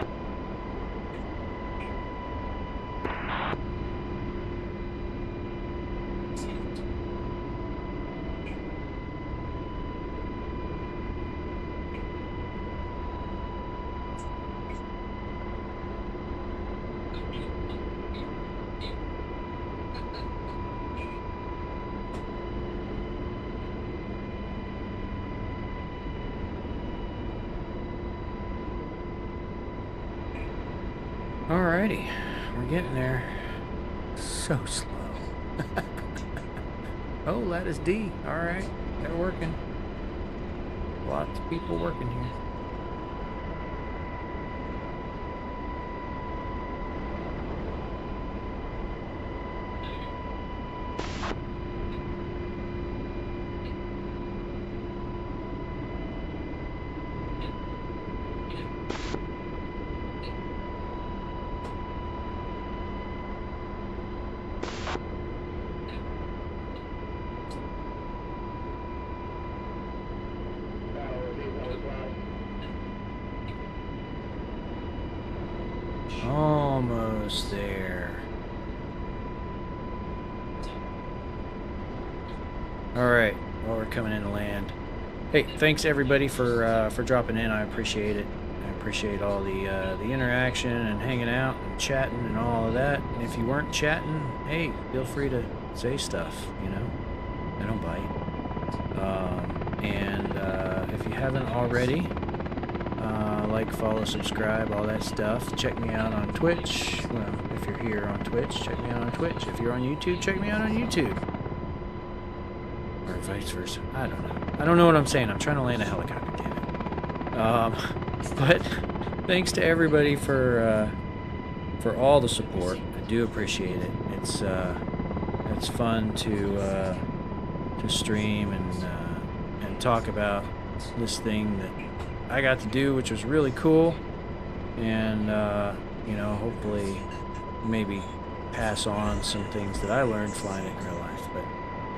Alrighty, we're getting there. So slow. Oh, Lattice D. Alright, got it working. Lots of people working here. Almost there. Alright, well, we're coming in to land. Hey, thanks everybody for dropping in. I appreciate it. I appreciate all the interaction and hanging out and chatting and all of that. And if you weren't chatting, hey, feel free to say stuff, you know. I don't bite. If you haven't already, like, follow, subscribe, all that stuff. Check me out on Twitch. Well, if you're here on Twitch, check me out on Twitch. If you're on YouTube, check me out on YouTube. Or vice versa. I don't know. I don't know what I'm saying. I'm trying to land a helicopter, damn it. But thanks to everybody for all the support. I do appreciate it. It's fun to stream and talk about this thing that I got to do, which was really cool, and you know, hopefully maybe pass on some things that I learned flying it in real life. But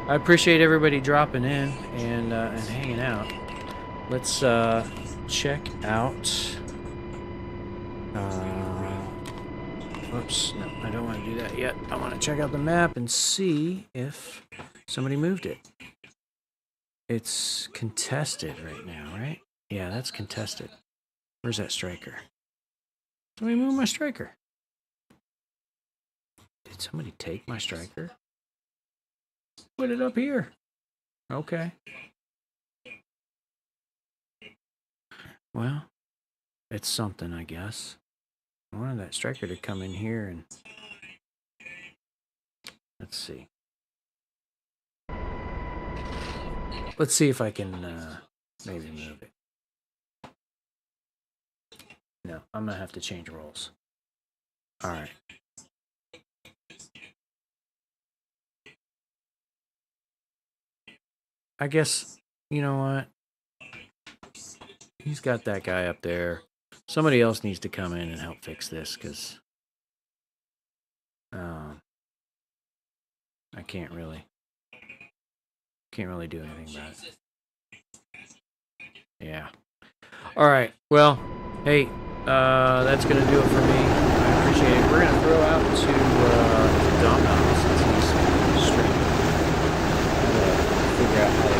I appreciate everybody dropping in and hanging out. Let's check out oops, no, I don't want to do that yet. I want to check out the map and see if somebody moved it. It's contested right now, right? Yeah, that's contested. Where's that striker? Let me move my striker. Did somebody take my striker? Put it up here. Okay. Well, it's something, I guess. I wanted that striker to come in here and... Let's see. Let's see if I can maybe move it. No, I'm going to have to change roles. All right. I guess, you know what? He's got that guy up there. Somebody else needs to come in and help fix this, because I can't really do anything about it. Yeah. All right. Well, hey, that's gonna do it for me. I appreciate it. We're gonna throw out to Domino's since he's straight. Figure out how to